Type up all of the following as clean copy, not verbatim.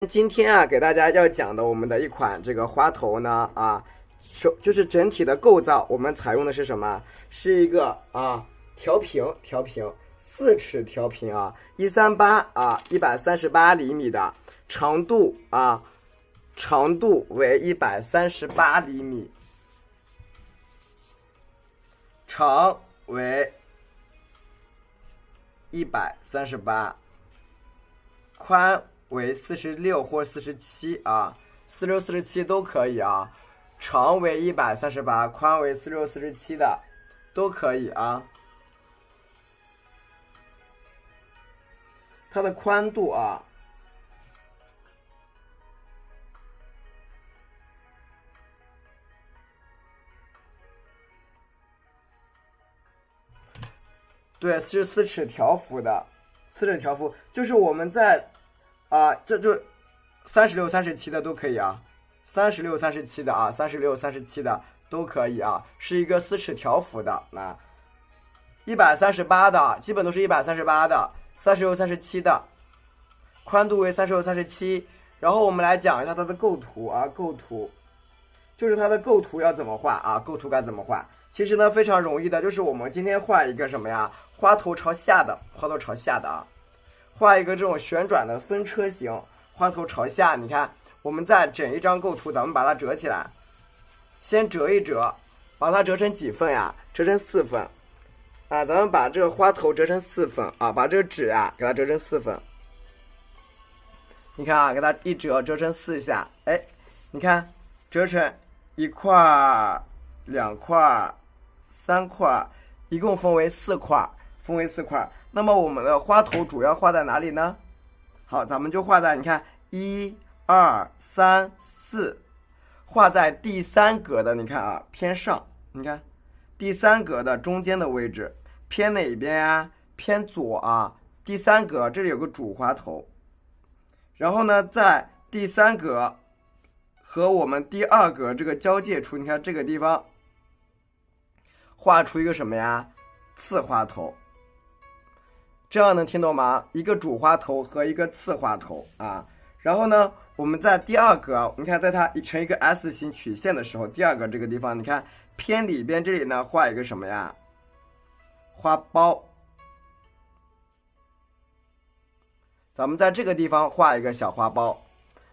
今天啊，给大家要讲的我们的一款这个花头呢，就是整体的构造，我们采用的是什么？是一个调频4尺调频啊，138啊，138厘米的长度为138厘米，长为138，宽为46或47啊，46、47都可以啊，长为138，宽为46、47的都可以啊。它的宽度啊，对，是4尺条幅的，4尺条幅就是我们在这就36、37的都可以啊，36、37的啊，36、37的都可以啊，是一个4尺条幅的啊，138的基本都是138的，36、37的，宽度为36、37。然后我们来讲一下它的构图啊，构图就是它的构图要怎么画啊？构图该怎么画？其实呢非常容易的，就是我们今天画一个什么呀？花头朝下的，花头朝下的啊。画一个这种旋转的分车形，花头朝下。你看，我们再整一张构图，咱们把它折起来，先折一折，把它折成几份呀？折成4份啊。咱们把这个花头折成4份啊，把这个纸啊给它折成4份。你看啊，给它一折，折成4下，哎，你看折成1块、2块、3块，一共分为4块，那么我们的花头主要画在哪里呢？好，咱们就画在你看1、2、3、4，画在第3格的，你看啊，偏上，你看第3格的中间的位置，偏哪一边啊？偏左啊。第3格这里有个主花头，然后呢，在第3格和我们第2格这个交界处，你看这个地方画出一个什么呀？次花头。这样能听懂吗？一个主花头和一个次花头啊。然后呢，我们在第2格，你看在它成一个 S 型曲线的时候，第2格这个地方，你看偏里边这里呢画一个什么呀？花苞。咱们在这个地方画一个小花苞。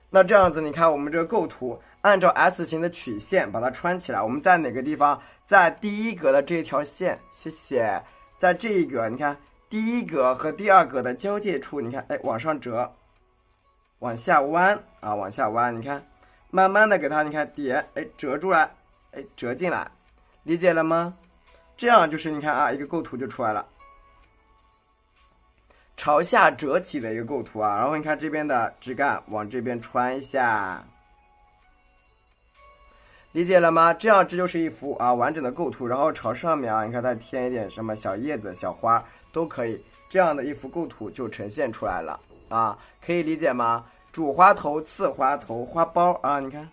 那这样子，你看我们这个构图，按照 S 型的曲线把它穿起来。我们在哪个地方？在第1格的这一条线，谢谢。在这一格，你看第1格和第2格的交界处，你看，哎，往上折，往下弯啊，往下弯，你看，慢慢的给它，你看点，哎，折出来，哎，折进来，理解了吗？这样就是你看啊，一个构图就出来了，朝下折起的一个构图啊。然后你看这边的枝干往这边穿一下，理解了吗？这样这就是一幅完整的构图。然后朝上面啊，你看再添一点什么小叶子、小花都可以，这样的一幅构图就呈现出来了啊，可以理解吗？主花头、次花头、花苞啊，你看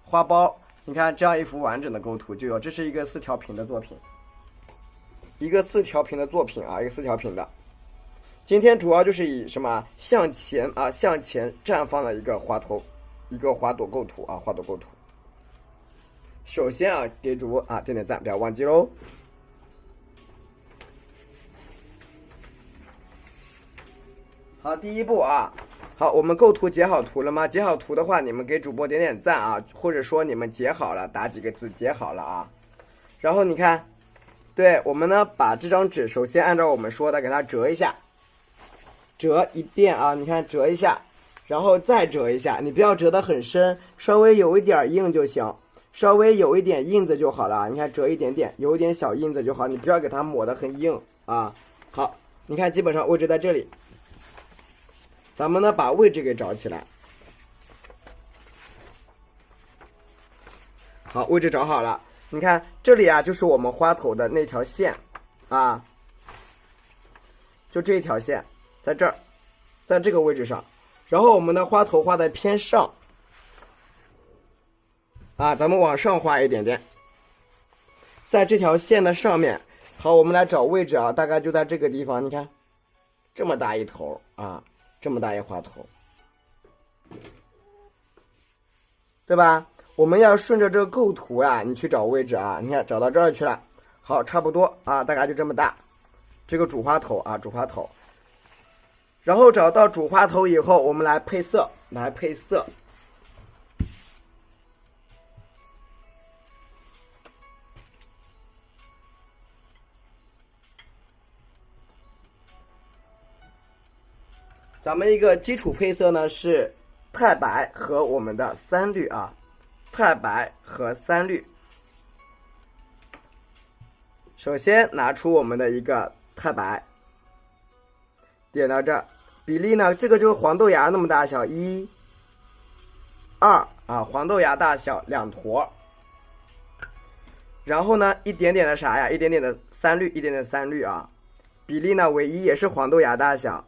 花苞，你看这样一幅完整的构图就有。这是一个4条屏的作品，一个4条屏的作品啊，一个4条屏的。今天主要就是以什么向前绽放的一个花头，一个花朵构图啊，花朵构图。首先啊，给主播点点赞，不要忘记喽。好，第一步啊，好，我们构图截好图了吗？截好图的话，你们给主播点点赞啊，或者说你们截好了，打几个字截好了啊。然后你看，对，我们呢把这张纸首先按照我们说的给它折一下，折一遍啊，你看折一下，然后再折一下，你不要折得很深，稍微有一点硬就行，稍微有一点印子就好了。你看折一点点，有一点小印子就好，你不要给它抹得很硬啊。好，你看基本上位置在这里。咱们呢把位置给找起来，好，位置找好了。你看这里啊，就是我们花头的那条线啊，就这一条线在这儿，在这个位置上。然后我们的花头画在偏上啊，咱们往上画一点点，在这条线的上面。好，我们来找位置啊，大概就在这个地方。你看这么大一头啊，这么大一花头，对吧？我们要顺着这个构图啊，你去找位置啊，你看找到这儿去了，好，差不多啊，大概就这么大，这个主花头啊，主花头。然后找到主花头以后，我们来配色，咱们一个基础配色呢是太白和我们的三绿啊，太白和三绿。首先拿出我们的一个太白，点到这儿，比例呢，这个就是黄豆芽那么大小，1、2啊，黄豆芽大小2坨。然后呢，一点点的啥呀？一点点的三绿，一点点三绿啊，比例呢为1，也是黄豆芽大小。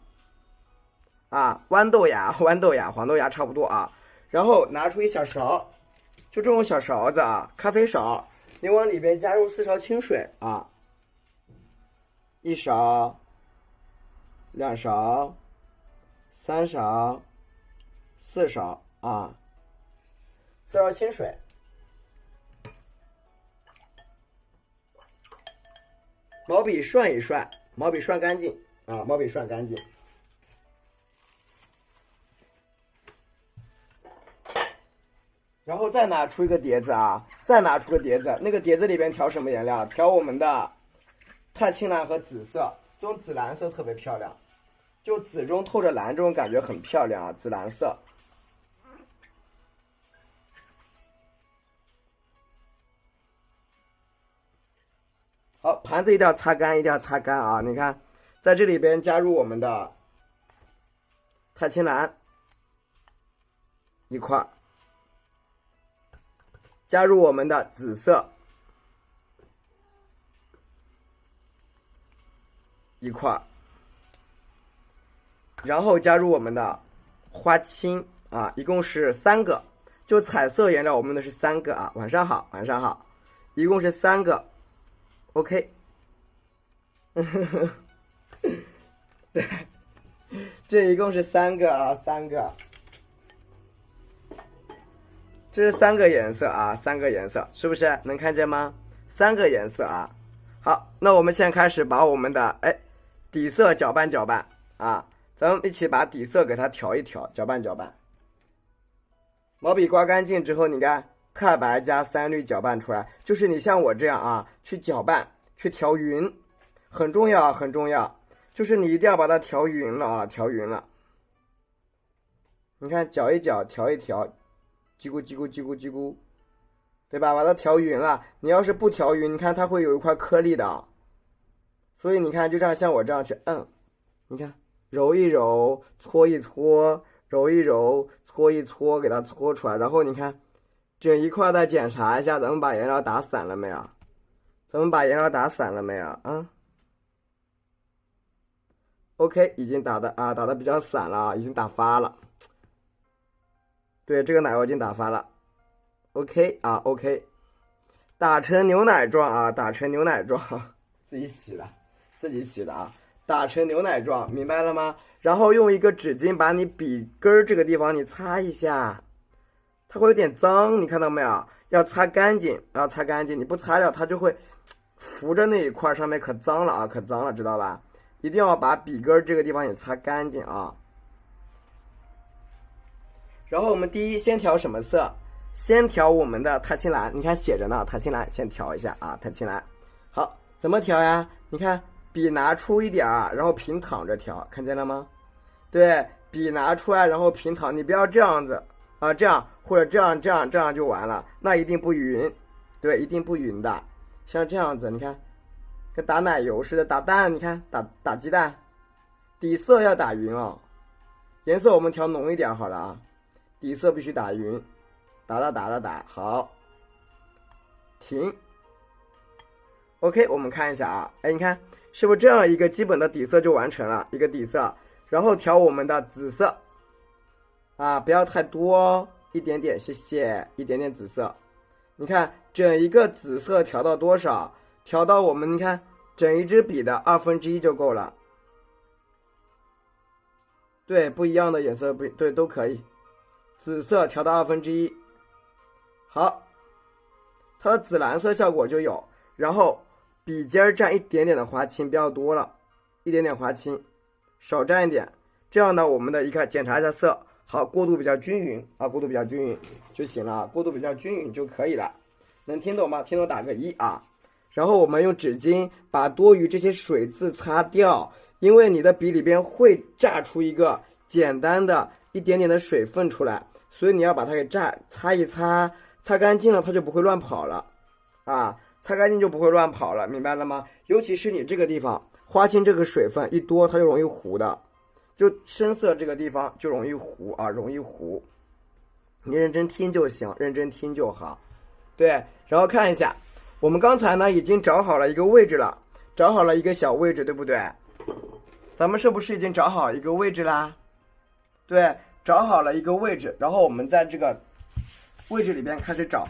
啊，豌豆芽，黄豆芽差不多啊。然后拿出一小勺，就这种小勺子啊，咖啡勺，你往里边加入4勺清水啊，1勺、2勺、3勺、4勺啊，4勺清水。毛笔涮一涮，毛笔涮干净啊，毛笔涮干净。然后再拿出一个碟子啊，那个碟子里边调什么颜料？调我们的太青蓝和紫色，这种紫蓝色特别漂亮，就紫中透着蓝，这种感觉很漂亮啊，紫蓝色。好，盘子一定要擦干，啊！你看，在这里边加入我们的太青蓝一块，加入我们的紫色一块，然后加入我们的花青啊，一共是3个，就彩色颜料我们的是3个啊。晚上好，一共是3个 ，OK 。对，这一共是3个啊，3个。这是3个颜色啊，3个颜色，是不是能看见吗？3个颜色啊。好，那我们现在开始把我们的底色搅拌啊，咱们一起把底色给它调一调，搅拌。毛笔刮干净之后，你看太白加三绿搅拌出来，就是你像我这样啊，去搅拌，去调匀，很重要，就是你一定要把它调匀了啊，调匀了。你看搅一搅，调一调。叽咕，对吧？把它调匀了。你要是不调匀，你看它会有一块颗粒的。所以你看，就这样像我这样去摁，你看揉一揉，搓一搓，揉一揉，搓一搓，给它搓出来。然后你看，整一块再检查一下，咱们把颜料打散了没有？啊 ？OK， 已经打的比较散了啊，已经打发了。对，这个奶油已经打发了 ，OK 啊 ，OK， 打成牛奶状啊，自己洗的啊，打成牛奶状，明白了吗？然后用一个纸巾把你笔根这个地方你擦一下，它会有点脏，你看到没有？要擦干净，你不擦掉它就会浮着那一块，上面可脏了，知道吧？一定要把笔根这个地方也擦干净啊。然后我们第一先调什么色？先调我们的太青蓝，你看写着呢，太青蓝先调一下啊，太青蓝。好，怎么调呀？你看笔拿出一点儿，然后平躺着调，看见了吗？对，笔拿出来，然后平躺，你不要这样子啊，这样或者这样就完了，那一定不匀，对，一定不匀的。像这样子，你看跟打奶油似的，打蛋，你看打鸡蛋，底色要打匀哦，颜色我们调浓一点好了啊。底色必须打匀，打，好，停。OK， 我们看一下啊，你看是不是这样一个基本的底色就完成了？一个底色，然后调我们的紫色，啊，不要太多哦，一点点，谢谢，一点点紫色。你看整一个紫色调到多少？调到我们你看整一支笔的1/2就够了。对，不一样的颜色对都可以。紫色调到1/2，好，它的紫蓝色效果就有。然后笔尖蘸一点点的花青，不要多了，一点点花青，少蘸一点。这样呢，我们的检查一下色，好，过渡比较均匀啊，过渡比较均匀就行了，过渡比较均匀就可以了。能听懂吗？听懂打个1啊。然后我们用纸巾把多余这些水渍擦掉，因为你的笔里边会炸出一个简单的一点点的水分出来，所以你要把它给擦一擦，擦干净了它就不会乱跑了啊，擦干净就不会乱跑了，明白了吗？尤其是你这个地方花青这个水分一多，它就容易糊的，就深色这个地方就容易糊啊，容易糊。你认真听就行，认真听就好。对，然后看一下，我们刚才呢已经找好了一个位置了，找好了一个小位置，对不对？咱们是不是已经找好一个位置啦？对，找好了一个位置，然后我们在这个位置里边开始找。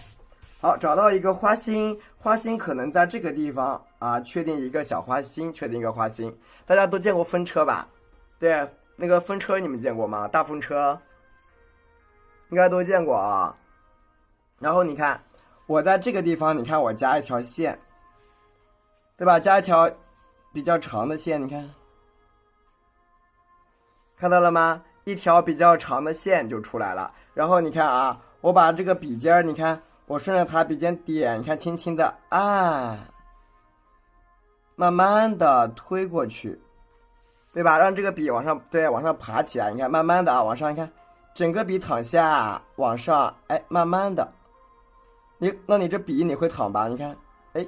好，找到一个花心，花心可能在这个地方啊，确定一个小花心，确定一个花心。大家都见过风车吧？对，那个风车你们见过吗？大风车应该都见过啊。然后你看我在这个地方，你看我加一条线，对吧？加一条比较长的线，你看看到了吗？一条比较长的线就出来了。然后你看啊，我把这个笔尖，你看我顺着它笔尖点，你看轻轻的按，慢慢的推过去，对吧？让这个笔往上，对，往上爬起来。你看，慢慢的啊，往上，你看，整个笔躺下，往上，哎，慢慢的。那你这笔你会躺吧？你看，哎，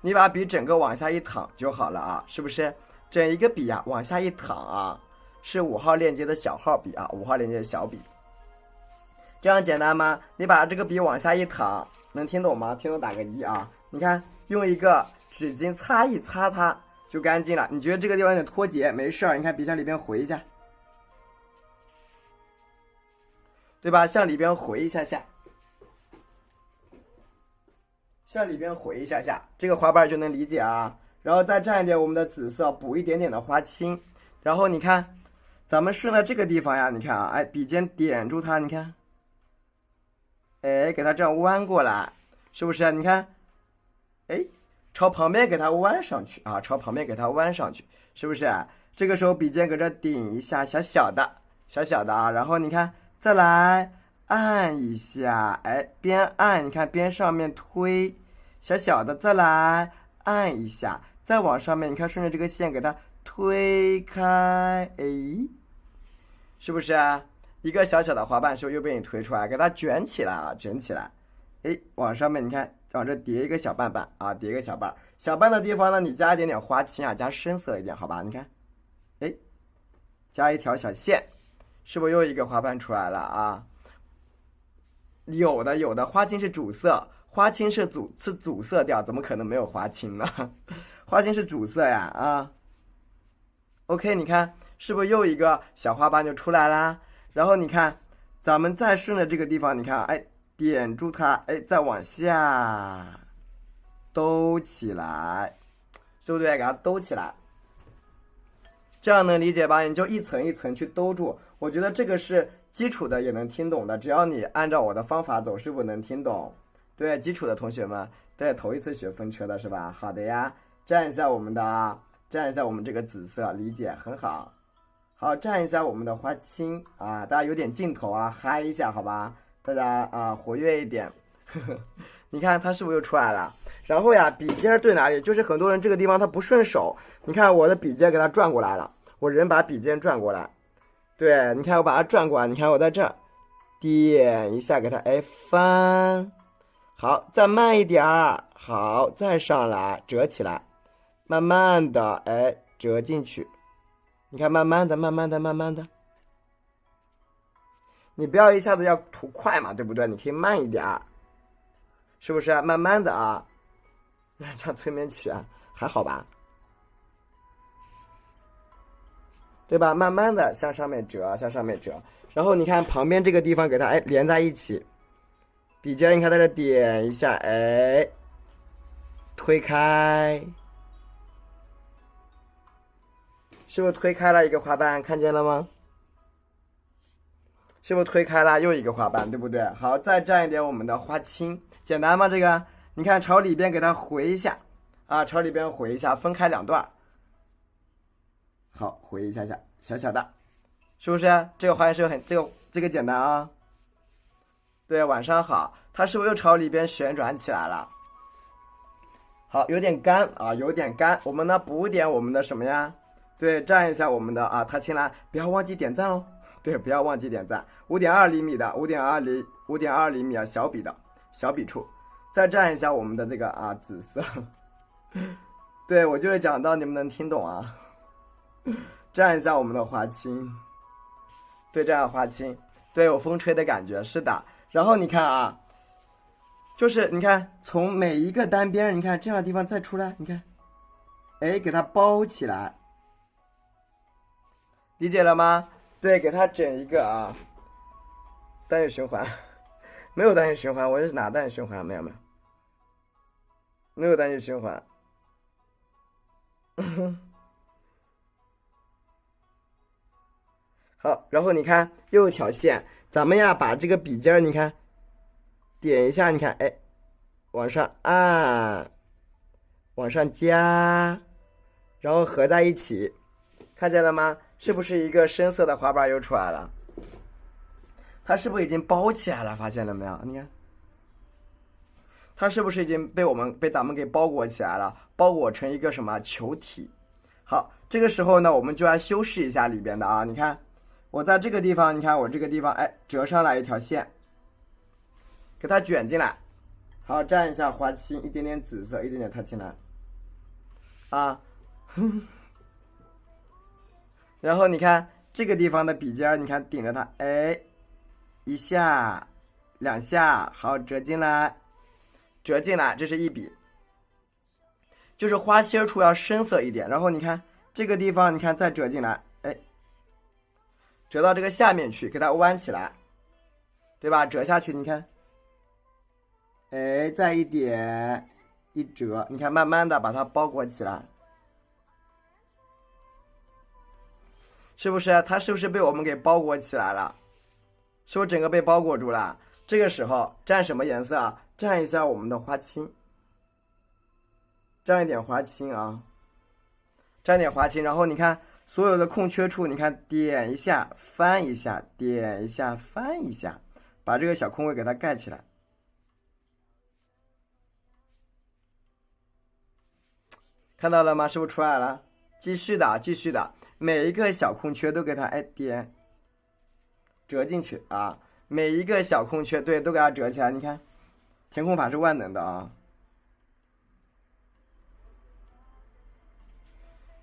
你把笔整个往下一躺就好了啊，是不是？整一个笔啊，往下一躺啊，是5号链接的小号笔啊，5号链接的小笔。这样简单吗？你把这个笔往下一躺，能听懂吗？听懂打个1啊。你看，用一个纸巾擦一擦它就干净了。你觉得这个地方有点脱节，没事儿，你看笔向里边回一下，对吧？向里边回一下下，向里边回一下下，这个花瓣就能理解啊。然后再蘸一点我们的紫色，补一点点的花青。然后你看，咱们顺着这个地方呀，你看啊，哎，笔尖点住它，你看。哎，给它这样弯过来，是不是？你看，哎，朝旁边给它弯上去啊，朝旁边给它弯上去，是不是？这个时候笔尖搁这顶一下，小小的，小小的啊。然后你看，再来按一下，哎，边按，你看边上面推，小小的，再来按一下，再往上面，你看顺着这个线给它推开，哎，是不是啊？一个小小的花瓣是不是又被你推出来？给它卷起来啊，卷起来，哎，往上面你看，往这叠一个小瓣瓣啊，叠一个小瓣。小瓣的地方呢，你加一点点花青啊，加深色一点，好吧？你看，哎，加一条小线，是不是又一个花瓣出来了啊？有的，花青是主色，花青是主色调，怎么可能没有花青呢？花青是主色呀啊。OK， 你看是不是又一个小花瓣就出来啦？然后你看，咱们再顺着这个地方，你看，哎，点住它，哎，再往下兜起来，对不对？给它兜起来，这样能理解吧？你就一层一层去兜住。我觉得这个是基础的也能听懂的，只要你按照我的方法走，是不是能听懂？对，基础的同学们，对，头一次学风车的是吧？好的呀，蘸一下我们这个紫色，理解很好。好，蘸一下我们的花青啊，大家有点劲头啊，嗨一下好吧？大家啊活跃一点。你看它是不是又出来了？然后呀，笔尖对哪里？就是很多人这个地方它不顺手，你看我的笔尖给它转过来了，我人把笔尖转过来，对，你看我把它转过来，你看我在这儿点一下给它哎翻，好，再慢一点儿，好，再上来折起来，慢慢的哎折进去。你看，慢慢的，你不要一下子要涂快嘛，对不对？你可以慢一点，是不是？慢慢的啊，像催眠曲啊，还好吧？对吧？慢慢的向上面折，然后你看旁边这个地方给它哎连在一起，笔尖你看在这点一下，哎，推开。是不是推开了一个花瓣？看见了吗？是不是推开了又一个花瓣，对不对？好，再蘸一点我们的花青，简单吗？这个你看朝里边给它回一下啊，朝里边回一下，分开2段。好，回一下下，小小的，是不是？这个花样是不是很这个简单啊？对，晚上好，它是不是又朝里边旋转起来了？好，有点干啊，有点干。我们呢补点我们的什么呀？对，蘸一下我们的啊，它青蓝，不要忘记点赞哦。对，不要忘记点赞。5.2厘米的5.2厘米啊，小笔触，再蘸一下我们的这个啊紫色。对，我就是讲到你们能听懂啊。蘸一下我们的花青，对，这样花青，对，有风吹的感觉，是的。然后你看啊，就是你看从每一个单边，你看这样的地方再出来，你看，哎，给它包起来，理解了吗？对，给它整一个啊，单元循环，没有单元循环，我是哪单元循环？没有，没有单元循环。好，然后你看又一条线，咱们呀把这个笔尖儿，你看点一下，你看，哎，往上按，往上加，然后合在一起，看见了吗？是不是一个深色的花瓣又出来了？它是不是已经包起来了？发现了没有？你看，它是不是已经被咱们给包裹起来了？包裹成一个什么球体？好，这个时候呢，我们就要修饰一下里边的啊。你看，我在这个地方，你看我这个地方，哎，折上来一条线，给它卷进来。好，蘸一下花青，一点点紫色，一点点它青蓝，啊。然后你看这个地方的笔尖，你看顶着它，哎，1下2下，好，折进来，折进来，这是一笔，就是花心处要深色一点。然后你看这个地方，你看再折进来，哎，折到这个下面去，给它弯起来，对吧？折下去，你看，哎，再一点一折，你看慢慢的把它包裹起来。是不是？它是不是被我们给包裹起来了？是不是整个被包裹住了？这个时候蘸什么颜色啊？蘸一下我们的花青，蘸一点花青啊，蘸点花青。然后你看所有的空缺处，你看点一下，翻一下，点一下，翻一下，把这个小空位给它盖起来。看到了吗？是不是出来了？继续的，继续的。每一个小空缺都给它点折进去啊！每一个小空缺，对，都给它折起来。你看，填空法是万能的啊！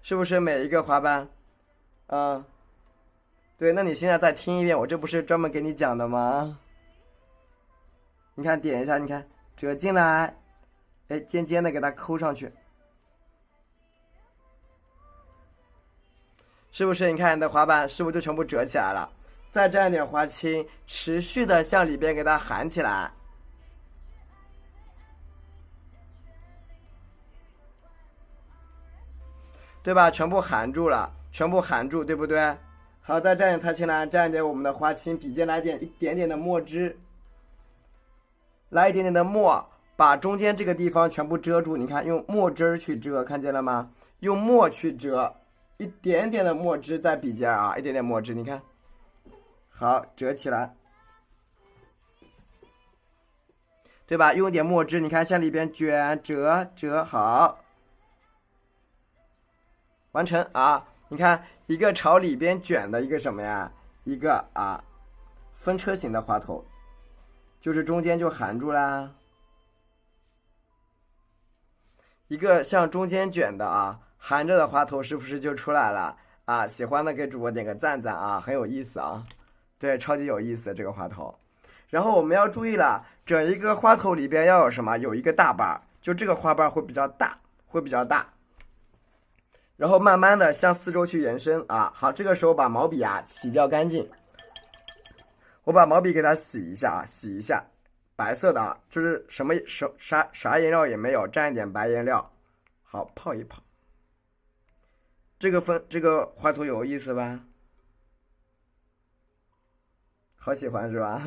是不是每一个花瓣？啊，对，那你现在再听一遍，我这不是专门给你讲的吗？你看，点一下，你看折进来，哎，尖尖的给它抠上去。是不是？你看你的花瓣是不是就全部折起来了？再蘸一点花青，持续的向里边给它含起来，对吧？全部含住了，全部含住，对不对？好，再蘸点它青蓝，蘸一点我们的花青，笔尖来一点点的墨汁，来一点点的墨，把中间这个地方全部遮住。你看，用墨汁去遮，看见了吗？用墨去遮。一点点的墨汁在笔尖啊，一点点墨汁，你看，好，折起来，对吧？用一点墨汁，你看向里边卷，折，好，完成啊！你看一个朝里边卷的一个什么呀？一个啊分车型的花头，就是中间就含住啦。一个向中间卷的啊。含着的花头是不是就出来了啊？喜欢的给主播点个赞赞啊，很有意思啊，对，超级有意思这个花头。然后我们要注意了，整一个花头里边要有什么？有一个大瓣，就这个花瓣会比较大，然后慢慢的向四周去延伸啊。好，这个时候把毛笔啊洗掉干净，我把毛笔给它洗一下啊，洗一下，白色的啊，就是啥颜料也没有，蘸一点白颜料，好泡一泡。这个花头有意思吧？好喜欢是吧？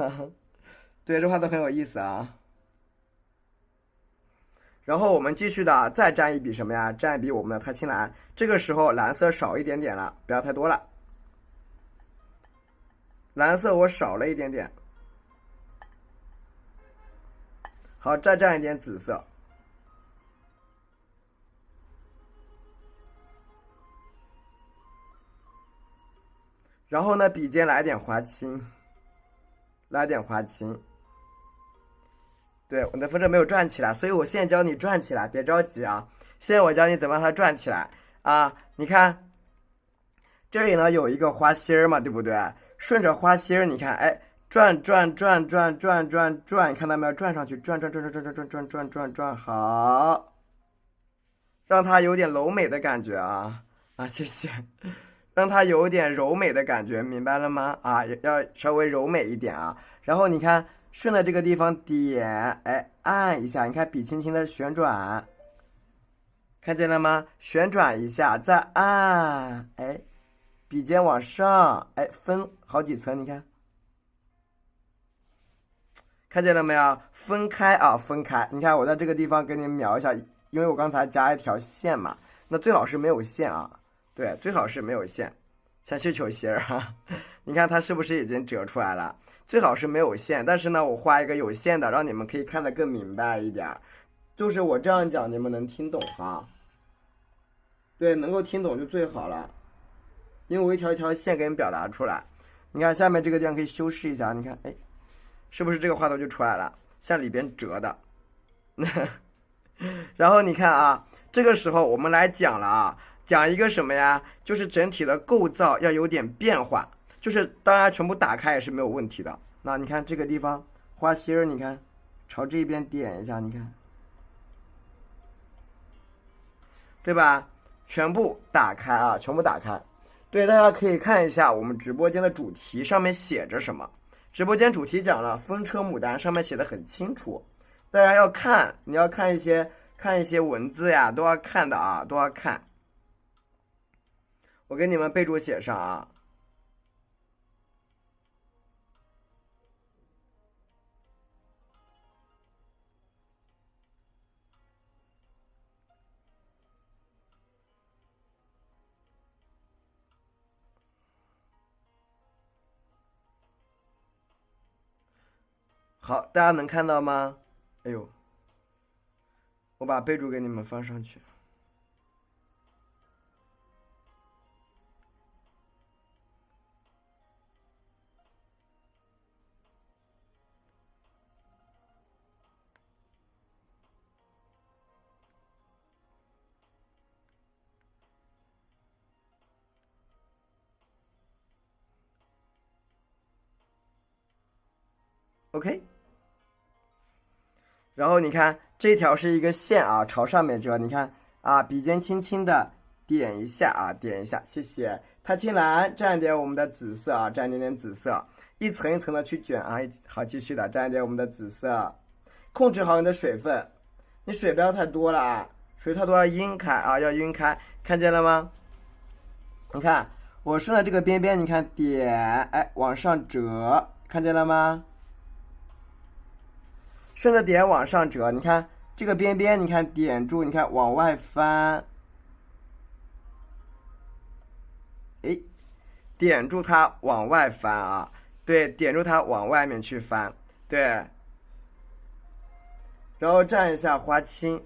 对，这画的很有意思啊。然后我们继续的再蘸一笔什么呀？蘸一笔我们的太青蓝。这个时候蓝色少一点点了，不要太多了。蓝色我少了一点点。好，再蘸一点紫色。然后呢，笔尖来点花青，来点花青。对，我的风筝没有转起来，所以我现在教你转起来，别着急啊。现在我教你怎么让它转起来啊！你看，这里呢有一个花心儿嘛，对不对？顺着花心儿，你看，哎，转转转转转转转，你看到没有？转上去，转转转转转转转转转转转，好，让它有点柔美的感觉啊啊！谢谢，让它有点柔美的感觉，明白了吗？啊，要稍微柔美一点啊。然后你看。顺着这个地方点，哎，按一下，你看笔轻轻的旋转，看见了吗？旋转一下，再按，哎，笔尖往上，哎，分好几层，你看，看见了没有？分开啊，分开。你看我在这个地方给你描一下，因为我刚才加一条线嘛，那最好是没有线啊，对，最好是没有线，像绣球鞋啊，你看它是不是已经折出来了？最好是没有线，但是呢，我画一个有线的，让你们可以看得更明白一点。就是我这样讲，你们能听懂哈？对，能够听懂就最好了，因为我一条一条线给你们表达出来。你看下面这个地方可以修饰一下，你看，哎，是不是这个画头就出来了？像里边折的。然后你看啊，这个时候我们来讲了啊，讲一个什么呀？就是整体的构造要有点变化。就是当然全部打开也是没有问题的。那你看这个地方花心儿，你看朝这边点一下，你看，对吧？全部打开啊，全部打开。对，大家可以看一下我们直播间的主题上面写着什么。直播间主题讲了风车牡丹，上面写的很清楚。大家要看，你要看一些文字呀，都要看的啊，都要看。我给你们备注写上啊。好，大家能看到吗？哎呦，我把备注给你们放上去。OK。然后你看这条是一个线啊，朝上面折，你看啊，笔尖轻轻的点一下啊，点一下，谢谢。太青蓝，蘸一点我们的紫色啊，蘸一点点紫色，一层一层的去卷啊。好，继续的蘸一点我们的紫色，控制好你的水分，你水不要太多了啊，水太多要晕开啊，要晕开，看见了吗？你看我顺着这个边边，你看点，哎，往上折，看见了吗？顺着点往上折，你看这个边边，你看点住，你看往外翻，哎，点住它往外翻啊，对，点住它往外面去翻，对，然后蘸一下花青，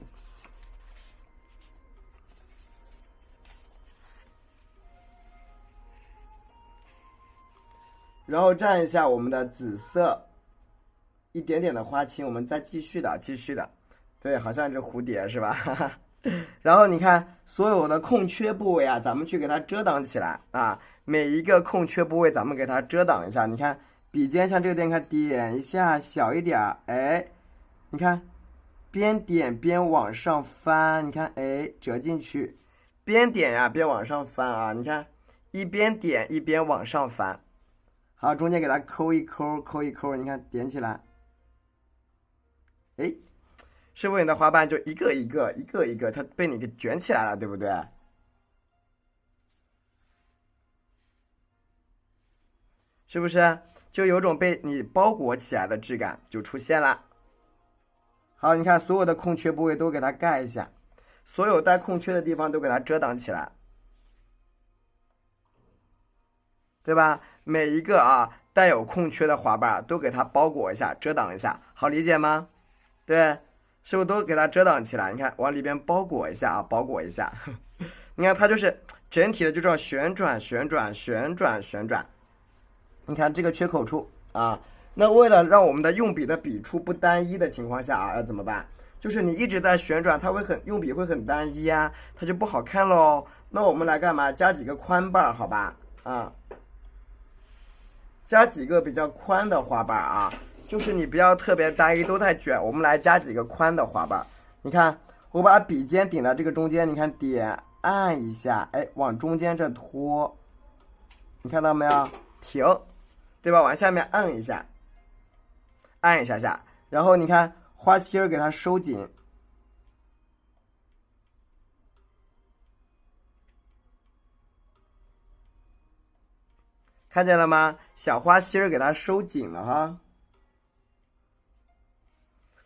然后蘸一下我们的紫色。一点点的花青，我们再继续的，对，好像一只蝴蝶是吧？然后你看所有的空缺部位啊，咱们去给它遮挡起来啊，每一个空缺部位咱们给它遮挡一下。你看笔尖像这个地方，看点一下，小一点，哎，你看边点边往上翻，你看哎折进去，边点呀边往上翻啊，你看一边点一边往上翻。好，中间给它抠一抠，抠一抠，你看点起来。哎，是不是你的花瓣就一个一个，它被你给卷起来了，对不对？是不是？就有种被你包裹起来的质感就出现了。好，你看所有的空缺部位都给它盖一下，所有带空缺的地方都给它遮挡起来，对吧？每一个带有空缺的花瓣都给它包裹一下，遮挡一下，好理解吗？对，是不是都给它遮挡起来？你看往里边包裹一下包裹一下。你看它就是整体的就这样旋转旋转旋转旋转。你看这个缺口处那为了让我们的用笔的笔触不单一的情况下要怎么办？就是你一直在旋转，它会用笔会很单一它就不好看咯。那我们来干嘛？加几个宽瓣，好吧？加几个比较宽的花瓣就是你不要特别单一都太卷，我们来加几个宽的花瓣。你看我把笔尖顶到这个中间，你看点按一下，往中间这拖，你看到没有？停，对吧？往下面按一下，按一下下，然后你看花心儿给它收紧，看见了吗？小花心儿给它收紧了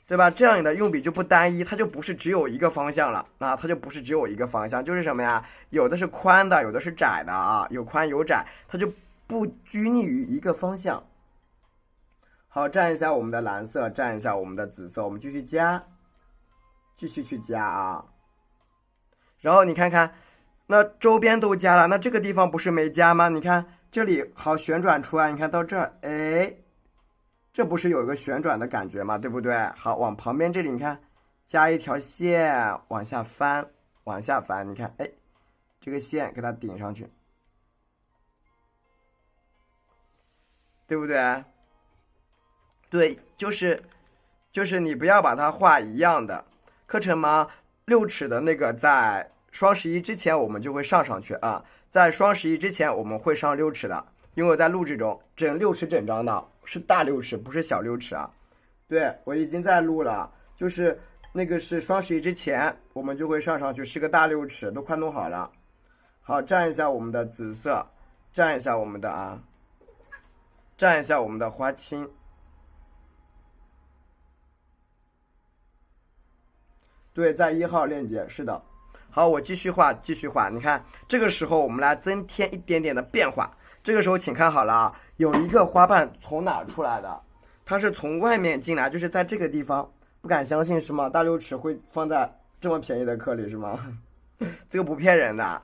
对吧？这样你的用笔就不单一，它就不是只有一个方向了它就不是只有一个方向，就是什么呀？有的是宽的，有的是窄的有宽有窄，它就不拘泥于一个方向。好，蘸一下我们的蓝色，蘸一下我们的紫色，我们继续加，继续去加然后你看看，那周边都加了，那这个地方不是没加吗？你看这里好旋转出来，你看到这儿，这不是有一个旋转的感觉吗？对不对？好，往旁边这里你看，加一条线，往下翻，往下翻，你看，这个线给它顶上去，对不对？对，就是你不要把它画一样的。课程嘛，6尺的那个在双11之前我们就会上去在双11之前我们会上6尺的，因为我在录制中，整6尺整张的是大6尺，不是小6尺对，我已经在录了，就是那个是双11之前我们就会上去，是个大6尺，都快弄好了。好，蘸一下我们的紫色，蘸一下我们的蘸一下我们的花青。对，在1号链接，是的。好，我继续画，继续画。你看，这个时候我们来增添一点点的变化。这个时候请看好了有一个花瓣从哪出来的？它是从外面进来，就是在这个地方。不敢相信是吗？大6尺会放在这么便宜的课里是吗？这个不骗人的。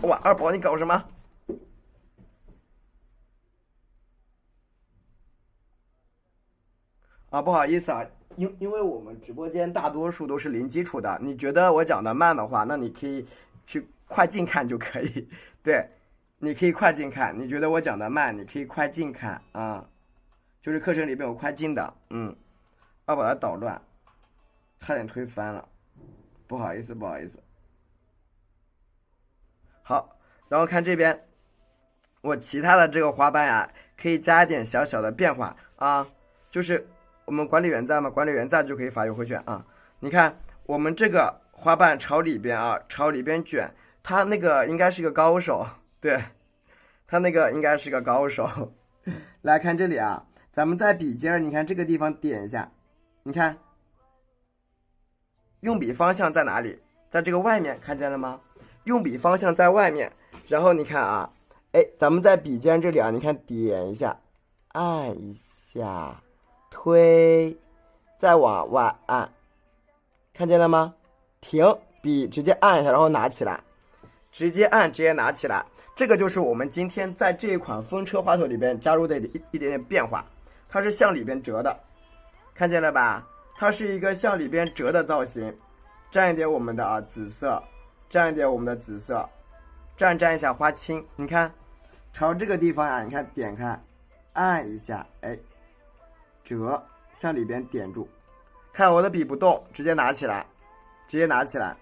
哇，二宝你搞什么？不好意思因为我们直播间大多数都是零基础的，你觉得我讲的慢的话，那你可以去快进看就可以。对，你可以快进看。你觉得我讲的慢，你可以快进看就是课程里边有快进的。二宝它捣乱，差点推翻了，不好意思，不好意思。好，然后看这边，我其他的这个花瓣可以加一点小小的变化就是我们管理员在吗？管理员在就可以发优惠券你看我们这个花瓣朝里边朝里边卷，他那个应该是个高手，对，他那个应该是个高手。来看这里咱们在笔尖你看这个地方点一下，你看用笔方向在哪里？在这个外面，看见了吗？用笔方向在外面，然后你看咱们在笔尖这里你看点一下，按一下，推，再往外按，看见了吗？停，笔直接按一下，然后拿起来，直接按，直接拿起来。这个就是我们今天在这一款风车花朵里边加入的一点点变化，它是向里边折的，看见了吧？它是一个向里边折的造型。蘸一点我们的紫色，蘸一点我们的紫色，蘸一下花青，你看朝这个地方你看点开，按一下，折，向里边点住，看我的笔不动，直接拿起来，直接拿起来。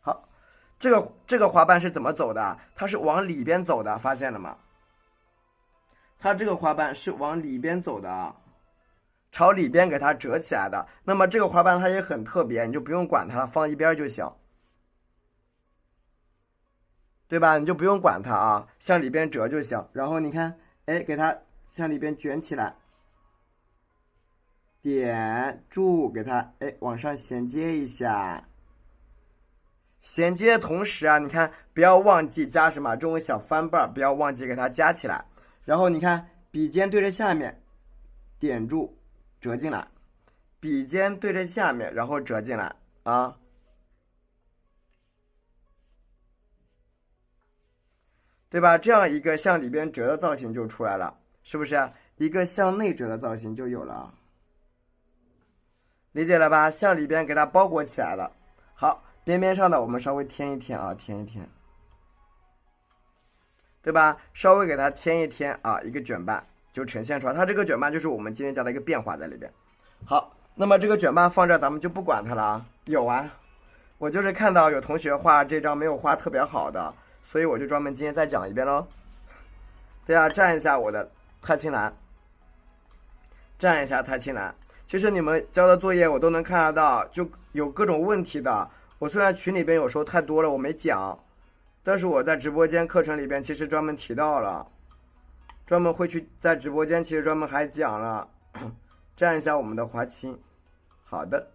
好，这个花瓣是怎么走的？它是往里边走的，发现了吗？它这个花瓣是往里边走的朝里边给它折起来的。那么这个花瓣它也很特别，你就不用管它了，放一边就行。对吧？你就不用管它啊，向里边折就行。然后你看，哎，给它向里边卷起来，点住，给它哎往上衔接一下。衔接的同时啊，你看不要忘记加什么这种小翻瓣，不要忘记给它夹起来。然后你看笔尖对着下面，点住，折进来。笔尖对着下面，然后折进来啊。对吧？这样一个向里边折的造型就出来了，是不是？一个向内折的造型就有了，理解了吧？向里边给它包裹起来了。好，边边上的我们稍微添一添啊，添一添，对吧？稍微给它添一添啊，一个卷瓣就呈现出来。它这个卷瓣就是我们今天加的一个变化在里边。好，那么这个卷瓣放这，咱们就不管它了啊。有啊，我就是看到有同学画这张没有画特别好的。所以我就专门今天再讲一遍喽。对啊，蘸一下我的太清蓝，蘸一下太清蓝。其实你们交的作业我都能看得到，就有各种问题的。我虽然群里边有时候太多了我没讲，但是我在直播间课程里边其实专门提到了，专门会去在直播间其实专门还讲了。蘸一下我们的花青，好的，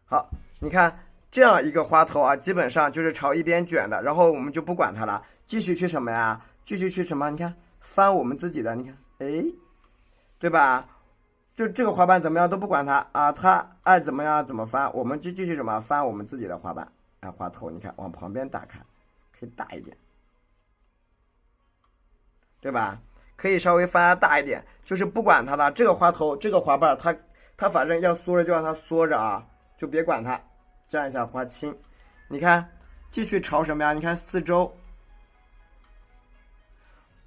好，你看。这样一个花头啊，基本上就是朝一边卷的，然后我们就不管它了，继续去什么呀？继续去什么？你看翻我们自己的，你看，哎，对吧？就这个花瓣怎么样都不管它啊，它爱怎么样怎么翻，我们就继续什么翻我们自己的花瓣啊，花头，你看往旁边打开，可以大一点，对吧？可以稍微翻它大一点，就是不管它的这个花头，这个花瓣，它反正要缩着就让它缩着啊，就别管它。蘸一下花青，你看，继续朝什么呀？你看四周，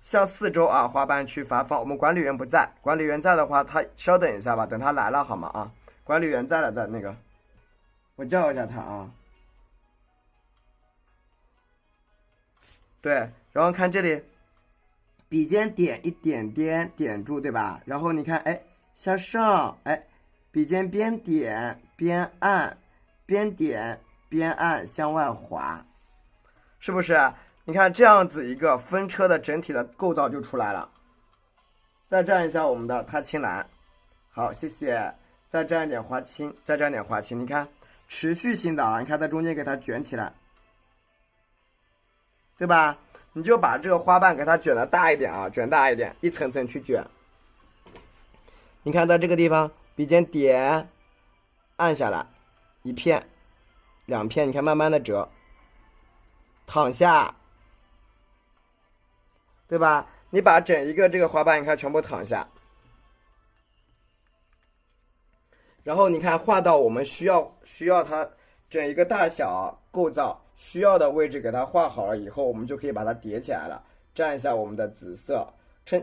向四周啊花瓣去发放。我们管理员不在，管理员在的话，他稍等一下吧，等他来了好吗？啊，管理员在了，在那个，我叫一下他啊。对，然后看这里，笔尖点一点点，点住，对吧？然后你看，哎，向上，哎，笔尖边点边按。边点边按向外滑，是不是？你看这样子一个分车的整体的构造就出来了。再蘸一下我们的太清蓝，好，谢谢。再蘸一点花青，再蘸点花青，你看持续性的啊，你看在中间给它卷起来，对吧？你就把这个花瓣给它卷的大一点啊，卷大一点，一层层去卷。你看在这个地方，笔尖点按下来。一片两片，你看慢慢的折，躺下，对吧？你把整一个这个花瓣你看全部躺下，然后你看画到我们需要它整一个大小构造需要的位置给它画好了以后，我们就可以把它叠起来了。蘸一下我们的紫色，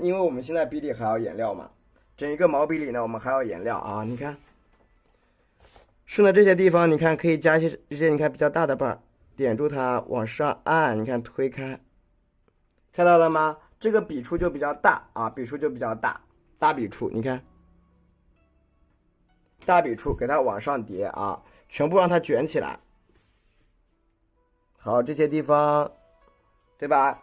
因为我们现在笔里还要颜料嘛，整一个毛笔里呢我们还要颜料啊，你看顺着这些地方，你看可以加一些你看比较大的瓣，点住它往上按，你看推开，看到了吗？这个笔触就比较大啊，笔触就比较大，大笔触，你看，大笔触给它往上叠啊，全部让它卷起来。好，这些地方，对吧？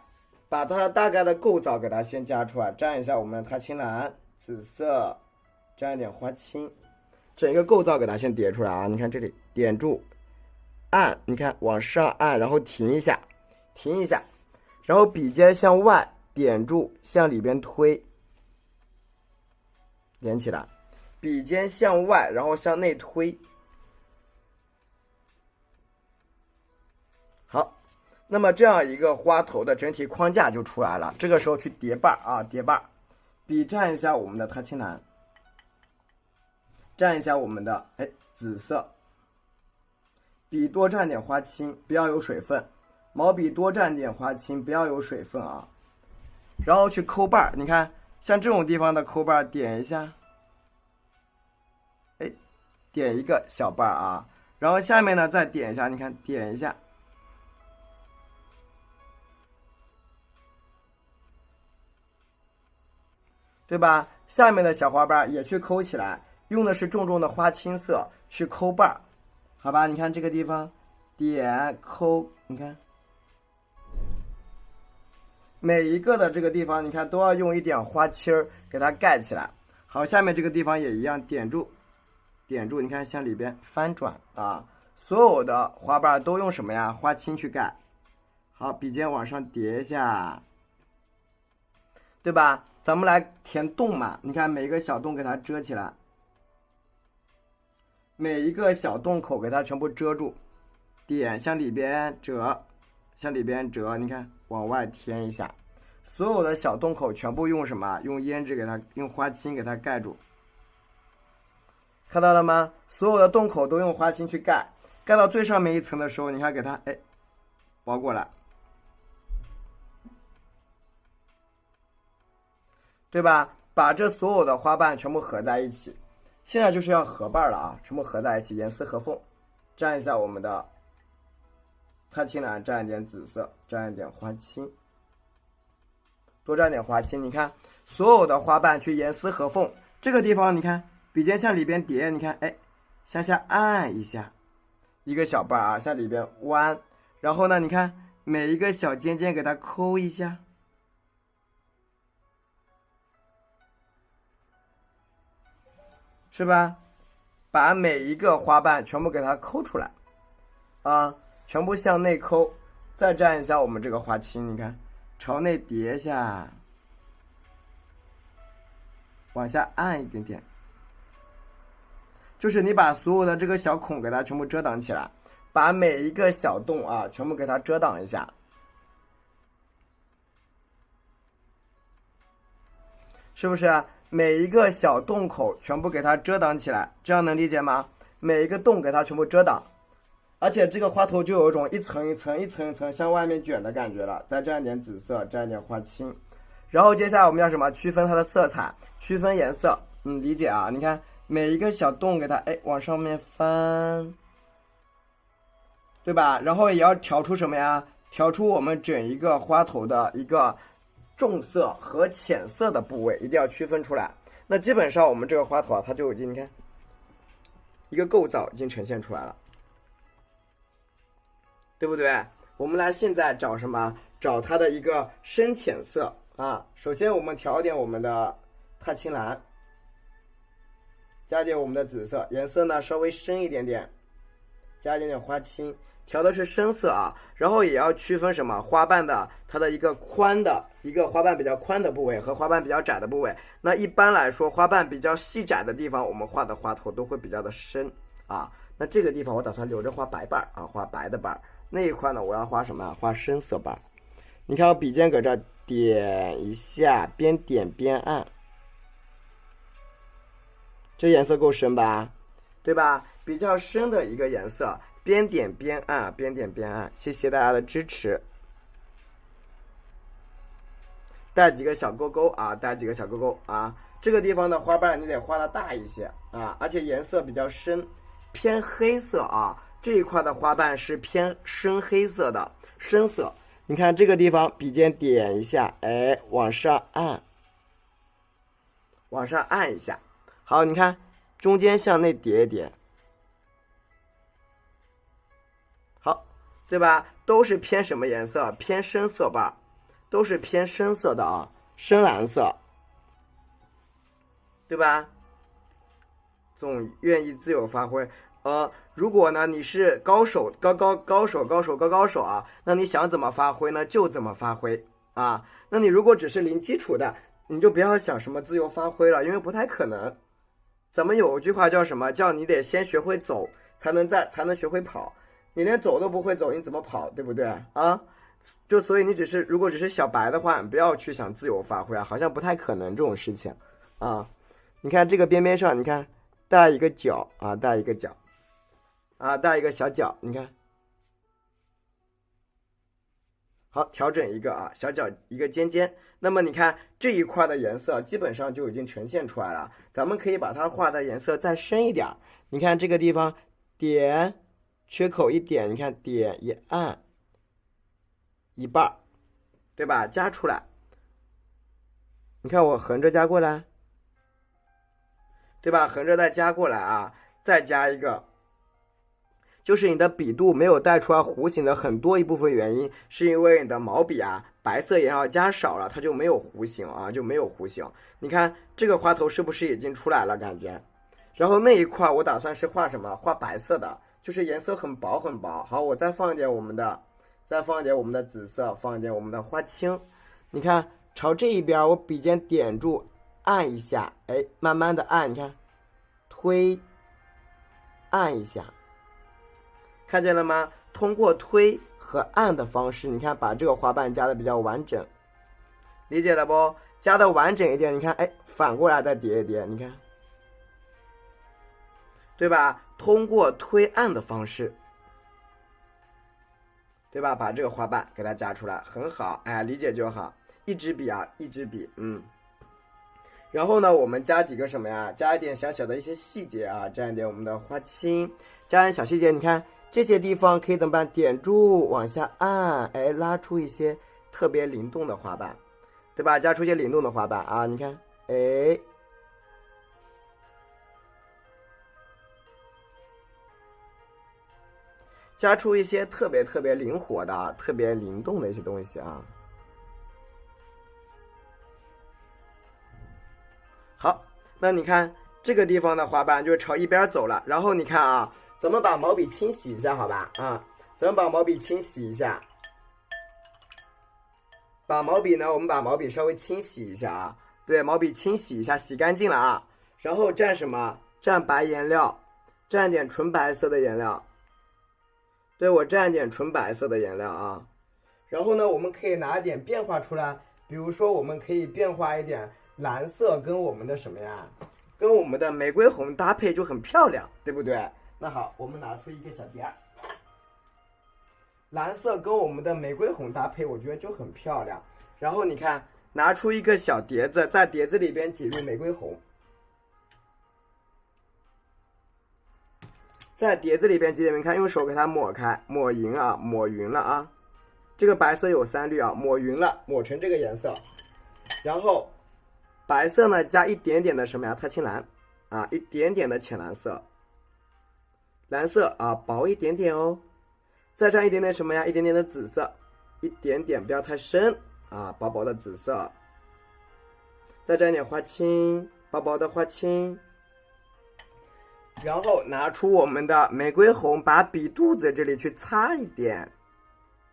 把它大概的构造给它先加出来，蘸一下我们的太清蓝、紫色，蘸一点花青。整个构造给它先叠出来啊！你看这里点住，按，你看往上按，然后停一下，停一下，然后笔尖向外点住，向里边推，连起来，笔尖向外，然后向内推。好，那么这样一个花头的整体框架就出来了。这个时候去叠瓣啊，叠瓣，笔蘸一下我们的太清蓝。蘸一下我们的紫色，笔多蘸点花青，不要有水分，毛笔多蘸点花青，不要有水分啊。然后去抠瓣，你看像这种地方的抠瓣点一下，点一个小瓣啊，然后下面呢再点一下，你看点一下，对吧？下面的小花瓣也去抠起来。用的是重重的花青色去抠瓣，好吧？你看这个地方，点抠，你看，每一个的这个地方，你看都要用一点花漆儿给它盖起来。好，下面这个地方也一样，点住，点住，你看向里边翻转啊。所有的花瓣都用什么呀？花青去盖。好，笔尖往上叠一下，对吧？咱们来填洞嘛，你看每一个小洞给它遮起来，每一个小洞口给它全部遮住，点向里边折，向里边折，你看往外填一下，所有的小洞口全部用什么？用胭脂给它，用花青给它盖住，看到了吗？所有的洞口都用花青去盖，盖到最上面一层的时候，你看给它包过来，对吧？把这所有的花瓣全部合在一起，现在就是要合瓣了啊，全部合在一起，严丝合缝。蘸一下我们的太青蓝，蘸一点紫色，蘸一点花青，多蘸点花青。你看所有的花瓣去严丝合缝，这个地方你看笔尖向里边叠，你看向下按一下，一个小瓣啊向里边弯，然后呢你看每一个小尖尖给它抠一下，是吧？把每一个花瓣全部给它抠出来啊，全部向内抠，再蘸一下我们这个花青，你看朝内叠一下，往下按一点点，就是你把所有的这个小孔给它全部遮挡起来，把每一个小洞啊全部给它遮挡一下，是不是啊？每一个小洞口全部给它遮挡起来，这样能理解吗？每一个洞给它全部遮挡，而且这个花头就有一种一层一层一层一层向外面卷的感觉了。再蘸一点紫色，蘸一点花青，然后接下来我们要什么？区分它的色彩，区分颜色。理解啊？你看每一个小洞给它往上面翻，对吧？然后也要调出什么呀？调出我们整一个花头的一个重色和浅色的部位，一定要区分出来。那基本上我们这个花头啊，它就已经你看一个构造已经呈现出来了，对不对？我们来现在找什么？找它的一个深浅色啊。首先我们调点我们的太青蓝，加点我们的紫色，颜色呢稍微深一点点，加一点点花青。调的是深色啊，然后也要区分什么花瓣的它的一个宽的一个花瓣比较宽的部位和花瓣比较窄的部位。那一般来说花瓣比较细窄的地方，我们画的花头都会比较的深啊。那这个地方我打算留着画白瓣啊，画白的瓣。那一块呢我要画什么？画深色瓣。你看我笔尖搁这点一下，边点边按，这颜色够深吧？对吧？比较深的一个颜色，边点边按，边点边按。谢谢大家的支持。带几个小勾勾啊，带几个小勾勾啊。这个地方的花瓣你得画的大一些啊，而且颜色比较深，偏黑色啊。这一块的花瓣是偏深黑色的，深色。你看这个地方，笔尖点一下，往上按，往上按一下。好，你看中间向内叠一叠。好，对吧？都是偏什么颜色？偏深色吧，都是偏深色的啊，深蓝色，对吧？总愿意自由发挥。如果呢你是高手啊，那你想怎么发挥呢？就怎么发挥啊。那你如果只是零基础的，你就不要想什么自由发挥了，因为不太可能。咱们有一句话叫什么？叫你得先学会走，才能学会跑。你连走都不会走，你怎么跑，对不对啊？就所以你如果只是小白的话，你不要去想自由发挥啊，好像不太可能这种事情啊。你看这个边边上，你看带一个角啊，带一个角啊，带一个小角，你看。好，调整一个啊，小角一个尖尖。那么你看这一块的颜色基本上就已经呈现出来了。咱们可以把它画的颜色再深一点。你看这个地方点缺口一点，你看点一按一半，对吧？加出来。你看我横着加过来，对吧？横着再加过来啊，再加一个。就是你的笔肚没有带出来弧形的很多一部分原因，是因为你的毛笔啊，白色颜料加少了，它就没有弧形啊，就没有弧形。你看这个花头是不是已经出来了？感觉。然后那一块我打算是画什么？画白色的，就是颜色很薄很薄。好，我再放一点我们的紫色，放一点我们的花青。你看，朝这一边，我笔尖点住，按一下，哎，慢慢的按，你看，推，按一下，看见了吗？通过推和按的方式，你看把这个花瓣加的比较完整，理解了不？加的完整一点，你看，哎，反过来再叠一叠，你看，对吧？通过推按的方式，对吧？把这个花瓣给它加出来，很好，哎，理解就好。一支笔啊，一支笔，然后呢，我们加几个什么呀？加一点小小的一些细节啊，加一点我们的花青，加点小细节。你看这些地方可以怎么办？点住，往下按，哎，拉出一些特别灵动的花瓣，对吧？加出一些灵动的花瓣啊，你看，哎，加出一些特别特别灵活的、特别灵动的一些东西啊。好，那你看这个地方的花瓣就朝一边走了，然后你看啊，咱们把毛笔清洗一下，好吧？啊，咱们把毛笔清洗一下，把毛笔呢，我们把毛笔稍微清洗一下啊，对，毛笔清洗一下，洗干净了啊，然后蘸什么？蘸白颜料，蘸点纯白色的颜料，对，我蘸点纯白色的颜料啊，然后呢，我们可以拿一点变化出来，比如说我们可以变化一点。蓝色跟我们的什么呀？跟我们的玫瑰红搭配就很漂亮，对不对？那好，我们拿出一个小碟儿，蓝色跟我们的玫瑰红搭配，我觉得就很漂亮。然后你看，拿出一个小碟子，在碟子里边挤入玫瑰红，在碟子里边挤点，你看，用手给它抹开，抹匀啊，抹匀了啊。这个白色有3粒啊，抹匀了，抹成这个颜色，然后。白色呢，加一点点的什么呀？太青蓝，啊，一点点的浅蓝色，蓝色啊，薄一点点哦。再蘸一点点什么呀？一点点的紫色，一点点，不要太深啊，薄薄的紫色。再蘸一点花青，薄薄的花青。然后拿出我们的玫瑰红，把笔肚子这里去擦一点，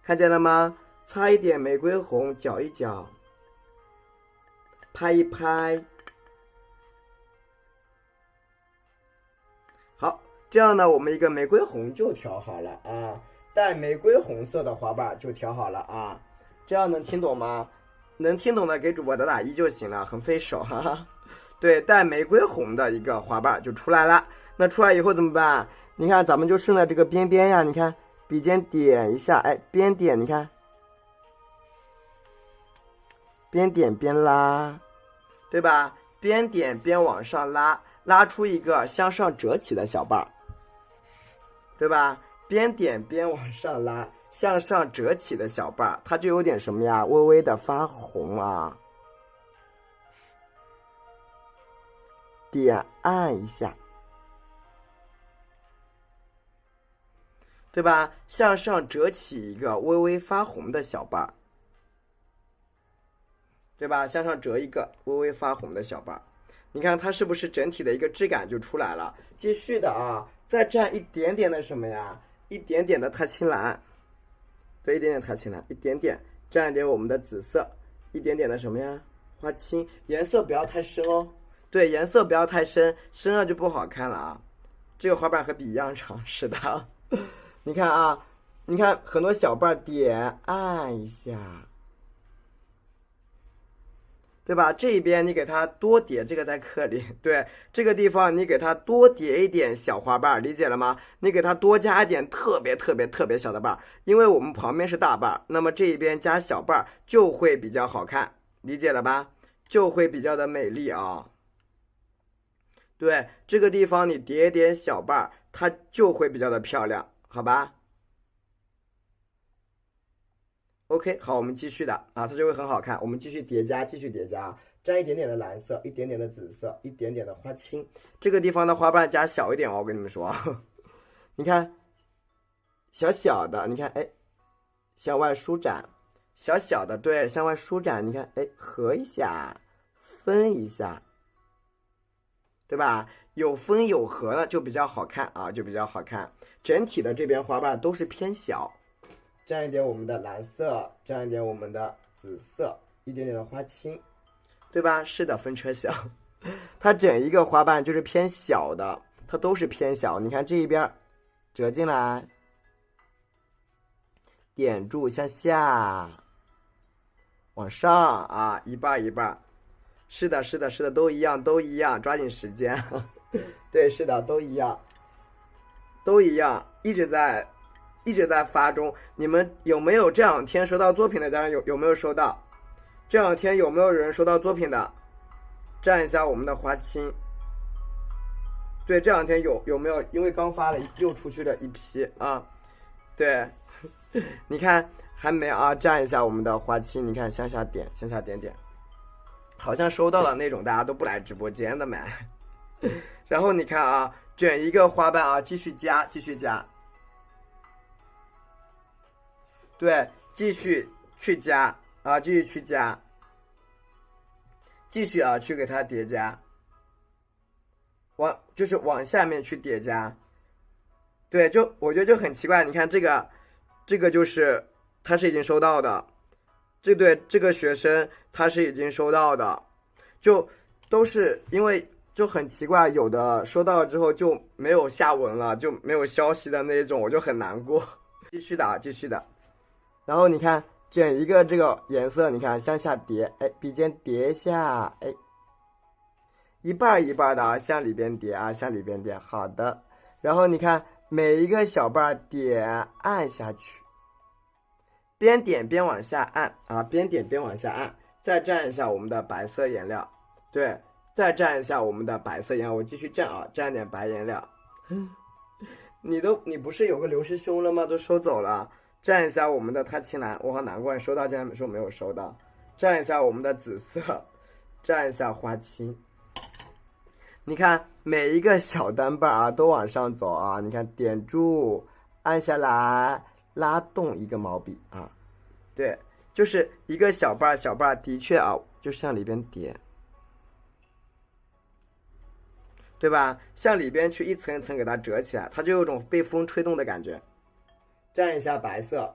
看见了吗？擦一点玫瑰红，搅一搅。拍一拍，好，这样呢，我们一个玫瑰红就调好了啊，带玫瑰红色的花瓣就调好了啊，这样能听懂吗？能听懂的给主播打1就行了，很费手，哈哈。对，带玫瑰红的一个花瓣就出来了。那出来以后怎么办？你看，咱们就顺着这个边边呀，你看笔尖点一下，哎，边点，你看。边点边拉，对吧？边点边往上拉，拉出一个向上折起的小瓣，对吧？边点边往上拉，向上折起的小瓣，它就有点什么呀？微微的发红啊。点按一下，对吧？向上折起一个微微发红的小瓣。对吧？向上折一个微微发红的小瓣，你看它是不是整体的一个质感就出来了？继续的啊，再蘸一点点的什么呀？一点点的太青蓝，对，一点点太青蓝，一点点，蘸一点我们的紫色，一点点的什么呀？花青，颜色不要太深哦。对，颜色不要太深，深了就不好看了啊。这个花瓣和笔一样长，是的。你看啊，你看很多小瓣点按一下。对吧？这一边你给它多叠，这个在课里，对，这个地方你给它多叠一点小花瓣，理解了吗？你给它多加一点特别特别特别小的瓣，因为我们旁边是大瓣，那么这一边加小瓣就会比较好看，理解了吧？就会比较的美丽啊。对，这个地方你叠一点小瓣，它就会比较的漂亮，好吧？OK， 好，我们继续的啊，它就会很好看。我们继续叠加，继续叠加，沾一点点的蓝色，一点点的紫色，一点点的花青。这个地方的花瓣加小一点哦，我跟你们说，你看，小小的，你看，哎，向外舒展，小小的，对，向外舒展，你看，哎，合一下，分一下，对吧？有分有合的就比较好看啊，就比较好看。整体的这边花瓣都是偏小，蘸一点我们的蓝色，蘸一点我们的紫色，一点点的花青，对吧？是的，风车小，它整一个花瓣就是偏小的，它都是偏小。你看这一边折进来，点住向下，往上啊，一半一半。是的，是的，是的，都一样，都一样，抓紧时间。对，是的，都一样，都一样，一直在发中。你们有没有这两天收到作品的家人有没有收到？这两天有没有人收到作品的？蘸一下我们的花青。对，这两天有没有？因为刚发了又出去了一批啊。对，你看还没啊？蘸一下我们的花青，你看向下点，向下点点。好像收到了那种大家都不来直播间的买。然后你看啊，整一个花瓣啊，继续加，继续加。对，继续去加啊，继续去加，继续啊，去给它叠加，就是往下面去叠加。对，就我觉得就很奇怪，你看这个就是他是已经收到的，这个学生他是已经收到的，就都是因为就很奇怪，有的收到了之后就没有下文了，就没有消息的那一种，我就很难过。继续的啊，继续的。然后你看整一个这个颜色，你看向下叠，哎，笔尖叠一下，哎，一半一半的啊，向里边叠啊，向里边叠。好的。然后你看每一个小瓣点按下去。边点边往下按啊，边点边往下按，再蘸一下我们的白色颜料，对，再蘸一下我们的白色颜料，我继续蘸啊，蘸点白颜料。你不是有个刘师兄了吗？都收走了，蘸一下我们的他青蓝，我好难过，你收到竟然说没有收到，蘸一下我们的紫色，蘸一下花青。你看每一个小单瓣啊，都往上走啊，你看点住，按下来。拉动一个毛笔啊，对，就是一个小瓣小瓣，的确啊，就向里边叠，对吧？向里边去一层一层给它折起来，它就有种被风吹动的感觉。蘸一下白色，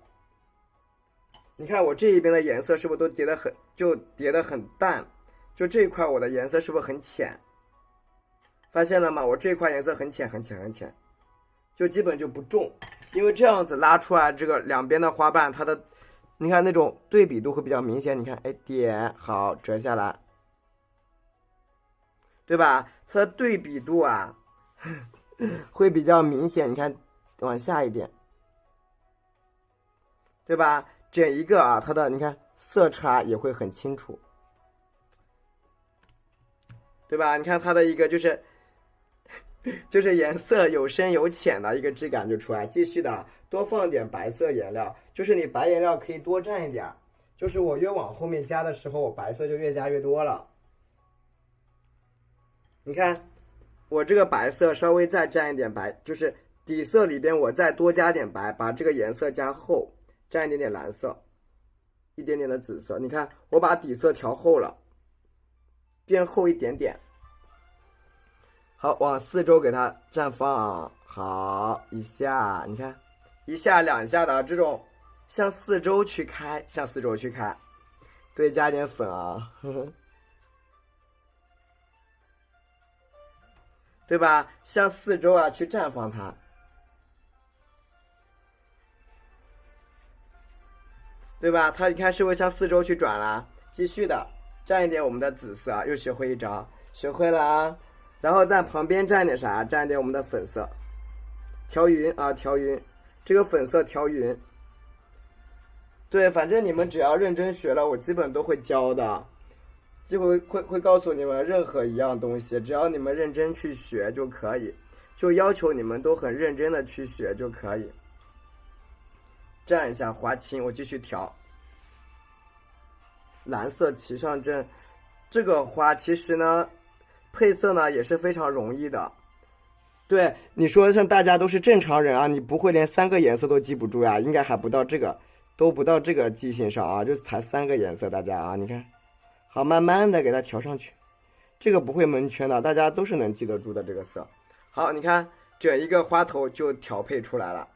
你看我这一边的颜色是不是都叠得很淡？就这一块我的颜色是不是很浅？发现了吗？我这一块颜色很浅很浅很浅，就基本就不重。因为这样子拉出来，这个两边的花瓣，它的，你看那种对比度会比较明显。你看，哎，点好折下来，对吧？它的对比度啊，会比较明显。你看，往下一点，对吧？整一个啊，它的你看色差也会很清楚，对吧？你看它的一个就是颜色有深有浅的一个质感就出来。继续的多放点白色颜料，就是你白颜料可以多蘸一点，就是我越往后面加的时候，我白色就越加越多了。你看我这个白色稍微再蘸一点白，就是底色里边我再多加点白，把这个颜色加厚，蘸一点点蓝色，一点点的紫色。你看我把底色调厚了，变厚一点点。好，往四周给它绽放，好，一下，你看，一下两下的这种，向四周去开，向四周去开，对，加点粉啊，呵呵，对吧？向四周啊去绽放它，对吧？它你看是不是向四周去转了？继续的蘸一点我们的紫色，又学会一招，学会了啊。然后在旁边蘸点啥？蘸点我们的粉色，调匀啊，调匀，这个粉色调匀。对，反正你们只要认真学了，我基本都会教的，就会告诉你们任何一样东西，只要你们认真去学就可以，就要求你们都很认真的去学就可以。蘸一下花青，我继续调。蓝色齐上阵，这个花其实呢。配色呢也是非常容易的，对，你说像大家都是正常人啊，你不会连3个颜色都记不住呀？应该还不到这个，都不到这个记性上啊，就才3个颜色，大家啊，你看，好，慢慢的给它调上去，这个不会蒙圈的，大家都是能记得住的这个色。好，你看整一个花头就调配出来了，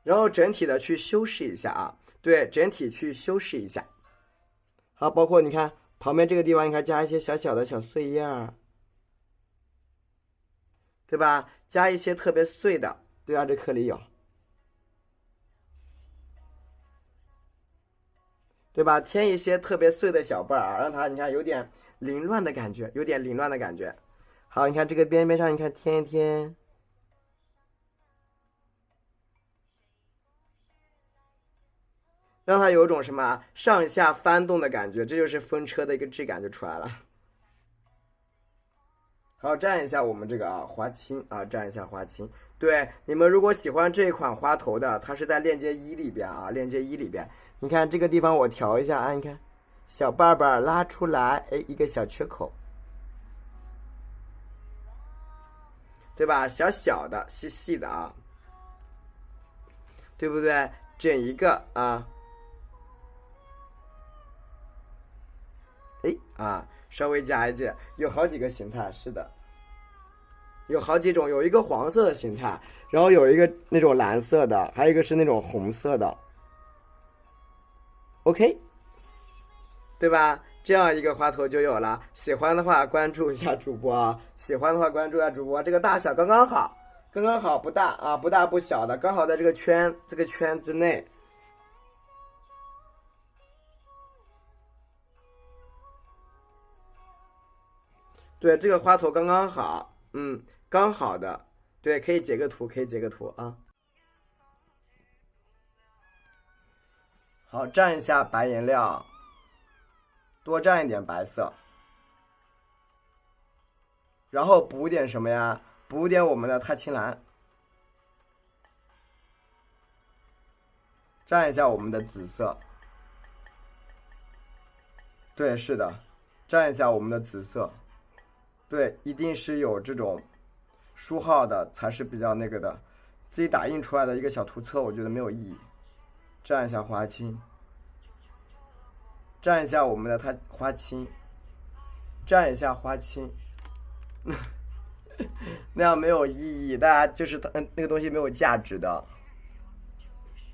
然后整体的去修饰一下啊，对，整体去修饰一下。好，包括你看旁边这个地方，你看加一些小小的小碎叶儿。对吧？加一些特别碎的，对啊，这颗粒有，对吧？添一些特别碎的小瓣儿，让它你看有点凌乱的感觉，有点凌乱的感觉。好，你看这个边边上，你看添一添，让它有种什么上下翻动的感觉，这就是风车的一个质感就出来了。好，蘸一下我们这个花青啊，蘸一下花青。对，你们如果喜欢这一款花头的，它是在链接1里边啊，链接1里边。你看这个地方我调一下啊，你看小瓣瓣拉出来，哎，一个小缺口，对吧？小小的、细细的啊，对不对？整一个啊，哎啊，稍微加一点，有好几个形态，是的。有好几种，有一个黄色的形态，然后有一个那种蓝色的，还有一个是那种红色的。OK， 对吧？这样一个花头就有了。喜欢的话关注一下主播啊，喜欢的话关注一下主播。这个大小刚刚好，刚刚好，不大啊，不大不小的，刚好在这个圈之内。对，这个花头刚刚好，刚好的，对，可以截个图，可以截个图啊。好，蘸一下白颜料，多蘸一点白色，然后补点什么呀？补点我们的太青蓝，蘸一下我们的紫色。对，是的，蘸一下我们的紫色。对，一定是有这种书号的才是比较那个的，自己打印出来的一个小图册，我觉得没有意义。蘸一下花青，蘸一下我们的花青，蘸一下花青，那样没有意义，大家就是那个东西没有价值的。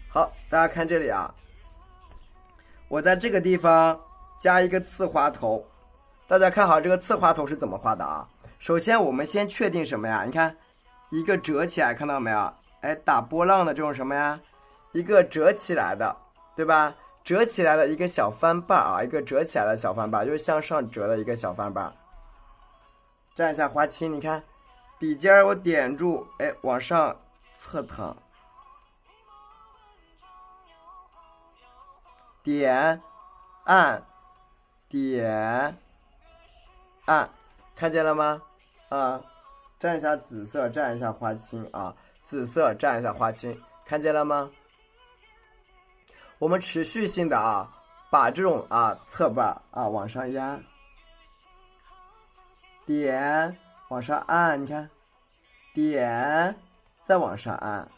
好，大家看这里啊，我在这个地方加一个刺花头，大家看好这个刺花头是怎么画的啊？首先我们先确定什么呀？你看一个折起来，看到没有？哎，打波浪的这种什么呀？一个折起来的，对吧？折起来的一个小翻瓣啊，一个折起来的小翻瓣，就是向上折的一个小翻瓣。蘸一下花青，你看笔尖儿我点住，哎，往上侧躺，点按点按，看见了吗？啊，蘸一下紫色，蘸一下花青啊，紫色蘸一下花青，看见了吗？我们持续性的啊，把这种侧瓣啊往上压，点往上按，你看，点再往上按，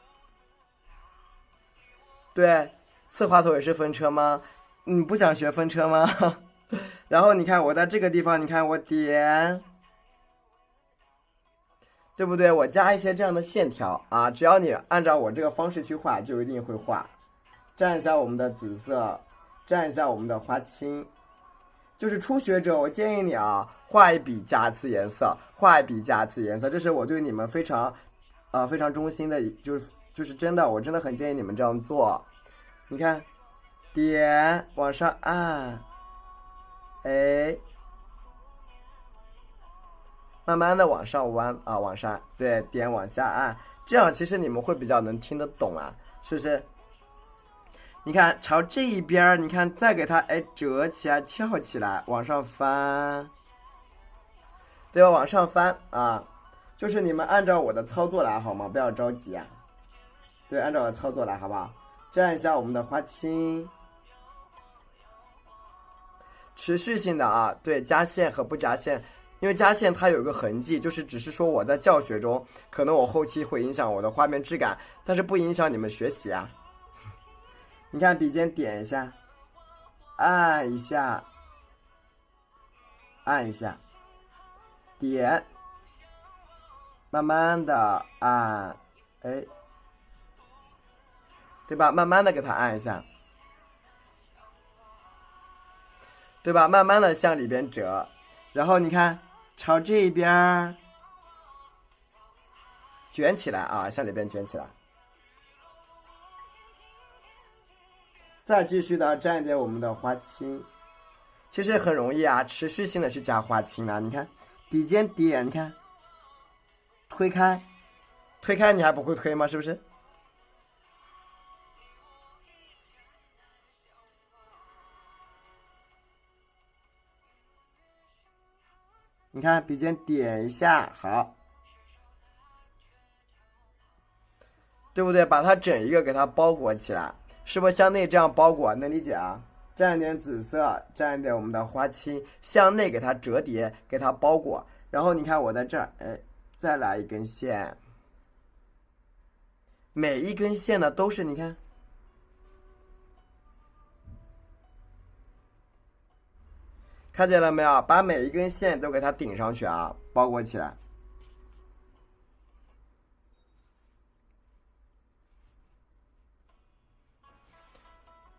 对，刺花头也是风车吗？你不想学风车吗？然后你看我在这个地方，你看我点，对不对？我加一些这样的线条啊，只要你按照我这个方式去画，就一定会画。蘸一下我们的紫色，蘸一下我们的花青。就是初学者，我建议你啊，画一笔加次颜色，画一笔加次颜色，这是我对你们非常衷心的，就是真的，我真的很建议你们这样做。你看，点往上按，哎，慢慢的往上弯啊，往上，对，点往下按，这样其实你们会比较能听得懂啊，是不是？你看朝这一边，你看再给它折起来翘起来往上翻，对吧？往上翻啊，就是你们按照我的操作来好吗？不要着急啊，对，按照我的操作来好不好？蘸一下我们的花青，持续性的啊，对，加线和不加线因为加线它有个痕迹，就是只是说我在教学中，可能我后期会影响我的画面质感，但是不影响你们学习啊。你看笔尖点一下，按一下，按一下，点，慢慢的按，哎，对吧？慢慢的给它按一下，对吧？慢慢的向里边折，然后你看朝这边卷起来啊，向里边卷起来。再继续的蘸一点我们的花青，其实很容易啊，持续性的去加花青啊。你看笔尖点，你看推开，推开你还不会推吗？是不是？你看笔尖点一下，好，对不对？把它整一个给它包裹起来。是不是向内这样包裹？能理解啊？蘸一点紫色，蘸一点我们的花青，向内给它折叠，给它包裹。然后你看我在这儿，哎，再来一根线。每一根线呢都是你看，看见了没有？把每一根线都给它顶上去啊，包裹起来。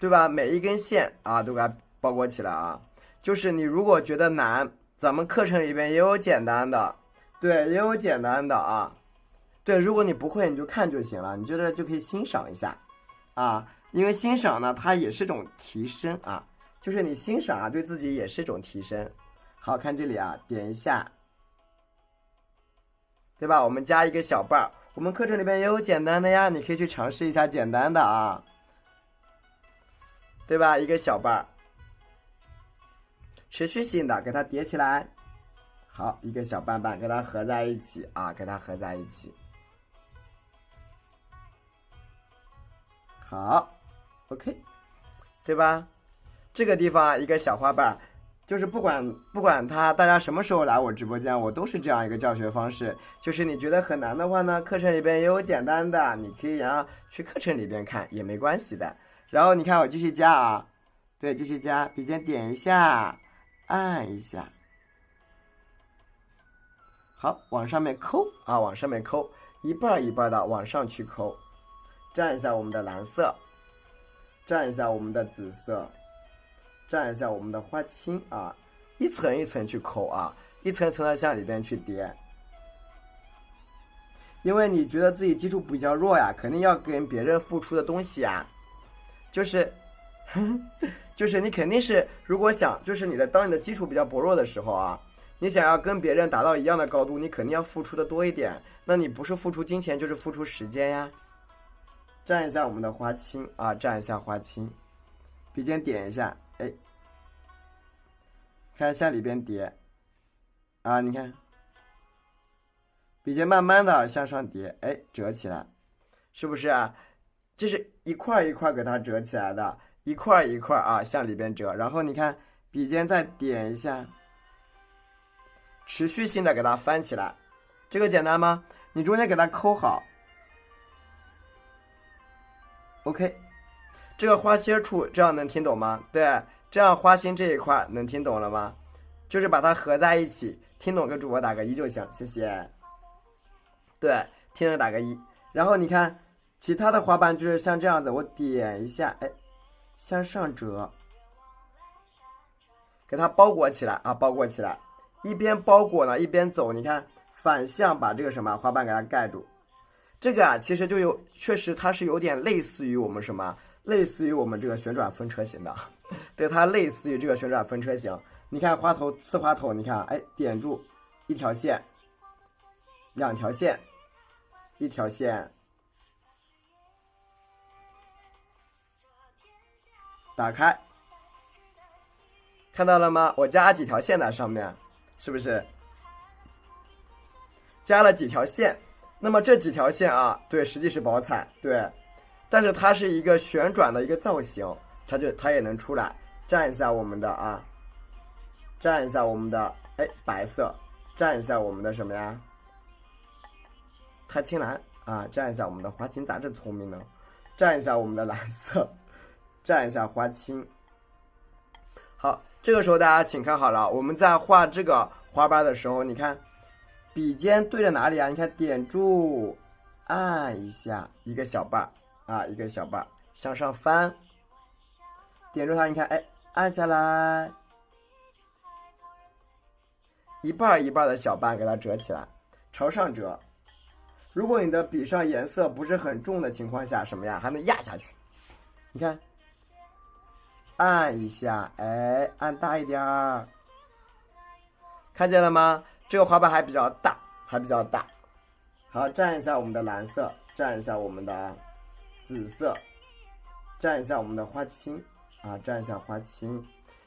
对吧？每一根线啊都给它包裹起来啊。就是你如果觉得难，咱们课程里边也有简单的，对，也有简单的啊。对，如果你不会，你就看就行了，你觉得就可以欣赏一下啊。因为欣赏呢，它也是种提升啊，就是你欣赏啊，对自己也是一种提升。好，看这里啊，点一下，对吧？我们加一个小瓣儿，我们课程里边也有简单的呀，你可以去尝试一下简单的啊。对吧？一个小瓣儿，持续性的给它叠起来。好，一个小瓣瓣给它合在一起啊，给它合在一起。好 ，OK， 对吧？这个地方一个小花瓣，就是不管它大家什么时候来我直播间，我都是这样一个教学方式。就是你觉得很难的话呢，课程里边也有简单的，你可以去课程里边看也没关系的。然后你看我继续加啊，对，继续加，笔尖点一下，按一下，好，往上面抠啊，往上面抠，一半一半的往上去抠，蘸一下我们的蓝色，蘸一下我们的紫色，蘸一下我们的花青啊，一层一层去抠啊，一层层的向里边去叠。因为你觉得自己基础比较弱呀，肯定要跟别人付出的东西呀。就是你肯定是，如果想就是当你的基础比较薄弱的时候啊，你想要跟别人达到一样的高度，你肯定要付出的多一点。那你不是付出金钱，就是付出时间呀。蘸一下我们的花青啊，蘸一下花青，笔尖点一下，哎，看向里边叠啊，你看，笔尖慢慢的向上叠，哎，折起来，是不是啊？这是一块一块给它折起来的，一块一块啊向里边折，然后你看笔尖再点一下，持续性的给它翻起来，这个简单吗？你中间给它抠好 ，OK， 这个花心处这样能听懂吗？对，这样花心这一块能听懂了吗？就是把它合在一起，听懂给主播打个1就行，谢谢。对，听懂打个1，然后你看。其他的花瓣就是像这样子，我点一下，哎，向上折，给它包裹起来啊，包裹起来。一边包裹呢，一边走，你看反向把这个什么花瓣给它盖住。这个啊，其实确实它是有点类似于我们什么，类似于我们这个旋转风车型的，对，它类似于这个旋转风车型。你看刺花头，你看，哎，点住一条线，两条线，一条线。打开，看到了吗？我加几条线在上面，是不是？加了几条线，那么这几条线啊，对，实际是宝彩，对，但是它是一个旋转的一个造型，它也能出来。蘸一下我们的啊，蘸一下我们的，哎，白色，蘸一下我们的什么呀？太青蓝啊，蘸一下我们的花青，咋这聪明呢？蘸一下我们的蓝色，蘸一下花青。好，这个时候大家请看好了，我们在画这个花瓣的时候，你看笔尖对着哪里啊？你看点住，按一下一个小瓣啊，一个小瓣向上翻，点住它，你看，哎，按下来，一半一半的小瓣给它折起来，朝上折。如果你的笔上颜色不是很重的情况下，什么呀？还能压下去。你看，按一下，哎，按大一点儿，看见了吗？这个花瓣还比较大，还比较大。好，蘸一下我们的蓝色，蘸一下我们的紫色，蘸一下我们的花青啊，蘸一下花青。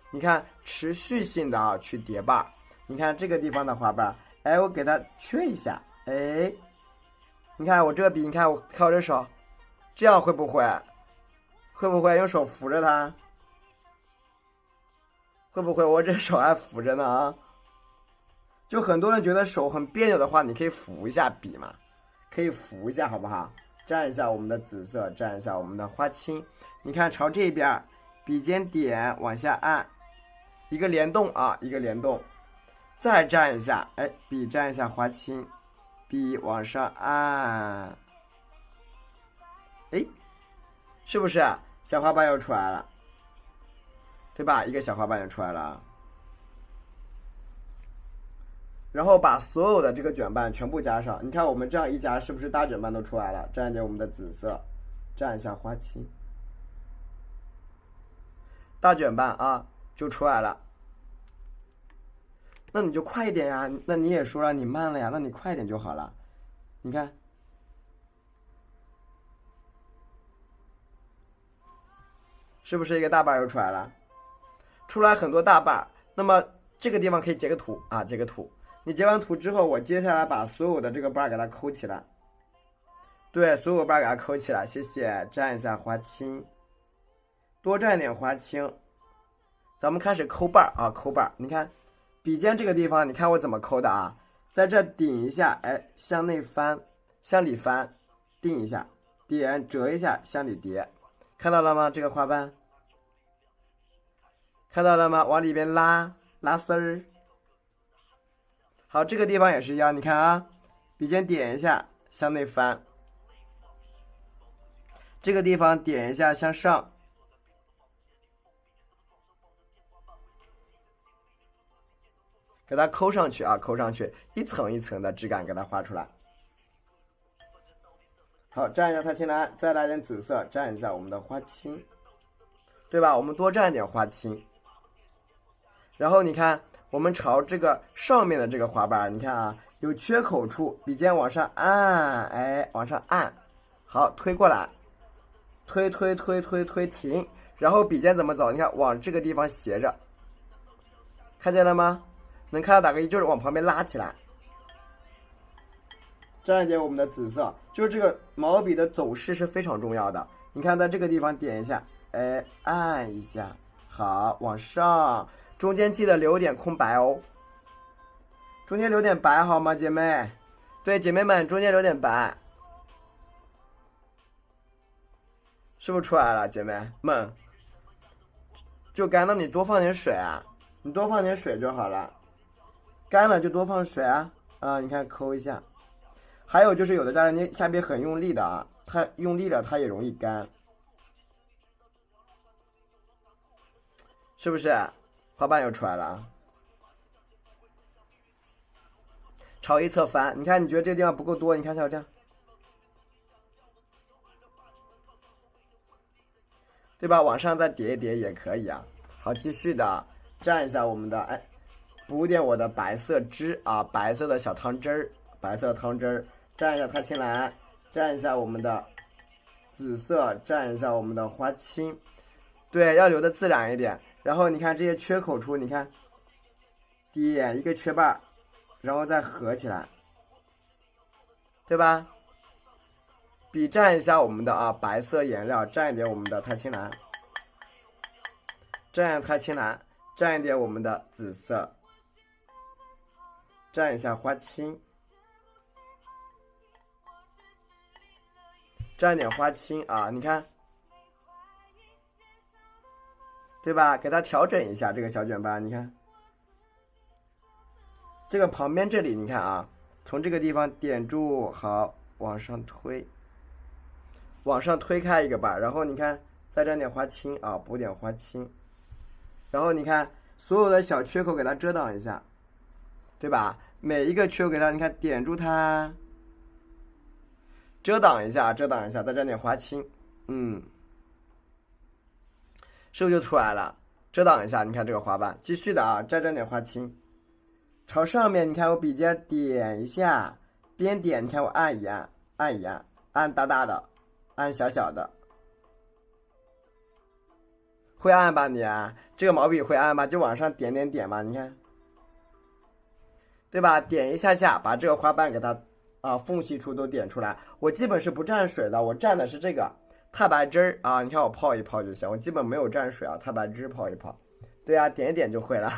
你看，持续性的啊去叠瓣。你看这个地方的花瓣，哎，我给它缺一下，哎。你看我这个笔，你看我这手，这样会不会？会不会用手扶着它？会不会我这手还扶着呢啊？就很多人觉得手很别扭的话，你可以扶一下笔嘛，可以扶一下，好不好？蘸一下我们的紫色，蘸一下我们的花青。你看朝这边，笔尖点往下按，一个联动啊，一个联动，再蘸一下，哎，笔蘸一下花青。笔往上按，哎，是不是小花瓣又出来了？对吧？一个小花瓣又出来了。然后把所有的这个卷瓣全部加上，你看我们这样一加，是不是大卷瓣都出来了？蘸一点我们的紫色，蘸一下花青，大卷瓣啊就出来了。那你就快一点呀！那你也说了你慢了呀，那你快一点就好了。你看，是不是一个大瓣又出来了？出来很多大瓣，那么这个地方可以截个图啊，截个图。你截完图之后，我接下来把所有的这个瓣给它抠起来。对，所有瓣给它抠起来，谢谢。蘸一下花青，多蘸点花青。咱们开始抠瓣啊，抠瓣。你看。笔尖这个地方，你看我怎么抠的啊？在这顶一下，哎，向内翻，向里翻，定一下，点折一下，向里叠，看到了吗？这个花瓣，看到了吗？往里边拉，拉丝儿。好，这个地方也是一样，你看啊，笔尖点一下，向内翻，这个地方点一下，向上。给它抠上去啊，抠上去，一层一层的质感给它画出来。好，蘸一下太青蓝，再来点紫色，蘸一下我们的花青，对吧？我们多蘸一点花青。然后你看，我们朝这个上面的这个花瓣，你看啊，有缺口处，笔尖往上按，哎，往上按，好，推过来，推，停。然后笔尖怎么走？你看，往这个地方斜着，看见了吗？能看到打个一，就是往旁边拉起来，蘸一点我们的紫色，就是这个毛笔的走势是非常重要的。你看在这个地方点一下，哎，按一下，好，往上，中间记得留点空白哦，中间留点白好吗，姐妹？对，姐妹们，中间留点白，是不是出来了，姐妹们？就干了，你多放点水啊，你多放点水就好了。干了就多放水啊，你看抠一下。还有就是有的家人你下边很用力的啊，他用力了他也容易干，是不是？花瓣又出来了啊。朝一侧翻，你看你觉得这个地方不够多，你看像这样，对吧？往上再叠一叠也可以啊。好，继续的蘸一下我们的，哎。补点我的白色汁啊，白色的小汤汁儿，白色汤汁儿，蘸一下太青蓝，蘸一下我们的紫色，蘸一下我们的花青，对，要留的自然一点。然后你看这些缺口处，你看点一个缺瓣，然后再合起来，对吧？笔蘸一下我们的白色颜料，蘸一点我们的太青蓝，蘸一下太青蓝，蘸一点我们的紫色。蘸一下花青，蘸点花青啊，你看，对吧？给它调整一下这个小卷斑，你看，这个旁边这里，你看啊，从这个地方点住，好，往上推，往上推开一个瓣，然后你看，再蘸点花青啊，补点花青，然后你看所有的小缺口给它遮挡一下，对吧？每一个缺口给它，你看点住它。遮挡一下，遮挡一下，再蘸点花青，是不是就出来了？遮挡一下，你看这个花瓣，继续的啊，再蘸点花青，朝上面，你看我笔尖点一下，边点，你看我按一按，按一按，按大大的，按小小的，会按吧你啊？这个毛笔会按吧？就往上点点点嘛，你看，对吧？点一下下，把这个花瓣给它。缝隙处都点出来。我基本是不蘸水的，我蘸的是这个太白汁啊。你看我泡一泡就行，我基本没有蘸水啊，太白汁泡一泡。对啊，点一点就会了。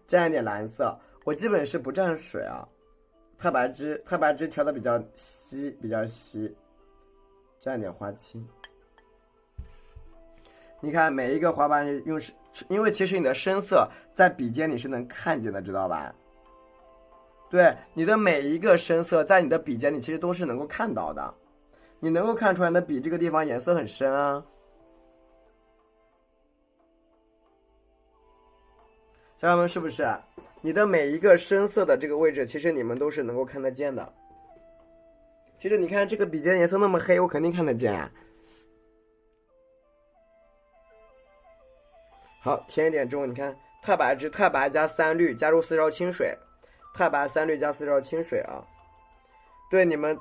蘸一点蓝色，我基本是不蘸水啊。太白汁调的比较稀，蘸点花青。你看每一个花瓣用是，因为其实你的深色在笔尖你是能看见的，知道吧？对，你的每一个深色在你的笔尖你其实都是能够看到的，你能够看出来你的笔这个地方颜色很深啊。小伙伴们是不是？你的每一个深色的这个位置，其实你们都是能够看得见的。其实你看这个笔尖颜色那么黑，我肯定看得见啊。好，填一点之后，你看太白汁，太白加3氯，加入4勺清水。太白3氯加4勺清水啊，对你们，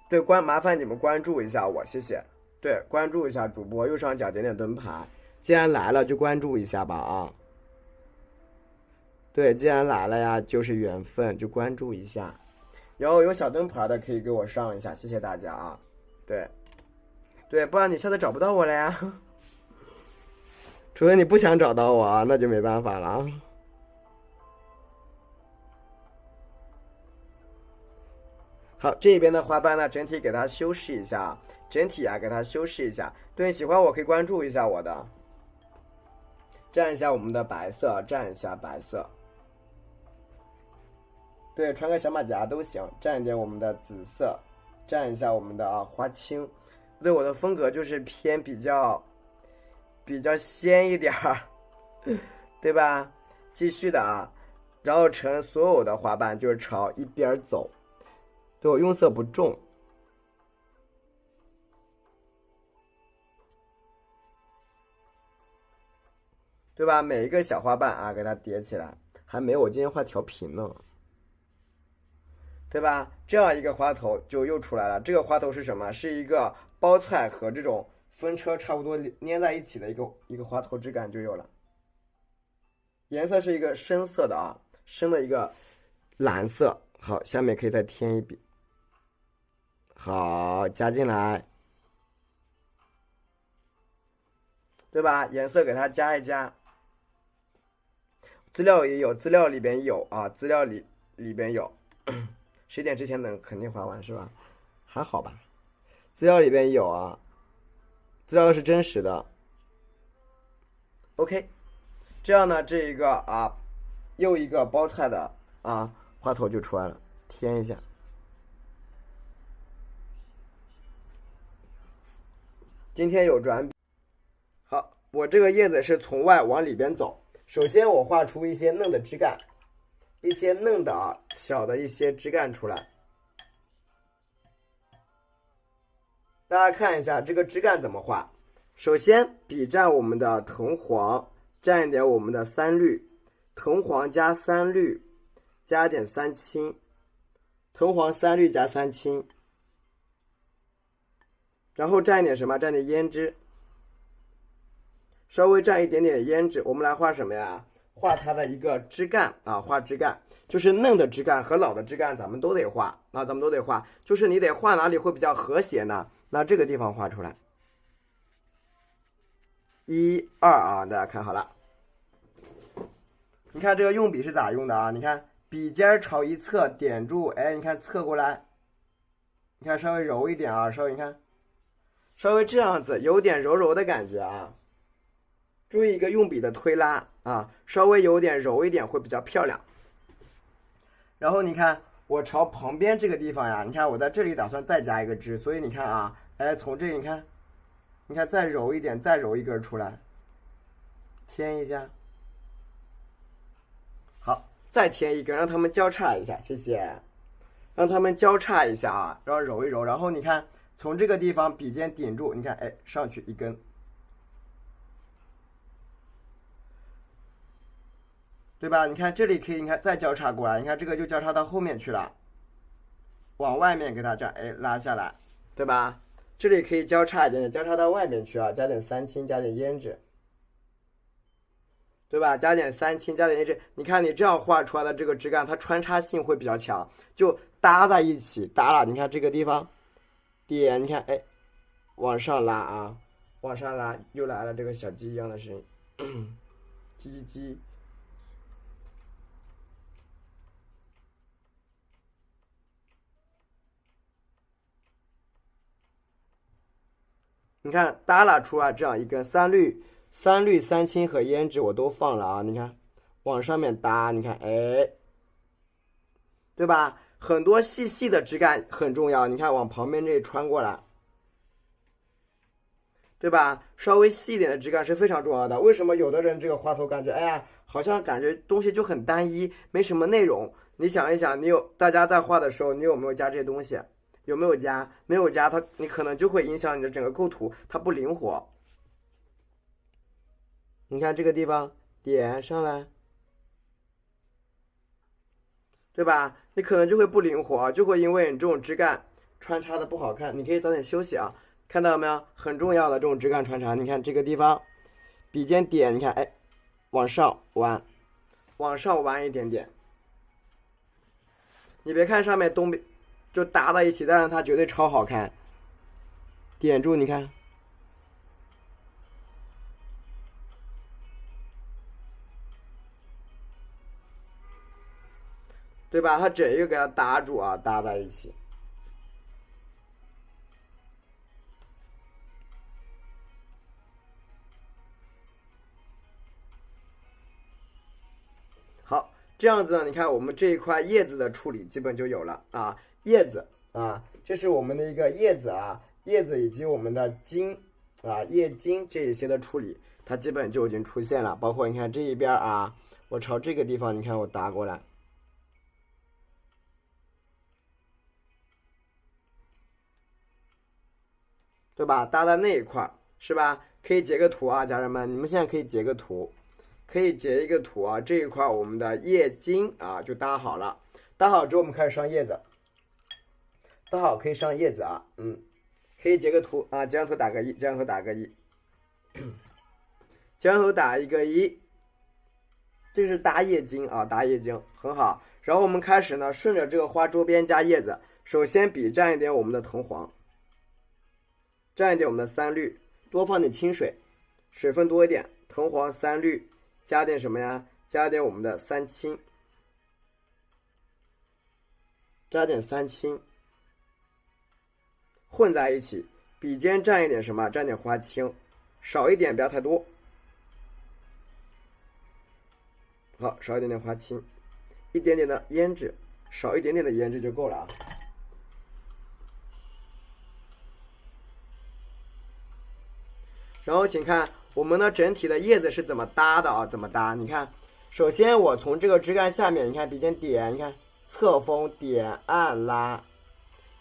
对麻烦你们关注一下我，谢谢。对，关注一下主播，右上角点点灯牌，既然来了就关注一下吧啊。对，既然来了呀，就是缘分，就关注一下。然后有小灯牌的可以给我上一下，谢谢大家啊。对，不然你下次找不到我了呀。除非你不想找到我啊，那就没办法了啊。好，这边的花瓣呢，整体给它修饰一下，整体给它修饰一下。对，喜欢我可以关注一下我的，蘸一下我们的白色，蘸一下白色。对，穿个小马甲都行，蘸一点我们的紫色，蘸一下我们的花青。对，我的风格就是偏比较鲜一点儿，对吧？继续的啊，然后乘所有的花瓣就是朝一边走。对，我用色不重，对吧？每一个小花瓣啊，给它叠起来，还没有我今天画调平呢，对吧？这样一个花头就又出来了。这个花头是什么？是一个包菜和这种风车差不多粘在一起的一个花头质感就有了。颜色是一个深色的啊，深的一个蓝色。好，下面可以再添一笔。好，加进来，对吧？颜色给它加一加。资料也有，资料里边有啊，资料里边有。10点之前能肯定画完是吧？还好吧，资料里边有啊，资料是真实的。OK， 这样呢，这一个啊，又一个包菜的啊花头就出来了，添一下。今天有转笔。好，我这个叶子是从外往里边走。首先我画出一些嫩的枝干，一些嫩的小的一些枝干出来。大家看一下这个枝干怎么画。首先笔蘸我们的藤黄，蘸一点我们的3氯，藤黄加3氯，加点3青，藤黄3氯加3青。然后蘸一点什么？蘸点胭脂，稍微蘸一点点胭脂。我们来画什么呀？画它的一个枝干啊，画枝干，就是嫩的枝干和老的枝干，咱们都得画啊，咱们都得画。就是你得画哪里会比较和谐呢？那这个地方画出来，1、2啊，大家看好了。你看这个用笔是咋用的啊？你看笔尖朝一侧点住，哎，你看侧过来，你看稍微柔一点啊，稍微你看，稍微这样子，有点柔柔的感觉啊。注意一个用笔的推拉啊，稍微有点柔一点会比较漂亮。然后你看我朝旁边这个地方呀，你看我在这里打算再加一个枝，所以你看啊，哎，从这里你看再揉一点，再揉一根出来，添一下。好，再添一根，让它们交叉一下，谢谢。让它们交叉一下啊，然后揉一揉，然后你看从这个地方笔尖顶住，你看，哎，上去一根。对吧？你看这里可以，你看再交叉过来，你看这个就交叉到后面去了，往外面给它这样，哎，拉下来，对吧？这里可以交叉一点点，交叉到外面去啊，加点三青，加点胭脂，对吧？加点三青，加点胭脂，你看你这样画出来的这个枝干，它穿插性会比较强，就搭在一起，搭了。你看这个地方点，你看，哎，往上拉啊，往上拉，又来了这个小鸡一样的声音，叽叽叽。你看耷拉出来这样一根三绿、三青和胭脂我都放了啊，你看往上面搭，你看哎，对吧？很多细细的枝干很重要，你看往旁边这里穿过来，对吧？稍微细一点的枝干是非常重要的。为什么有的人这个花头感觉，哎呀，好像感觉东西就很单一，没什么内容？你想一想，大家在画的时候，你有没有加这些东西？有没有加？没有加，你可能就会影响你的整个构图，它不灵活。你看这个地方点上来，对吧？你可能就会不灵活，就会因为你这种枝干穿插的不好看。你可以早点休息啊，看到了没有？很重要的这种枝干穿插。你看这个地方，笔尖点，你看，哎，往上弯，往上弯一点点。你别看上面东边就搭在一起，但是它绝对超好看。点住，你看，对吧？它整一个给它搭住啊，搭在一起。好，这样子呢，你看我们这一块叶子的处理基本就有了啊，叶子啊，这是我们的一个叶子啊，叶子以及我们的茎啊、叶茎这一些的处理，它基本就已经出现了。包括你看这一边啊，我朝这个地方，你看我搭过来，对吧？搭在那一块是吧？可以截个图啊，家人们，你们现在可以截个图。可以截一个图啊，这一块我们的叶茎啊就搭好了，搭好之后我们开始上叶子，搭好可以上叶子啊，可以截个图啊，截张图打个一，截张图打个一，截张图打一个一，这是搭叶茎啊，搭叶茎很好。然后我们开始呢，顺着这个花周边加叶子，首先笔蘸一点我们的藤黄，蘸一点我们的三绿，多放点清水，水分多一点，藤黄三绿。加点什么呀？加点我们的三青，加点三青，混在一起。笔尖蘸一点什么？蘸点花青，少一点，不要太多。好，少一点点花青，一点点的胭脂，少一点点的胭脂就够了啊。然后请看我们的整体的叶子是怎么搭的啊？怎么搭？你看，首先我从这个枝干下面，你看笔尖点，你看侧锋点按拉，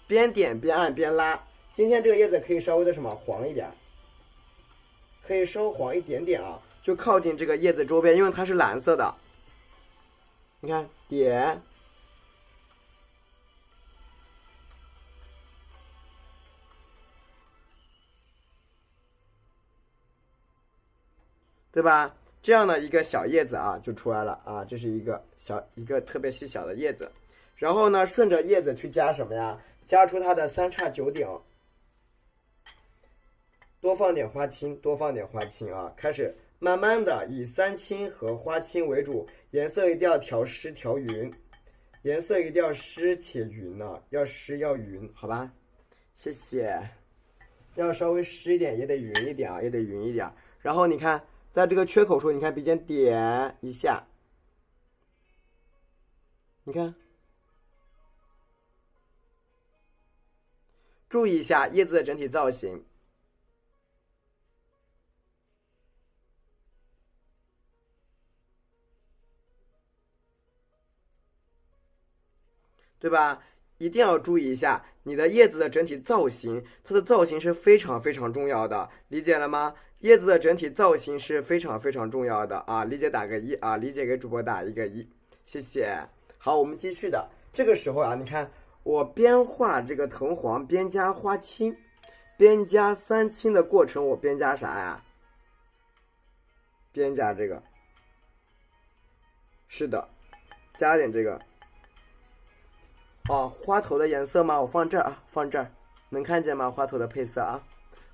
边点边按边拉。今天这个叶子可以稍微的什么黄一点，可以稍黄一点点啊，就靠近这个叶子周边，因为它是蓝色的。你看点。对吧？这样的一个小叶子啊，就出来了啊，这是一个特别细小的叶子。然后呢，顺着叶子去加什么呀？加出它的三叉九顶，多放点花青，多放点花青啊！开始慢慢的以三青和花青为主，颜色一定要调湿调匀，颜色一定要湿且匀呢，要湿要匀，好吧？谢谢。要稍微湿一点，也得匀一点啊，也得匀一点。然后你看，在这个缺口处，你看笔尖点一下，你看，注意一下叶子的整体造型。对吧？一定要注意一下你的叶子的整体造型，它的造型是非常非常重要的，理解了吗？叶子的整体造型是非常非常重要的啊！理解打个1啊，理解给主播打一个1，谢谢。好，我们继续的。这个时候啊，你看我边画这个藤黄边加花青，边加三青的过程，我边加啥呀？边加这个，是的，加点这个。哦，花头的颜色吗？我放这儿啊，放这儿，能看见吗？花头的配色啊。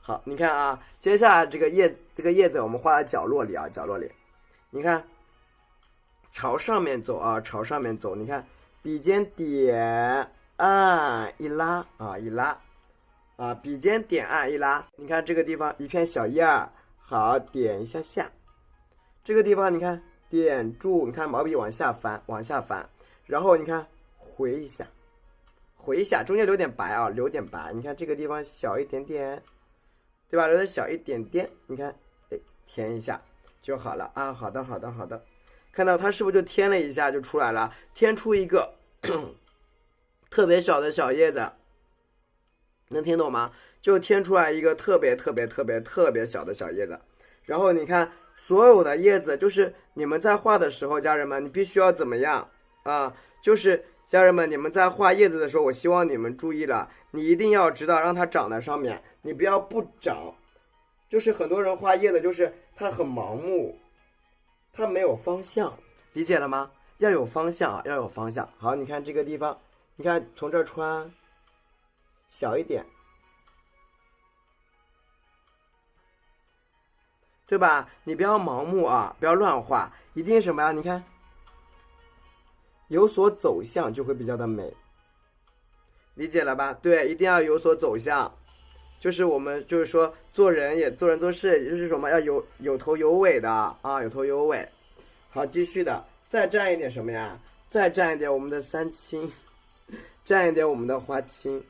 好，你看啊，接下来这个叶子我们画在角落里啊，角落里，你看，朝上面走啊，朝上面走。你看，笔尖点按一拉啊，一拉啊，笔尖点按一拉。你看这个地方一片小叶儿，好，点一下下。这个地方你看点住，你看毛笔往下翻，往下翻，然后你看回一下。回一下，中间留点白啊，留点白。你看这个地方小一点点，对吧？留的小一点点，你看，哎，填一下就好了啊。好的，好的，好的。看到它是不是就添了一下就出来了？添出一个特别小的小叶子，能听懂吗？就添出来一个特别特别特别特别小的小叶子。然后你看所有的叶子，就是你们在画的时候，家人们，你必须要怎么样啊？就是家人们，你们在画叶子的时候，我希望你们注意了，你一定要知道让它长在上面，你不要不长。就是很多人画叶子，就是他很盲目，他没有方向，理解了吗？要有方向啊，要有方向。好，你看这个地方，你看从这儿穿小一点，对吧？你不要盲目啊，不要乱画，一定什么呀？你看。有所走向就会比较的美，理解了吧？对，一定要有所走向，就是我们就是说做人做事，也就是什么要有头有尾的啊，有头有尾。好，继续的，再蘸一点什么呀？再蘸一点我们的三青，蘸一点我们的花青，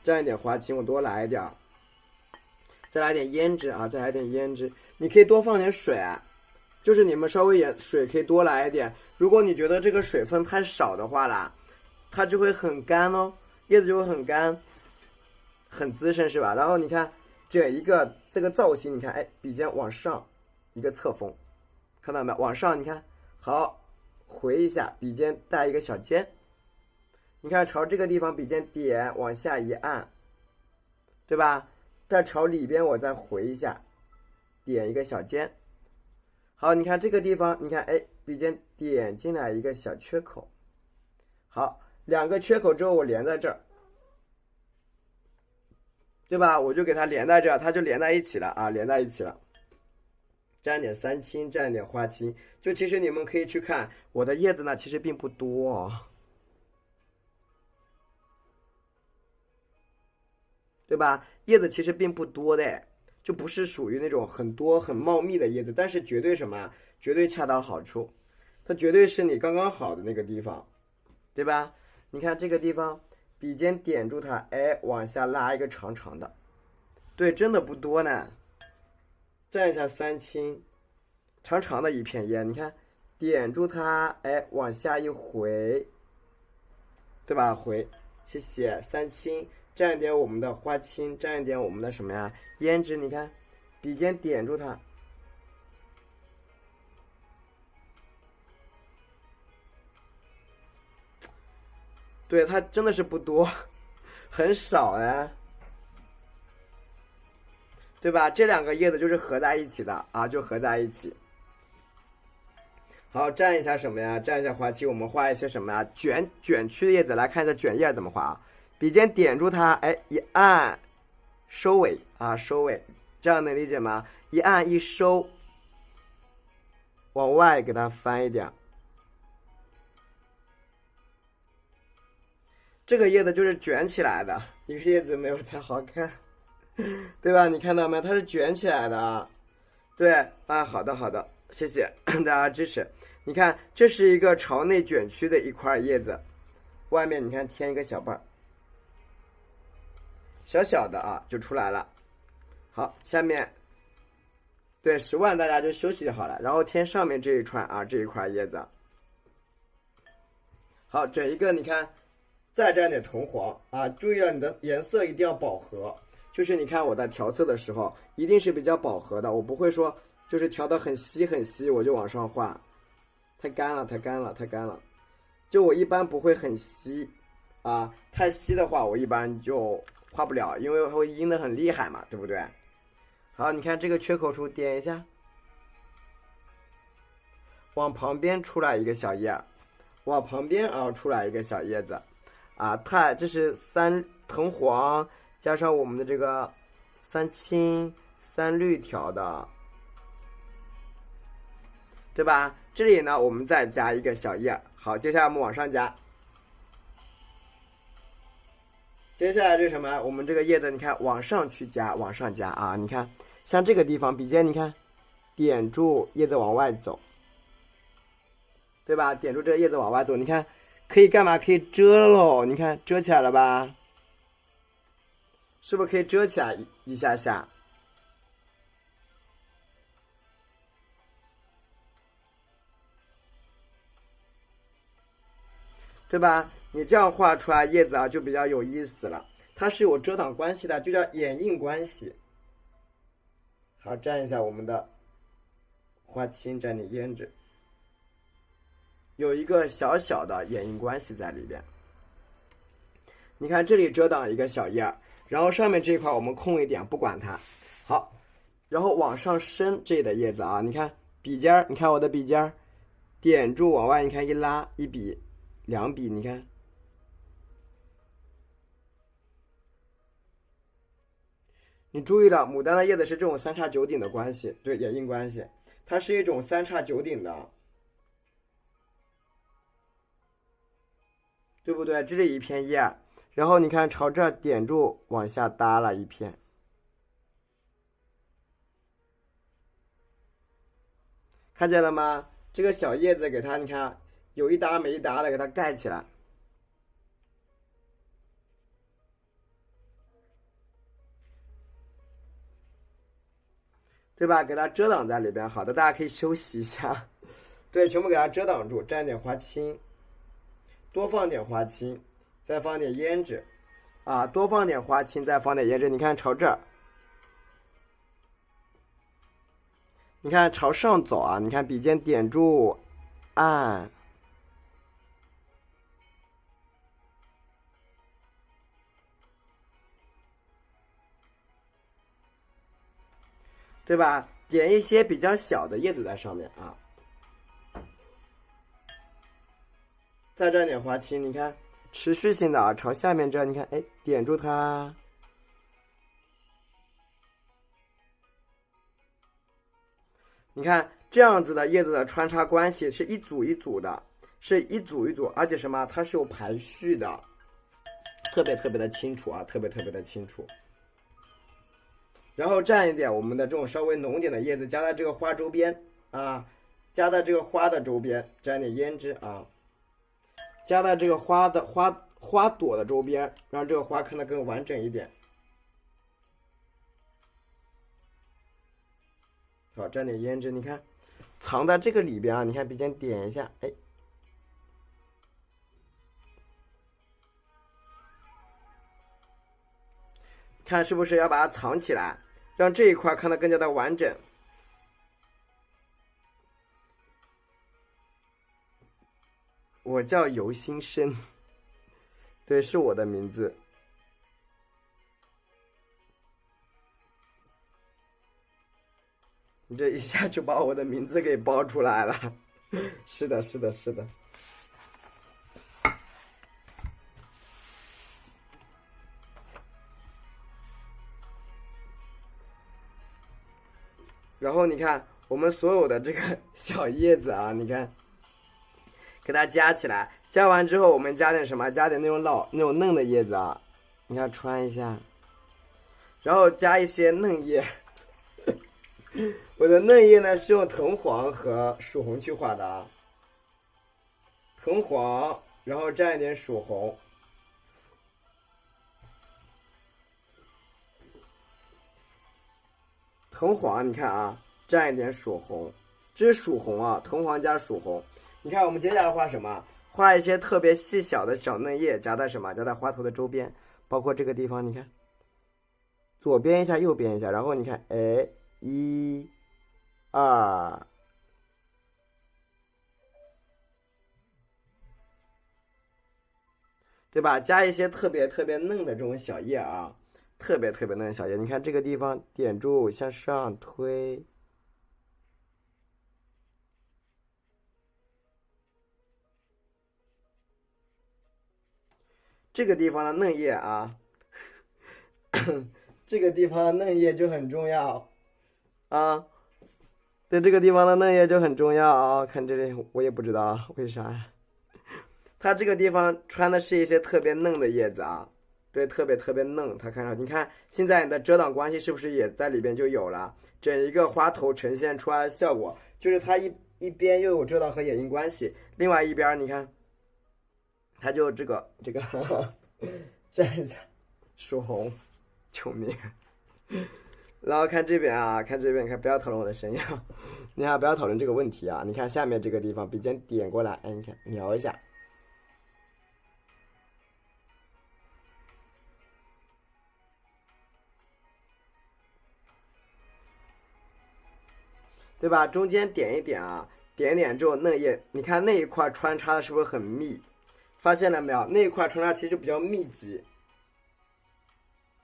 蘸一点花青，我多来一点，再来点胭脂啊，再来点胭脂，你可以多放点水啊。就是你们稍微水可以多来一点，如果你觉得这个水分太少的话啦，它就会很干哦，叶子就会很干，很滋生是吧？然后你看整一个这个造型，你看，哎，笔尖往上一个侧锋，看到没有？往上你看，好，回一下，笔尖带一个小尖，你看朝这个地方笔尖点，往下一按，对吧？再朝里边我再回一下，点一个小尖。好，你看这个地方，你看，哎，笔尖点进来一个小缺口。好，两个缺口之后我连在这儿，对吧？我就给它连在这儿，它就连在一起了啊，连在一起了。蘸点三青，蘸点花青，就其实你们可以去看我的叶子呢，其实并不多哦，对吧？叶子其实并不多的。就不是属于那种很多很茂密的叶子，但是绝对什么？绝对恰到好处，它绝对是你刚刚好的那个地方，对吧？你看这个地方，笔尖点住它，哎，往下拉一个长长的，对，真的不多呢。蘸一下三青，长长的一片叶，你看，点住它，哎，往下一回，对吧？回，谢谢三青。蘸一点我们的花青，蘸一点我们的什么呀？胭脂，你看，笔尖点住它，对，它真的是不多，很少哎，对吧？这两个叶子就是合在一起的啊，就合在一起。好，蘸一下什么呀？蘸一下花青，我们画一些什么呀？卷曲的叶子，来看一下卷叶怎么画啊？笔尖点住它，哎，一按，收尾啊，收尾，这样能理解吗？一按一收，往外给它翻一点，这个叶子就是卷起来的，一个叶子没有太好看，对吧？你看到没有？它是卷起来的啊。对啊，好的好的，谢谢大家支持。你看，这是一个朝内卷曲的一块叶子，外面你看添一个小瓣，小小的啊就出来了。好，下面对10万大家就休息就好了，然后添上面这一串啊这一块叶子。好，整一个你看，再沾点铜黄啊，注意了你的颜色一定要饱和。就是你看我在调色的时候，一定是比较饱和的，我不会说就是调得很稀很稀我就往上画，太干了太干了太干了。就我一般不会很稀啊，太稀的话我一般就画不了，因为会阴得很厉害嘛，对不对？好，你看这个缺口处点一下，往旁边出来一个小叶，往旁边啊出来一个小叶子啊，这是3藤黄加上我们的这个3青3绿调的，对吧？这里呢我们再加一个小叶。好，接下来我们往上加，接下来这是什么？我们这个叶子你看往上去加，往上加啊，你看像这个地方笔尖你看点住叶子往外走，对吧？点住这个叶子往外走，你看可以干嘛？可以遮喽，你看遮起来了吧？是不是可以遮起来一下下？对吧？你这样画出来叶子啊就比较有意思了，它是有遮挡关系的，就叫掩映关系。好，蘸一下我们的花青，蘸点胭脂，有一个小小的掩映关系在里边。你看这里遮挡一个小叶，然后上面这一块我们空一点不管它。好，然后往上升这里的叶子啊，你看笔尖，你看我的笔尖点住往外，你看一拉一笔2笔，你看你注意了，牡丹的叶子是这种3叉9顶的关系，对，掩映关系，它是一种3叉9顶的，对不对？这里一片叶，然后你看朝这点住往下搭了一片，看见了吗？这个小叶子给它你看有一搭没一搭的给它盖起来，对吧？给它遮挡在里边。好的，大家可以休息一下。对，全部给它遮挡住，蘸点花青，多放点花青，再放点胭脂啊，多放点花青，再放点胭脂。你看朝这儿，你看朝上走啊，你看笔尖点住按，对吧？点一些比较小的叶子在上面啊，再蘸点花青，你看持续性的啊，朝下面这，你看，哎，点住它，你看这样子的叶子的穿插关系是一组一组的，是一组一组，而且什么？它是有排序的，特别特别的清楚啊，特别特别的清楚。然后蘸一点我们的这种稍微浓点的叶子，加在这个花周边啊，加在这个花的周边，沾点胭脂啊，加在这个花朵的周边，让这个花看得更完整一点。好，沾点胭脂，你看藏在这个里边啊，你看笔尖点一下，哎，看是不是要把它藏起来，让这一块看得更加的完整。我叫尤新生，对，是我的名字。你这一下就把我的名字给报出来了。是的，是的，是的。然后你看我们所有的这个小叶子啊，你看给它加起来，加完之后，我们加点什么？加点那种嫩的叶子啊，你看穿一下，然后加一些嫩叶。我的嫩叶呢是用藤黄和曙红去画的啊，藤黄，然后蘸一点曙红。藤黄，你看啊，蘸一点曙红，这是曙红啊，藤黄加曙红。你看，我们接下来画什么？画一些特别细小的小嫩叶，夹在什么？夹在花头的周边，包括这个地方，你看，左边一下，右边一下，然后你看，哎，1、2，对吧？加一些特别特别嫩的这种小叶啊，特别特别嫩的小叶。你看这个地方点住，向上推。这个地方的嫩叶啊，这个地方的嫩叶就很重要啊。对，这个地方的嫩叶就很重要啊。看这里，我也不知道为啥呀。它这个地方穿的是一些特别嫩的叶子啊，对，特别特别嫩。它看上，你看现在你的遮挡关系是不是也在里边就有了？整一个花头呈现出来的效果，就是它一边又有遮挡和掩映关系，另外一边你看。它就这个蘸一下曙红，救命！然后看这边啊，看这边，你看不要讨论我的声音啊，你看不要讨论这个问题啊。你看下面这个地方，笔尖点过来，哎，你看描一下，对吧？中间点一点啊，点一点这种嫩叶，你看那一块穿插的是不是很密？发现了没有？那一块穿插其实就比较密集，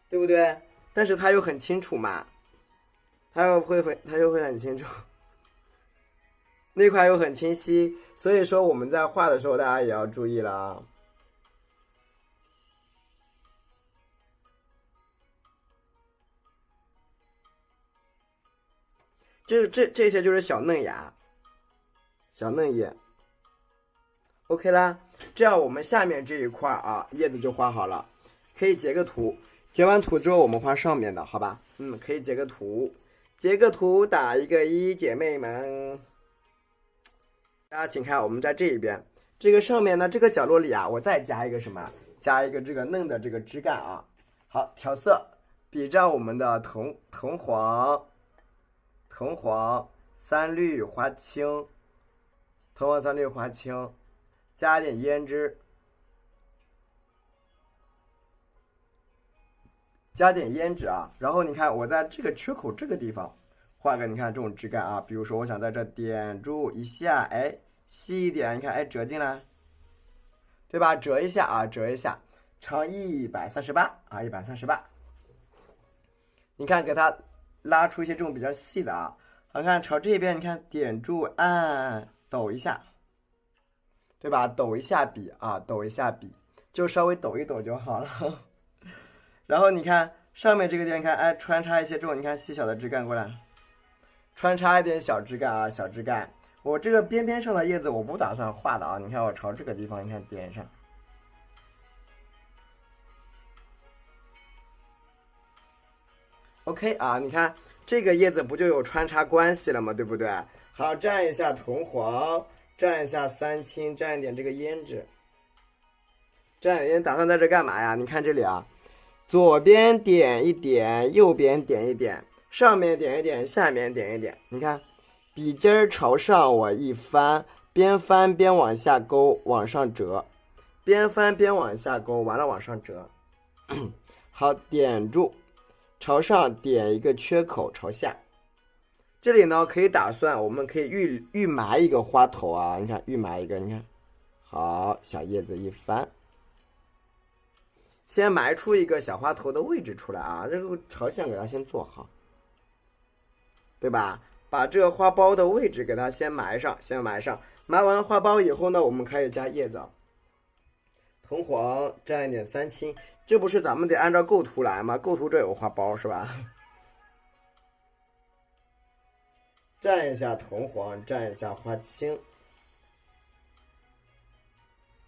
对不对？但是它又很清楚嘛，它又会很清楚，那块又很清晰，所以说我们在画的时候大家也要注意了啊。这些就是小嫩芽，小嫩叶。OK 啦，这样我们下面这一块啊，叶子就画好了，可以截个图。截完图之后，我们画上面的，好吧？可以截个图，截个图打一个1，姐妹们。大家请看，我们在这一边，这个上面呢，这个角落里啊，我再加一个什么？加一个这个嫩的这个枝干啊。好，调色，比照我们的藤黄、三绿花青，藤黄三绿花青，加点胭脂。加点胭脂啊，然后你看我在这个缺口这个地方画个，你看这种枝干啊，比如说我想在这点住一下，哎，细一点，你看，哎，折进来，对吧？折一下啊，折一下，长138啊，138。你看给它拉出一些这种比较细的啊，好看朝这边，你看点住按抖一下，对吧？抖一下笔啊，抖一下笔，就稍微抖一抖就好了。然后你看上面这个地方，你看，哎，穿插一些这种，你看细小的枝干过来，穿插一点小枝干啊，小枝干。我这个边边上的叶子我不打算画的啊，你看我朝这个地方，你看点上。OK 啊，你看这个叶子不就有穿插关系了吗？对不对？好，蘸一下藤黄，蘸一下三青，蘸一点这个胭脂。蘸点打算在这干嘛呀？你看这里啊。左边点一点，右边点一点，上面点一点，下面点一点。你看，笔尖朝上，我一翻，边翻边往下勾，往上折，边翻边往下勾，完了往上折。好，点住，朝上点一个缺口，朝下。这里呢，可以打算，我们可以预埋一个花头啊。你看，预埋一个，你看，好，小叶子一翻。先埋出一个小花头的位置出来啊，这个朝向给它先做好，对吧？把这个花苞的位置给它先埋上，埋完了花苞以后呢，我们开始加叶子，藤黄蘸一点三青，这不是咱们得按照构图来吗？构图这有花苞是吧？蘸一下藤黄，蘸一下花青。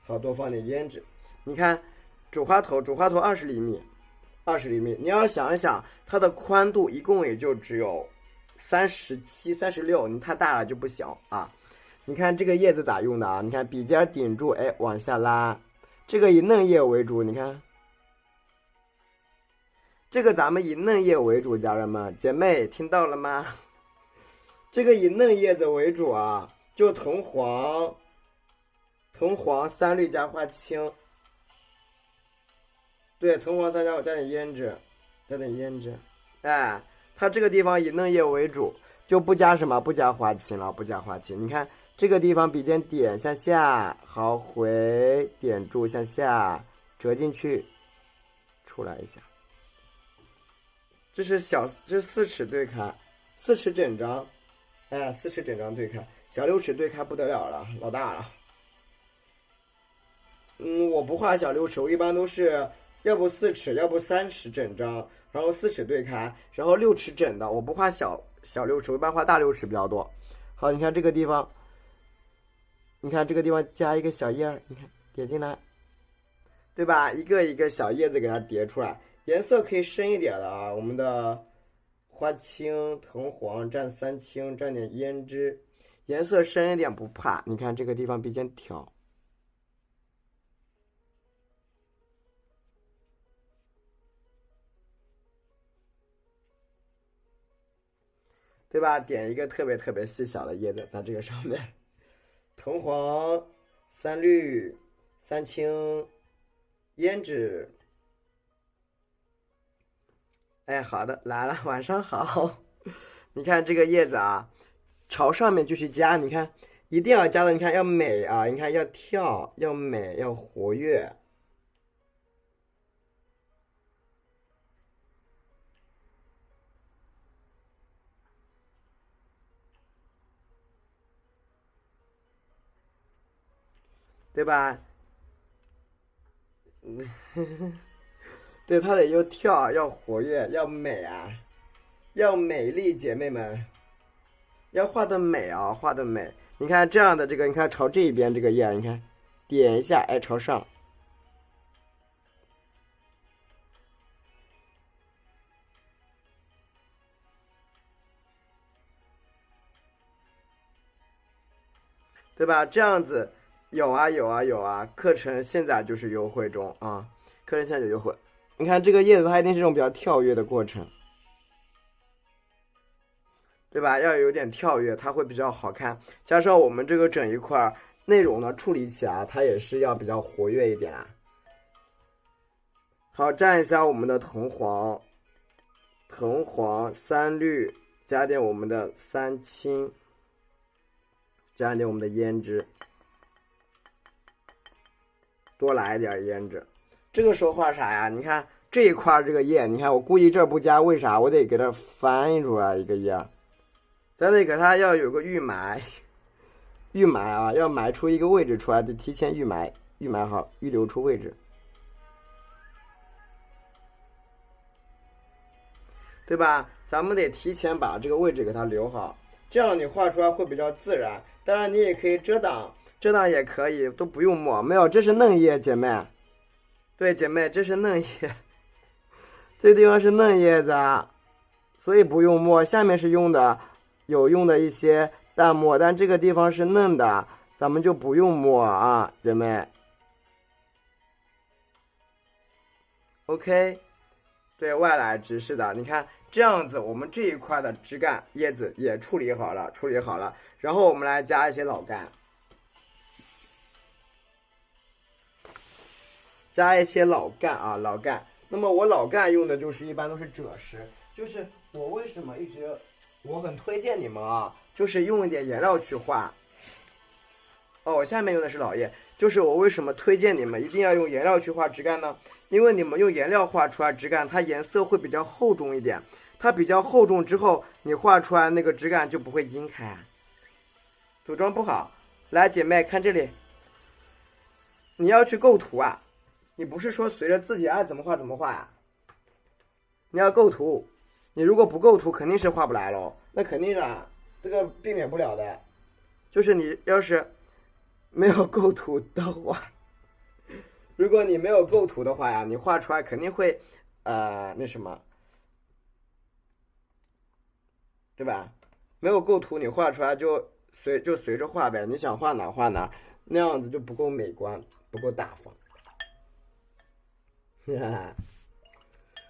好，多放点胭脂。你看主花头20厘米，20厘米，你要想一想，它的宽度一共也就只有37、36，你太大了就不行啊。你看这个叶子咋用的啊？你看笔尖顶住，哎，往下拉，这个以嫩叶为主，你看。这个咱们以嫩叶为主，家人们姐妹听到了吗？这个以嫩叶子为主啊，就藤黄、三绿加花青。对，藤黄3加加点胭脂，哎，它这个地方以嫩叶为主，就不加什么，不加花青了，不加花青。你看这个地方笔尖点向下，好回点住向下折进去，出来一下。这是4尺对开，4尺整张，哎，4尺整张对开，小6尺对开不得了了，老大了。我不画小6尺，我一般都是要不4尺，要不3尺整张，然后4尺对开，然后6尺整的。我不画小6尺，我一般画大6尺比较多。好，你看这个地方，你看这个地方加一个小叶儿，你看叠进来，对吧？一个一个小叶子给它叠出来。颜色可以深一点的啊，我们的花青、藤黄蘸3青，蘸点胭脂，颜色深一点不怕。你看这个地方笔尖挑，对吧？点一个特别特别细小的叶子在这个上面，藤黄、3绿、3青、胭脂。哎，好的，来了，晚上好。你看这个叶子啊，朝上面继续加，你看一定要加的，你看要美啊，你看要跳，要美，要活跃。对吧？对，它得又跳，要活跃，要美啊，要美丽，姐妹们，要画的美啊，画的美。你看这样的这个，你看朝这一边这个叶，你看，点一下，哎，朝上，对吧？这样子有啊，课程现在就是优惠中啊，课程现在就优惠。你看这个叶子，它一定是这种比较跳跃的过程，对吧？要有点跳跃，它会比较好看。加上我们这个整一块内容呢，处理起来它也是要比较活跃一点啊。好，蘸一下我们的藤黄、3绿，加点我们的3青，加点我们的胭脂，多来一点胭脂。这个时候画啥呀？你看这一块这个叶，你看我故意这儿不加，为啥？我得给它翻出来一个叶，咱得给它要有个预埋，预埋啊，要埋出一个位置出来，得提前预埋好，预留出位置，对吧？咱们得提前把这个位置给它留好，这样你画出来会比较自然。当然你也可以遮挡也可以，都不用抹。没有，这是嫩叶，姐妹。对，姐妹，这是嫩叶，这地方是嫩叶子啊，所以不用抹。下面是有用的一些淡墨，但这个地方是嫩的，咱们就不用抹啊，姐妹。OK， 对外来直视的，你看这样子，我们这一块的枝干叶子也处理好了，然后我们来加一些老干。加一些老干啊，老干。那么我老干用的就是一般都是赭石，就是我为什么我很推荐你们啊，就是用一点颜料去画。哦，我下面用的是老叶，就是我为什么推荐你们一定要用颜料去画枝干呢？因为你们用颜料画出来枝干，它颜色会比较厚重一点，它比较厚重之后，你画出来那个枝干就不会阴开，组装不好。来，姐妹看这里，你要去构图啊。你不是说随着自己爱怎么画怎么画呀？你要构图，你如果不构图，肯定是画不来喽。那肯定是啊，这个避免不了的。就是你要是没有构图的话，如果你没有构图的话呀，你画出来肯定会那什么，对吧？没有构图，你画出来就随着画呗，你想画哪画哪，那样子就不够美观，不够大方。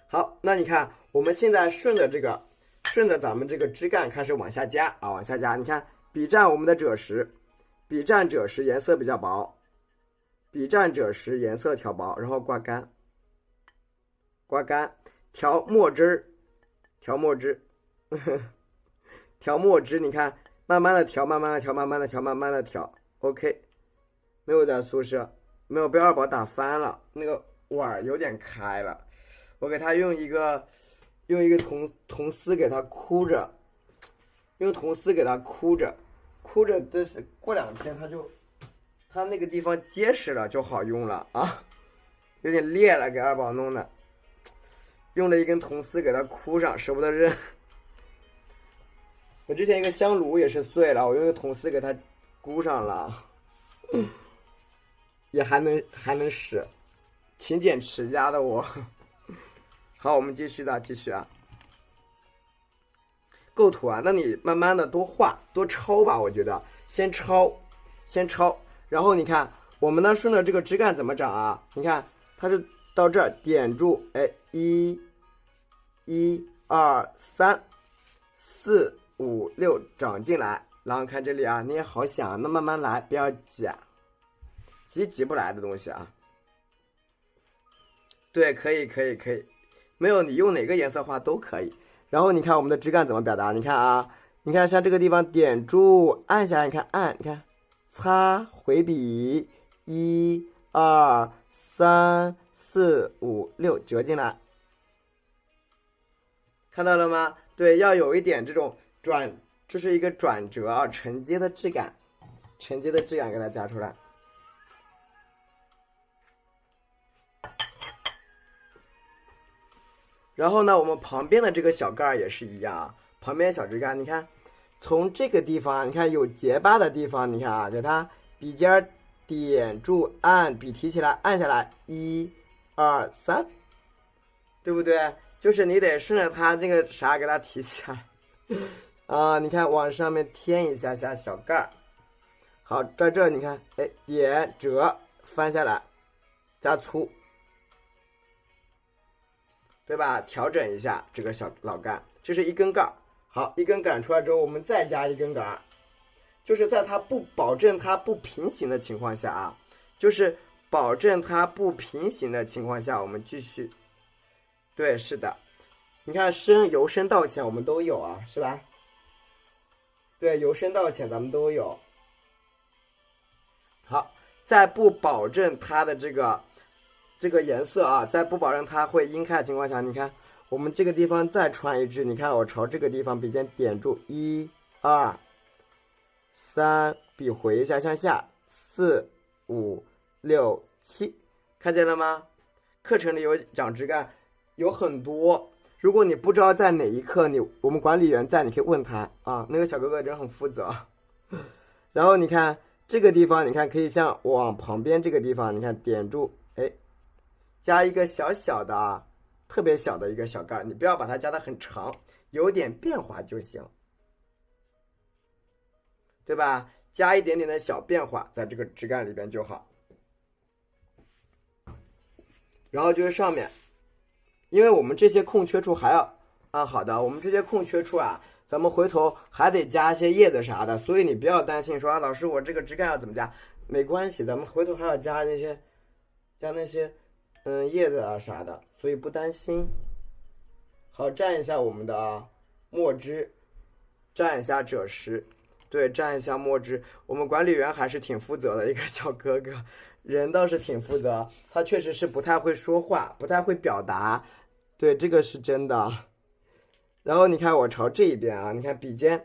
好，那你看，我们现在顺着咱们这个枝干开始往下加啊，往下加。你看，笔蘸我们的赭石，笔蘸赭石颜色比较薄，笔蘸赭石颜色调薄，然后刮干，刮干，调墨汁，调墨汁，调墨汁。你看，慢慢的调，慢慢的调，慢慢的调，慢慢的调。OK， 没有在宿舍，没有被二宝打翻了，那个碗有点开了。我给他用一个铜丝给他箍着，用铜丝给他箍着，这是过2天他那个地方结实了就好用了啊，有点裂了，给二宝弄的，用了一根铜丝给他箍上，舍不得扔。我之前一个香炉也是碎了，我用铜丝给它箍上了，也还能使，勤俭持家的我。好，我们继续啊。构图啊，那你慢慢的多画多抄吧，我觉得先抄，然后你看我们呢顺着这个枝干怎么长啊？你看它是到这儿点住，哎，1、2、3、4、5、6长进来，然后看这里啊，你也好想，那慢慢来，不要挤，挤不来的东西啊。对，可以，没有你用哪个颜色画都可以。然后你看我们的枝干怎么表达？你看啊，你看像这个地方点住，按下来，你看按，你看擦回笔，1、2、3、4、5、6折进来，看到了吗？对，要有一点这种就是一个转折啊，承接的质感给它加出来。然后呢，我们旁边的这个小盖也是一样啊，旁边小枝干，你看，从这个地方，你看有结疤的地方，你看啊，给它笔尖点住，按笔提起来，按下来，1、2、3，对不对？就是你得顺着它这个啥给它提起来啊，你看往上面添一下小盖。好，在这你看，哎，点折翻下来，加粗。对吧？调整一下这个小老干，这是一根杆。好，一根杆出来之后，我们再加一根杆，就是在它保证它不平行的情况下啊，就是保证它不平行的情况下，我们继续。对，是的，你看由深到浅我们都有啊，是吧？对，由深到浅咱们都有。好，在不保证它的这个颜色啊，在不保证它会阴开的情况下，你看我们这个地方再穿一支，你看我朝这个地方笔尖点住，1、2、3，笔回一下向下，4、5、6、7，看见了吗？课程里有讲枝干，有很多。如果你不知道在哪一课，我们管理员在，你可以问他啊。那个小哥哥人很负责。然后你看这个地方，你看可以像往旁边这个地方，你看点住，哎。加一个小小的啊，特别小的一个小盖，你不要把它加得很长，有点变化就行，对吧？加一点点的小变化在这个枝干里边就好。然后就是上面，因为我们这些空缺处还要好的，我们这些空缺处啊，咱们回头还得加一些叶子啥的，所以你不要担心说老师我这个枝干要怎么加，没关系，咱们回头还要加那些叶子啊啥的，所以不担心。好，蘸一下我们的墨汁，蘸一下赭石，对，蘸一下墨汁。我们管理员还是挺负责的一个小哥哥，人倒是挺负责，他确实是不太会说话，不太会表达，对，这个是真的。然后你看我朝这一边啊，你看笔尖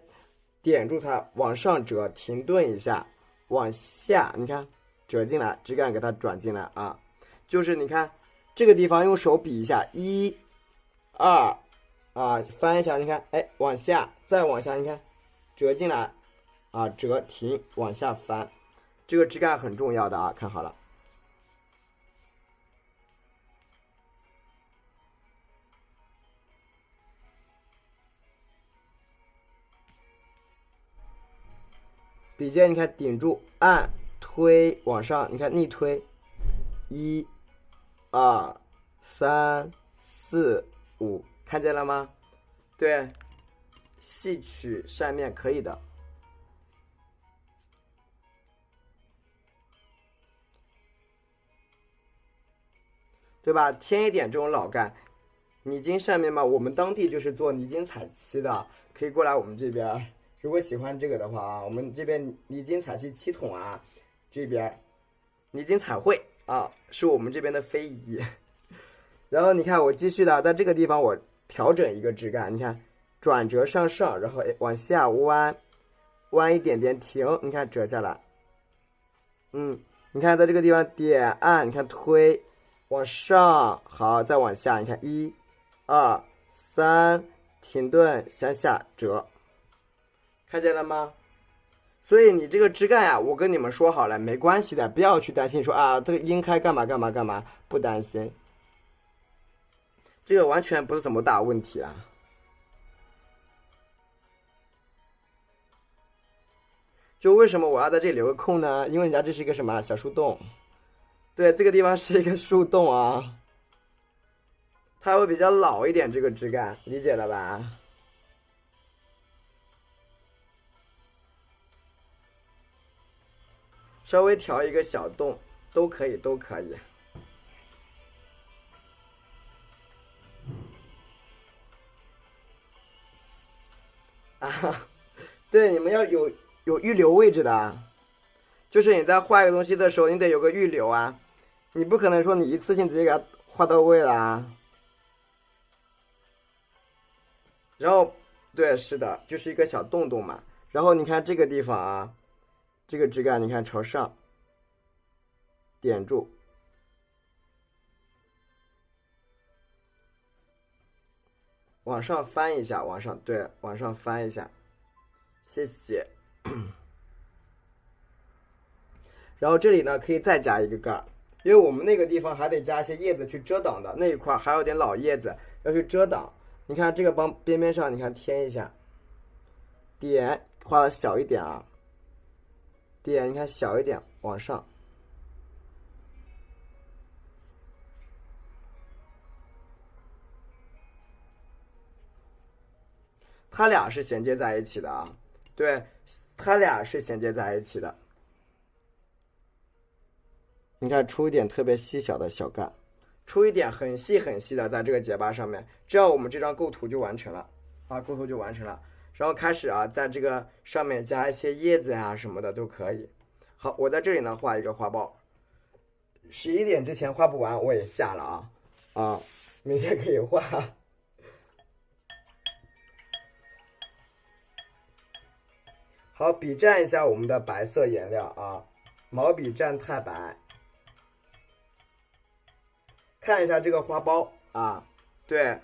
点住它，往上折，停顿一下，往下，你看折进来，枝干给它转进来啊。就是你看这个地方用手比一下，1、2啊，翻一下，你看，哎，往下，再往下，你看，折进来啊，折停，往下翻，这个枝干很重要的啊，看好了。笔尖你看顶住，按推往上，你看逆推，1、2、3、4、5，看见了吗？对，细取扇面可以的。对吧？添一点这种老干，泥金扇面嘛，我们当地就是做泥金彩漆的，可以过来我们这边。如果喜欢这个的话啊，我们这边泥金彩漆7桶啊，这边泥金彩绘啊，是我们这边的非遗。然后你看我继续的，在这个地方我调整一个枝干，你看转折向上，然后往下弯，弯一点点停，你看折下来。你看在这个地方点按，你看推。往上，好，再往下，你看1、2、3，停顿，向下折，看见了吗？所以你这个枝干呀，我跟你们说好了，没关系的，不要去担心说啊，这个阴开干嘛干嘛干嘛，不担心，这个完全不是什么大问题啊。就为什么我要在这里留个空呢？因为人家这是一个什么小树洞。对，这个地方是一个树洞啊，它会比较老一点，这个枝干，理解了吧？稍微调一个小洞，都可以，都可以。啊，对，你们要有预留位置的，就是你在画一个东西的时候，你得有个预留啊。你不可能说你一次性直接给它画到位了啊。然后，对，是的，就是一个小洞洞嘛。然后你看这个地方啊，这个枝干你看朝上，点住，往上翻一下，往上，对，往上翻一下，谢谢。然后这里呢可以再加一个盖儿。因为我们那个地方还得加一些叶子去遮挡的，那一块还有点老叶子要去遮挡。你看这个边边上，你看添一下，点画的小一点啊，点你看小一点往上，它俩是衔接在一起的啊，对，它俩是衔接在一起的。你看出一点特别细小的小干，出一点很细很细的在这个结疤上面，这样我们这张构图就完成了啊，构图就完成了。然后开始啊，在这个上面加一些叶子呀什么的都可以。好，我在这里呢画一个花苞，11点之前画不完我也下了啊，明天可以画。好，笔蘸一下我们的白色颜料啊，毛笔蘸太白。看一下这个花苞啊，对，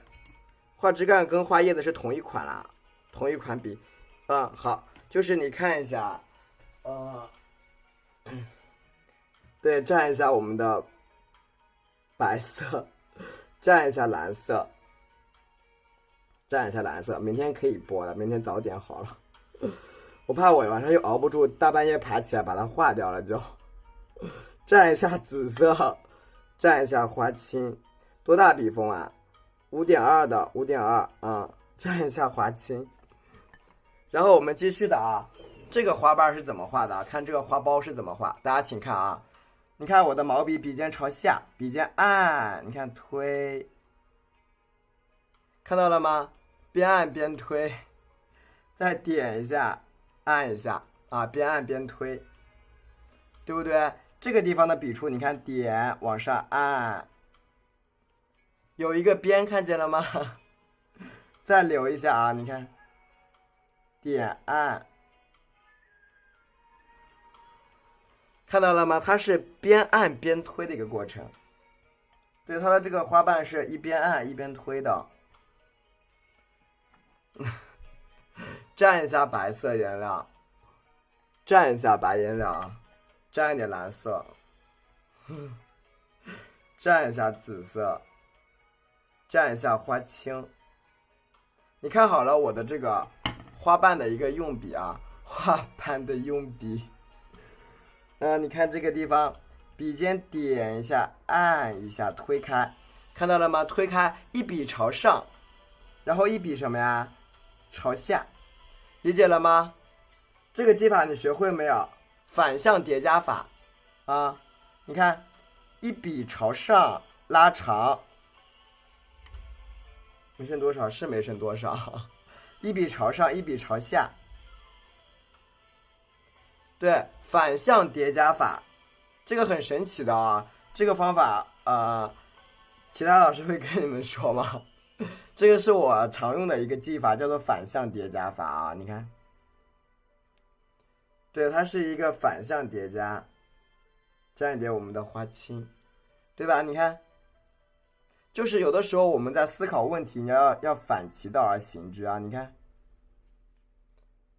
画枝干跟画叶子是同一款啦，同一款笔。好，就是你看一下，对，蘸一下我们的白色，蘸一下蓝色，蘸一下蓝色，明天可以播了，明天早点好了。我怕我晚上又熬不住，大半夜爬起来把它画掉了就。蘸一下紫色。蘸一下花青，多大笔锋啊？5.2的5.2啊，蘸一下花青。然后我们继续的啊，这个花瓣是怎么画的？看这个花苞是怎么画，大家请看啊。你看我的毛笔，笔尖朝下，笔尖按，你看推，看到了吗？边按边推，再点一下，按一下啊，边按边推，对不对？这个地方的笔触，你看点往上按，有一个边看见了吗？再留一下啊，你看，点按，看到了吗？它是边按边推的一个过程。对，它的这个花瓣是一边按一边推的。蘸一下白色颜料，蘸一下白颜料。蘸一点蓝色，蘸一下紫色，蘸一下花青。你看好了我的这个花瓣的一个用笔啊，画板的用笔。你看这个地方，笔尖点一下，按一下，推开，看到了吗？推开，一笔朝上，然后一笔什么呀？朝下，理解了吗？这个记法你学会没有？反向叠加法啊！你看，一笔朝上拉长，没剩多少是没剩多少，一笔朝上，一笔朝下。对，反向叠加法，这个很神奇的啊！这个方法其他老师会跟你们说吗？这个是我常用的一个记法，叫做反向叠加法啊！你看，对，它是一个反向叠加，沾一点我们的花青，对吧？你看，就是有的时候我们在思考问题，你要反其道而行之啊！你看。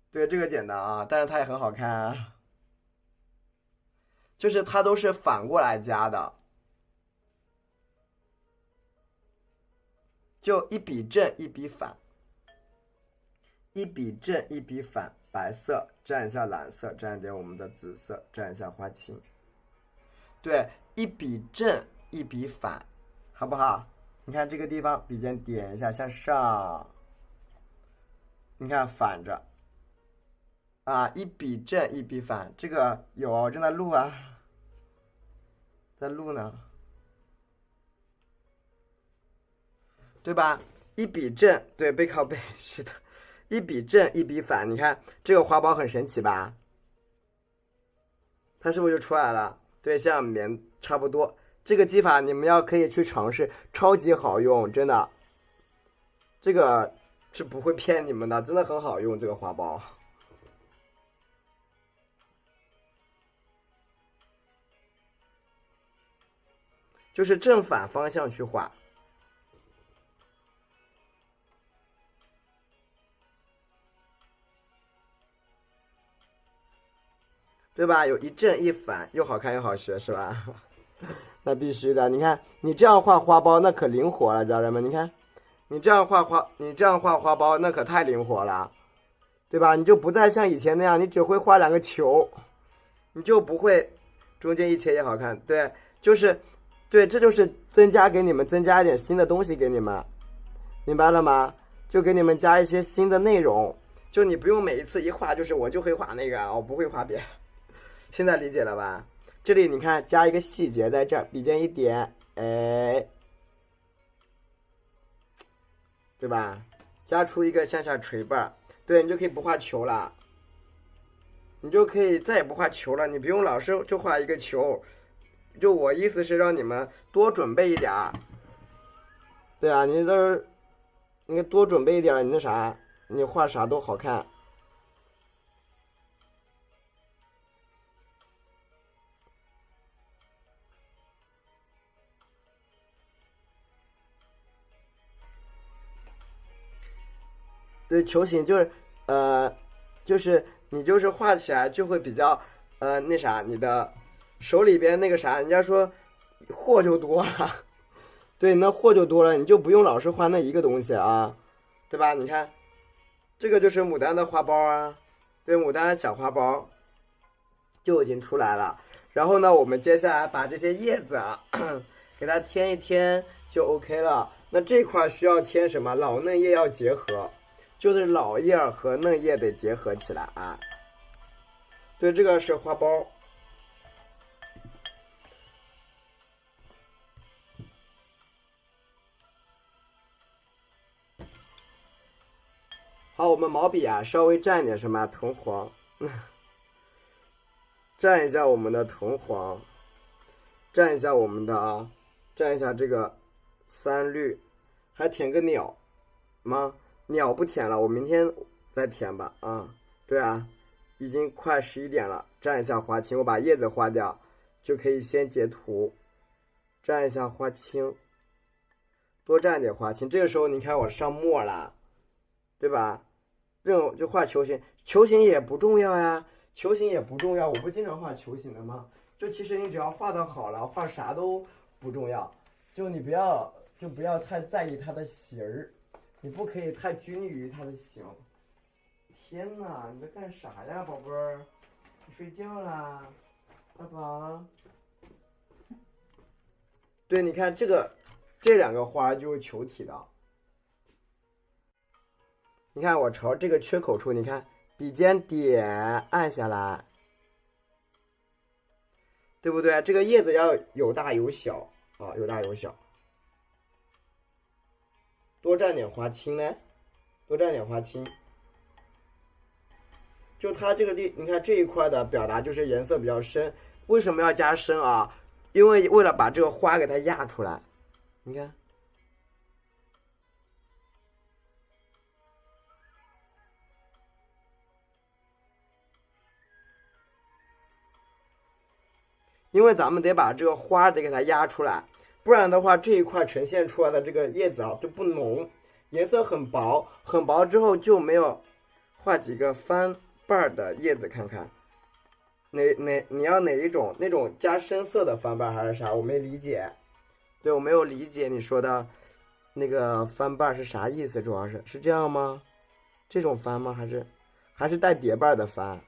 对，这个简单啊，但是它也很好看啊。就是它都是反过来加的，就一笔正一笔反，一笔正一笔反，白色蘸一下蓝色，蘸一点我们的紫色，蘸一下花青。对，一笔正一笔反，好不好？你看这个地方，笔尖点一下向上，你看反着。一笔正一笔反，这个有正在录啊，在录呢，对吧？一笔正，对，背靠背，是的，一笔正一笔反，你看这个花苞很神奇吧？它是不是就出来了？对，像棉差不多。这个技法你们可以去尝试，超级好用，真的，这个是不会骗你们的，真的很好用这个花苞。就是正反方向去画，对吧？有一正一反，又好看又好学，是吧？那必须的。你看，你这样画花苞，那可灵活了，家人们。你看，你这样画花苞，那可太灵活了，对吧？你就不再像以前那样，你只会画两个球，你就不会中间一切也好看。对，就是。对，这就是增加一点新的东西给你们，明白了吗？就给你们加一些新的内容，就你不用每一次一画就是我就会画那个，我不会画别的。现在理解了吧？这里你看加一个细节在这儿，笔尖一点，对吧？加出一个向下垂瓣，对，你就可以不画球了，你就可以再也不画球了，你不用老是就画一个球。就我意思是让你们多准备一点儿，对啊，你多准备一点儿，你那啥，你画啥都好看。对，球形就是就是你就是画起来就会比较那啥，你的手里边那个啥，人家说货就多了，对，那货就多了，你就不用老是画那一个东西啊，对吧？你看，这个就是牡丹的花苞啊，对，牡丹的小花苞就已经出来了。然后呢，我们接下来把这些叶子给它添一添就 OK 了。那这块需要添什么？老嫩叶要结合，就是老叶和嫩叶得结合起来啊。对，这个是花苞。好，我们毛笔啊，稍微蘸一点什么藤黄，蘸一下我们的藤黄，蘸一下我们的蘸一下这个三绿，还填个鸟吗？鸟不填了，我明天再填吧啊。对啊，已经快11点了，蘸一下花青，我把叶子划掉，就可以先截图。蘸一下花青，多蘸点花青。这个时候你看我上墨了，对吧？就画球形，球形也不重要呀，球形也不重要，我不经常画球形的吗？就其实你只要画的好了，画啥都不重要，就你不要太在意它的形儿，你不可以太拘泥于它的形。天哪，你在干啥呀，宝贝儿？你睡觉啦，爸爸？对，你看这两个花就是球体的。你看我朝这个缺口处，你看笔尖点按下来，对不对？这个叶子要有大有小啊，有大有小。多蘸点花青呢，多蘸点花青。就它这个你看这一块的表达就是颜色比较深，为什么要加深啊？因为为了把这个花给它压出来，你看。因为咱们得把这个花得给它压出来，不然的话这一块呈现出来的这个叶子啊就不浓，颜色很薄，很薄之后就没有。画几个翻瓣的叶子看看，你要哪一种？那种加深色的翻瓣还是啥？我没理解。对，我没有理解你说的那个翻瓣是啥意思？主要是这样吗？这种翻吗？还是带叠瓣的翻？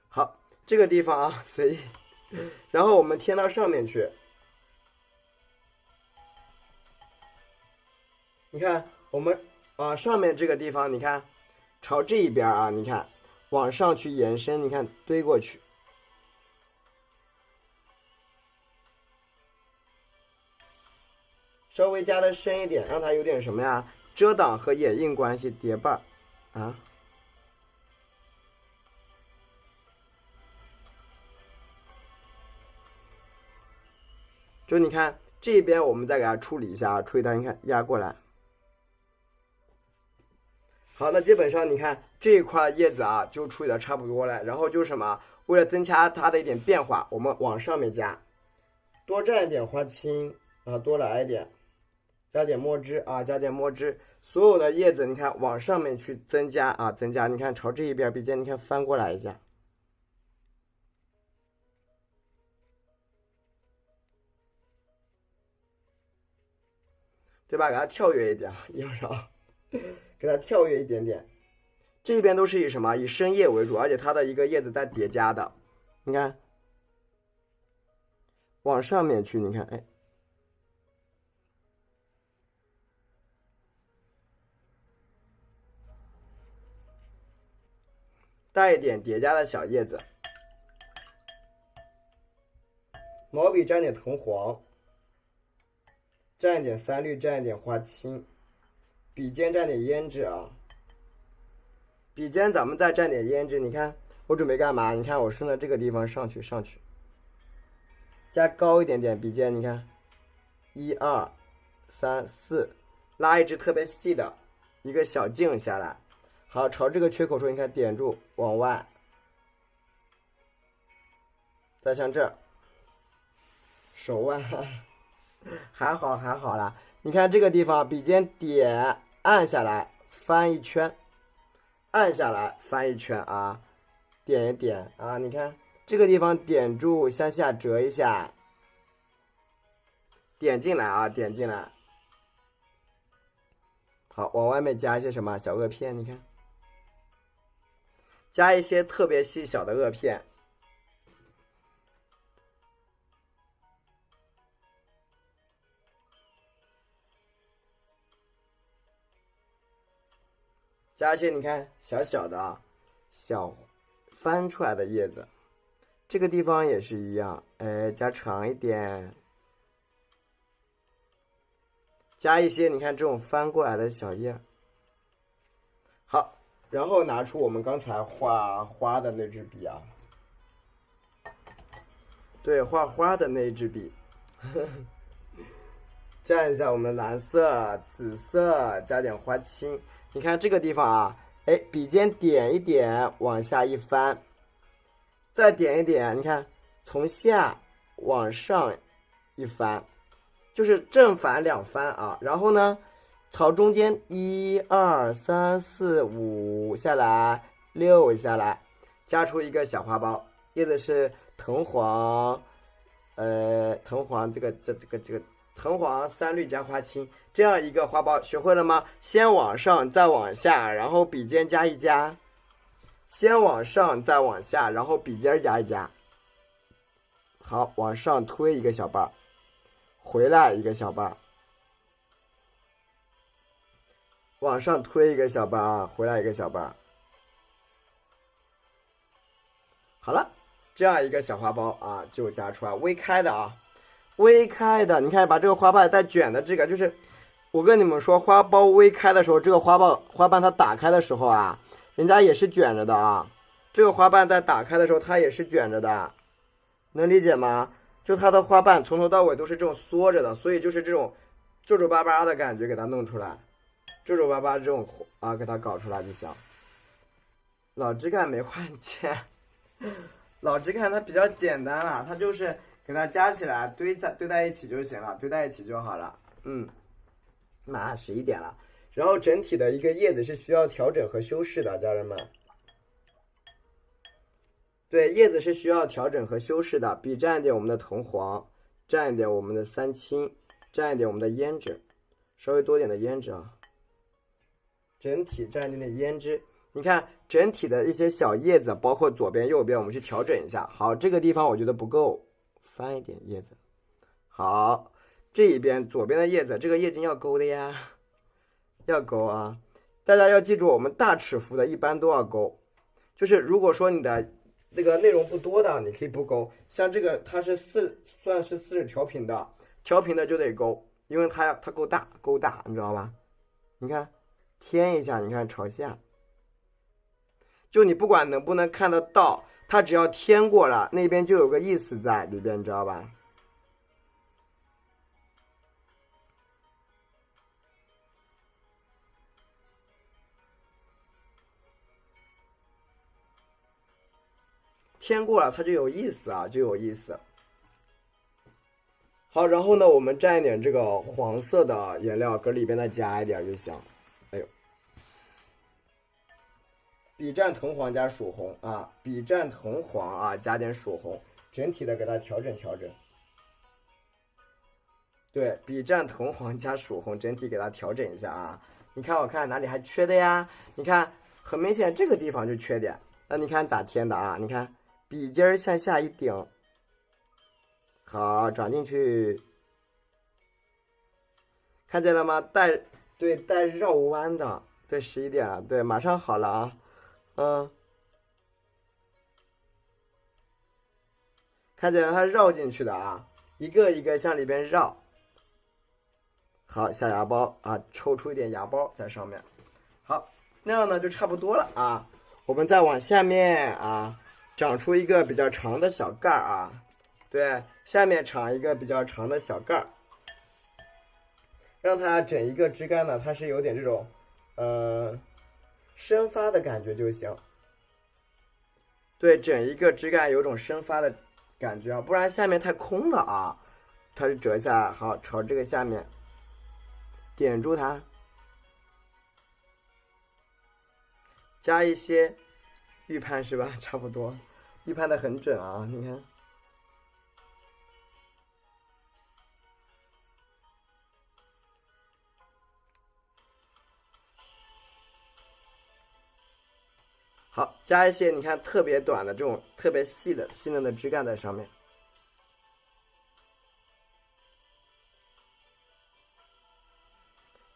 好，这个地方啊，随意。然后我们添到上面去。你看我们上面这个地方，你看朝这一边啊，你看往上去延伸，你看堆过去，稍微加的深一点，让它有点什么呀？遮挡和掩映关系，叠瓣啊。就你看这边，我们再给它处理一下，处理它，你看压过来。好，那基本上你看这一块叶子啊，就处理的差不多了。然后就是什么，为了增加它的一点变化，我们往上面加，多蘸一点花青啊，多来一点，加点墨汁啊，加点墨汁。所有的叶子你看往上面去增加啊，增加。你看朝这一边笔尖，你看翻过来一下，对吧？给它跳跃一点，要少。给它跳跃一点点，这边都是以什么？以深叶为主，而且它的一个叶子带叠加的。你看，往上面去，你看，哎，带一点叠加的小叶子。毛笔沾点藤黄，蘸一点三绿，蘸一点花青。笔尖蘸点胭脂啊，笔尖咱们再蘸点胭脂。你看我准备干嘛？你看我顺着这个地方上去，加高一点点。笔尖你看，1、2、3、4，拉一支特别细的一个小径下来。好，朝这个缺口处，你看点住，往外，再向这儿，手腕，还好啦。你看这个地方，笔尖点。按下来翻一圈，按下来翻一圈啊，点一点啊，你看这个地方点住，向下折一下，点进来啊，点进来。好，往外面加一些什么小萼片，你看，加一些特别细小的萼片。加一些你看小小的啊，小翻出来的叶子，这个地方也是一样，哎，加长一点，加一些你看这种翻过来的小叶。好，然后拿出我们刚才画花的那支笔啊，对，画花的那支笔，蘸一下我们蓝色、紫色，加点花青。你看这个地方啊，哎，笔尖点一点，往下一翻，再点一点，你看从下往上一翻，就是正反两翻啊。然后呢，朝中间1、2、3、4、5下来，6下来，加出一个小花苞，叶子是藤黄，藤黄这个藤黄、三绿加花青，这样一个花苞，学会了吗？先往上，再往下，然后笔尖加一加。先往上，再往下，然后笔尖加一加。好，往上推一个小瓣，回来一个小瓣，往上推一个小瓣啊，回来一个小瓣。好了，这样一个小花苞啊，就加出来微开的啊，微开的。你看，把这个花瓣带卷的这个，就是我跟你们说，花苞微开的时候，这个花瓣它打开的时候啊，人家也是卷着的啊。这个花瓣在打开的时候，它也是卷着的，能理解吗？就它的花瓣从头到尾都是这种缩着的，所以就是这种皱皱巴巴的感觉给它弄出来，皱皱巴巴这种啊，给它搞出来就行。老枝干没换钱，老枝干它比较简单了，它就是给它加起来堆在一起就行了，堆在一起就好了。马上11点了，然后整体的一个叶子是需要调整和修饰的，家人们。对，叶子是需要调整和修饰的，笔蘸一点我们的藤黄，蘸一点我们的三青，蘸一点我们的胭脂，稍微多点的胭脂啊，整体蘸一点点胭脂。你看整体的一些小叶子，包括左边右边，我们去调整一下。好，这个地方我觉得不够，翻一点叶子。好，这一边左边的叶子，这个叶茎要勾的呀，要勾啊！大家要记住，我们大尺幅的一般都要勾。就是如果说你的那个内容不多的，你可以不勾。像这个它是算是40调频的，调频的就得勾，因为它够大，你知道吧？你看，添一下，你看朝下。就你不管能不能看得到，它只要添过了，那边就有个意思在里边，你知道吧？添过了它就有意思啊，就有意思。好，然后呢，我们蘸一点这个黄色的颜料，搁里边再加一点就行。哎呦，笔蘸藤黄加曙红啊，笔蘸藤黄啊，加点曙红，整体的给它调整调整。对，笔蘸藤黄加曙红，整体给它调整一下啊。你看，我看哪里还缺的呀？你看，很明显这个地方就缺点。那你看咋添的啊？你看，笔尖向下一顶，好，转进去，看见了吗？带绕弯的，对，11点了，对，马上好了啊，看见了它绕进去的啊，一个一个向里边绕。好，下芽苞啊，抽出一点芽苞在上面。好，那样呢就差不多了啊。我们再往下面啊，长出一个比较长的小盖儿啊。对，下面长一个比较长的小盖儿，让它整一个枝干呢，它是有点这种生发的感觉就行。对，整一个枝干有种生发的感觉啊，不然下面太空了啊。它是折下来，好，朝这个下面点住它，加一些预判是吧？差不多，预判的很准啊，你看。好，加一些你看特别短的这种特别细嫩的枝干在上面，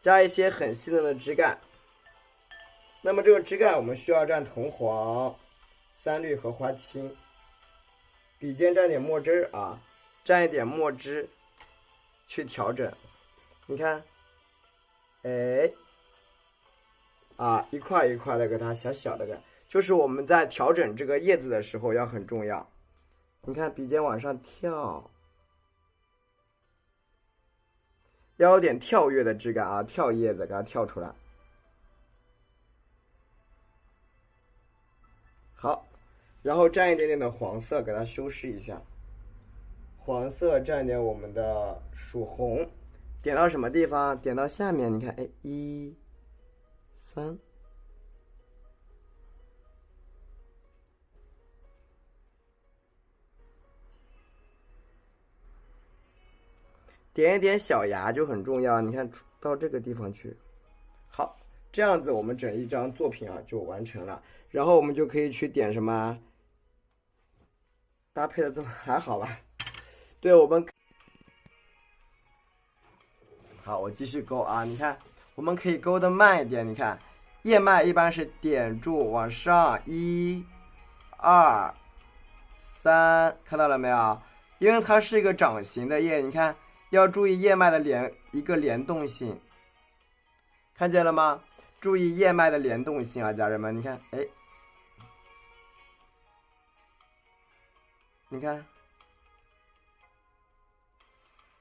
加一些很细嫩的枝干。那么这个枝干我们需要蘸藤黄、三绿和花青，笔尖蘸点墨汁啊，蘸一点墨汁去调整。你看，哎，啊，一块一块的给它小小的就是我们在调整这个叶子的时候要很重要。你看笔尖往上跳，要有点跳跃的质感啊，跳叶子给它跳出来。好，然后蘸一点点的黄色给它修饰一下，黄色蘸点我们的曙红，点到什么地方？点到下面，你看，哎，1、3。点一点小芽就很重要。你看到这个地方去，好，这样子我们整一张作品啊就完成了。然后我们就可以去点什么，搭配的都还好吧？对，我们好，我继续勾啊。你看，我们可以勾的慢一点。你看，叶脉一般是点住往上，一、二、三，看到了没有？因为它是一个掌形的叶，你看要注意叶脉的一个联动性，看见了吗？注意叶脉的联动性啊，家人们，你看，哎，你看。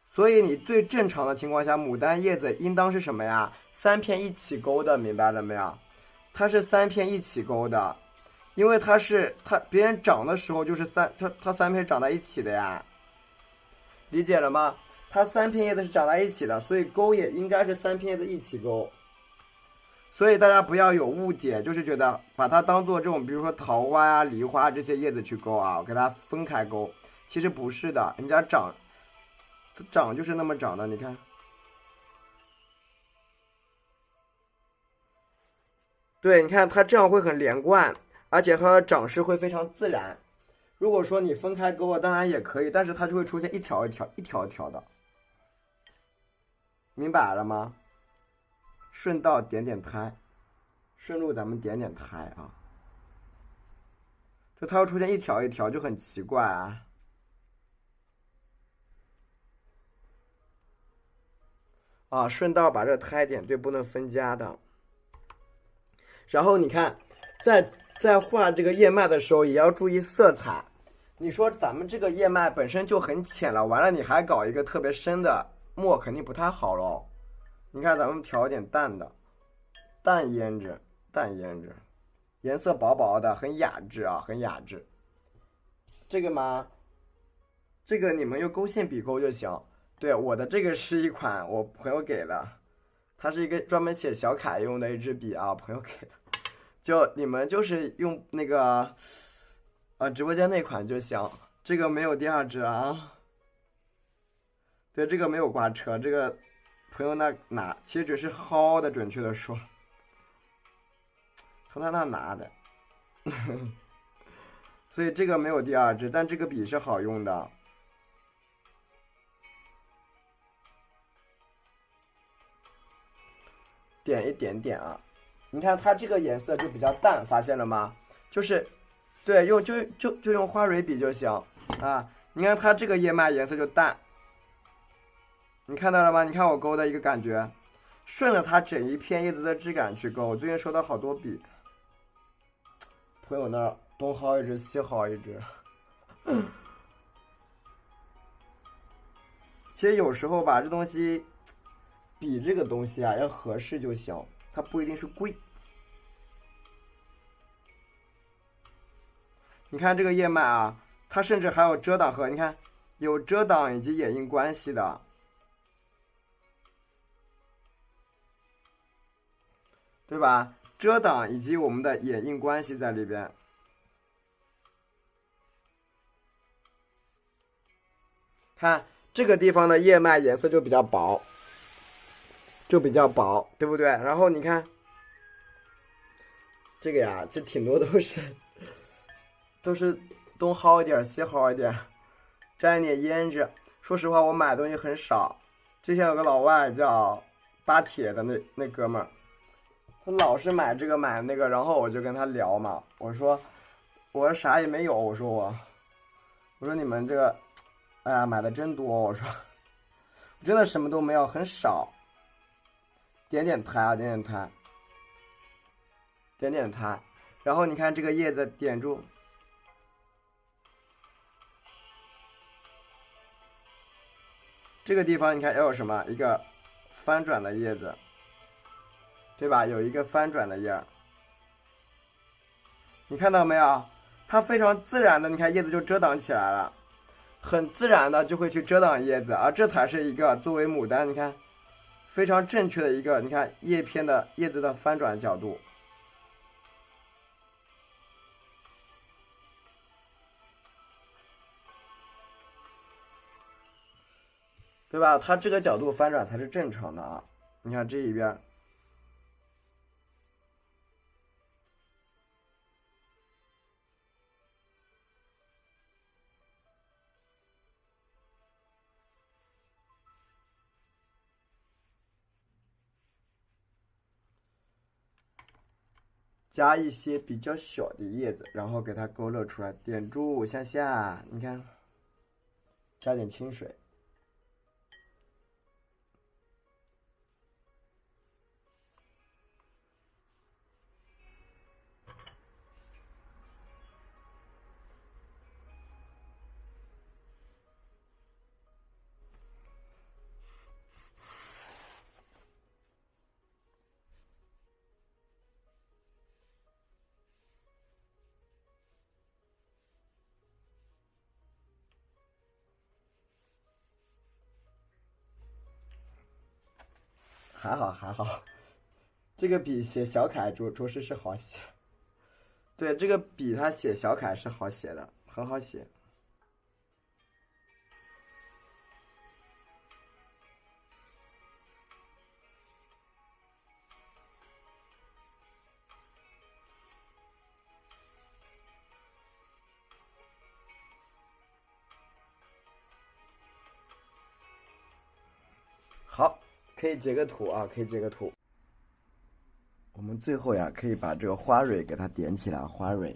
所以你最正常的情况下，牡丹叶子应当是什么呀？三片一起勾的，明白了没有？它是三片一起勾的，因为它别人长的时候就是它三片长在一起的呀，理解了吗？它三片叶子是长在一起的，所以勾也应该是三片叶子一起勾。所以大家不要有误解，就是觉得把它当做这种，比如说桃花啊、梨花这些叶子去勾啊，给它分开勾，其实不是的，人家长就是那么长的，你看。对，你看它这样会很连贯，而且它的长势会非常自然。如果说你分开勾啊，当然也可以，但是它就会出现一条一条、一条一条的，明白了吗？顺道点点胎，顺路咱们点点胎啊，就它会出现一条一条，就很奇怪啊。啊，顺道把这个胎点对，不能分家的。然后你看，在画这个叶脉的时候，也要注意色彩。你说咱们这个叶脉本身就很浅了，完了你还搞一个特别深的墨，肯定不太好喽。你看咱们调点淡的，淡胭脂，淡胭脂，颜色薄薄的，很雅致啊，很雅致。这个吗？这个你们用勾线笔勾就行。对，我的这个是一款我朋友给的，它是一个专门写小楷用的一支笔啊，朋友给的。就你们就是用那个直播间那款就行，这个没有第二支啊。对，这个没有挂车，这个朋友那拿，其实只是薅的，准确的说，从他那拿的。所以这个没有第二支，但这个笔是好用的。点一点点啊，你看它这个颜色就比较淡，发现了吗？就是对，就用花蕊笔就行啊。你看它这个叶脉颜色就淡，你看到了吗？你看我勾的一个感觉，顺着它整一片叶子的质感去勾。我最近收到好多笔，朋友那儿东薅一支西薅一支。其实有时候吧，这东西笔这个东西啊，要合适就行，它不一定是贵。你看这个叶脉啊，它甚至还有遮挡和你看有遮挡以及掩映关系的，对吧？遮挡以及我们的掩映关系在里边。看这个地方的叶脉颜色就比较薄，对不对？然后你看这个呀，这挺多都是东薅一点西薅一点，沾一点胭脂。说实话，我买的东西很少。之前有个老外叫巴铁的那哥们儿，他老是买这个买那个，然后我就跟他聊嘛，我说啥也没有，我说你们这个，哎呀买的真多，我说真的什么都没有，很少。点点苔啊，点点苔，点点苔，然后你看这个叶子点住。这个地方你看要有什么？一个翻转的叶子，对吧？有一个翻转的叶，你看到没有？它非常自然的，你看叶子就遮挡起来了，很自然的就会去遮挡叶子，而这才是一个作为牡丹，你看非常正确的一个，你看叶子的翻转角度。对吧？它这个角度翻转才是正常的啊。你看这一边，加一些比较小的叶子，然后给它勾勒出来，点住向下，你看，加点清水。还好还好，这个笔写小楷着实是好写。对，这个笔它写小楷是好写的，很好写。好，可以截个图啊，可以截个图。我们最后呀，可以把这个花蕊给它点起来。花蕊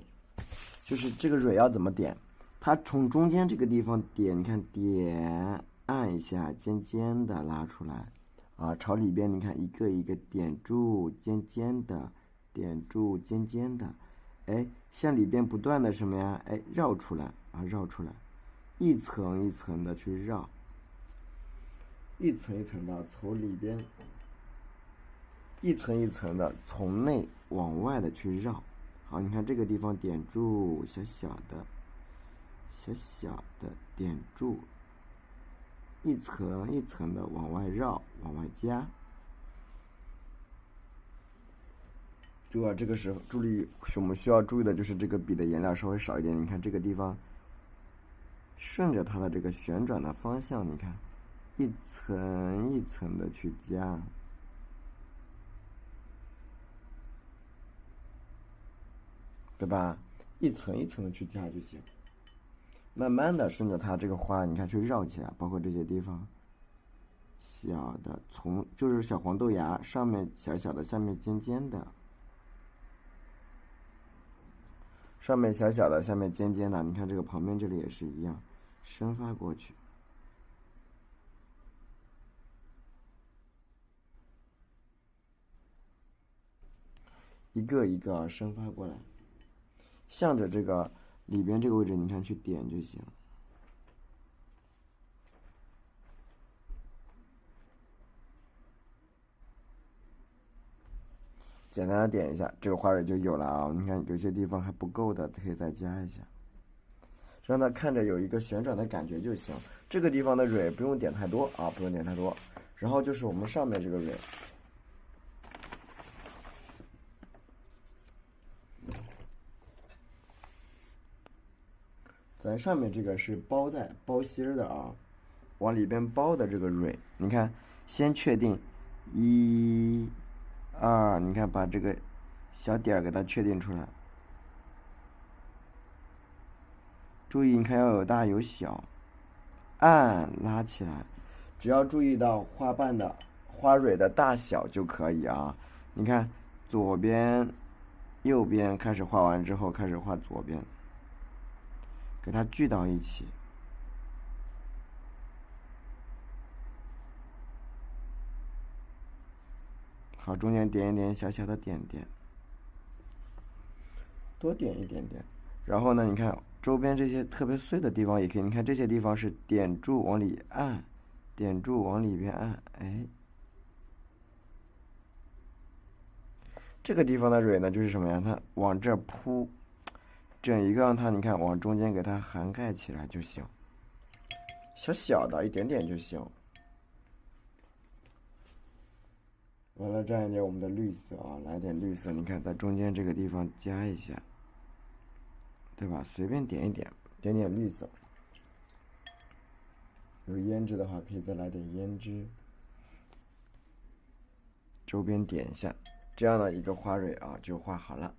就是这个蕊要怎么点？它从中间这个地方点，你看点按一下，尖尖的拉出来啊，朝里边你看一个一个点住，尖尖的，点住尖尖的，哎，向里边不断的什么呀？哎，绕出来啊，绕出来，一层一层的去绕，一层一层的从里边。一层一层的从内往外的去绕。好，你看这个地方点住，小小的，小小的点住，一层一层的往外绕，往外加。这个时候注意，我们需要注意的就是这个笔的颜料稍微少一点。你看这个地方，顺着它的这个旋转的方向，你看一层一层的去加。对吧？一层一层的去加就行，慢慢的顺着它这个花，你看去绕起来，包括这些地方，小的就是小黄豆芽，上面小小的，下面尖尖的，上面小小的，下面尖尖的，你看这个旁边这里也是一样，深发过去，一个一个深发过来。向着这个里边这个位置，你看去点就行。简单的点一下，这个花蕊就有了啊！你看有些地方还不够的，可以再加一下，让它看着有一个旋转的感觉就行。这个地方的蕊不用点太多啊，不用点太多。然后就是我们上面这个蕊。咱上面这个是包心的啊，往里边包的这个蕊，你看，先确定1、2，你看把这个小点给它确定出来。注意，你看要有大有小，按拉起来，只要注意到花瓣的花蕊的大小就可以啊。你看，左边、右边开始画完之后，开始画左边。给它聚到一起，好，中间点一点小小的点点，多点一点点。然后呢，你看周边这些特别碎的地方也可以，你看这些地方是点住往里按，点住往里边按，哎，这个地方的蕊呢就是什么呀？它往这铺。整一个让它，你看往中间给它涵盖起来就行，小小的一点点就行。完了蘸一点我们的绿色啊，来点绿色，你看在中间这个地方加一下，对吧？随便点一点，点点绿色。有胭脂的话，可以再来点胭脂，周边点一下，这样的一个花蕊啊就画好了。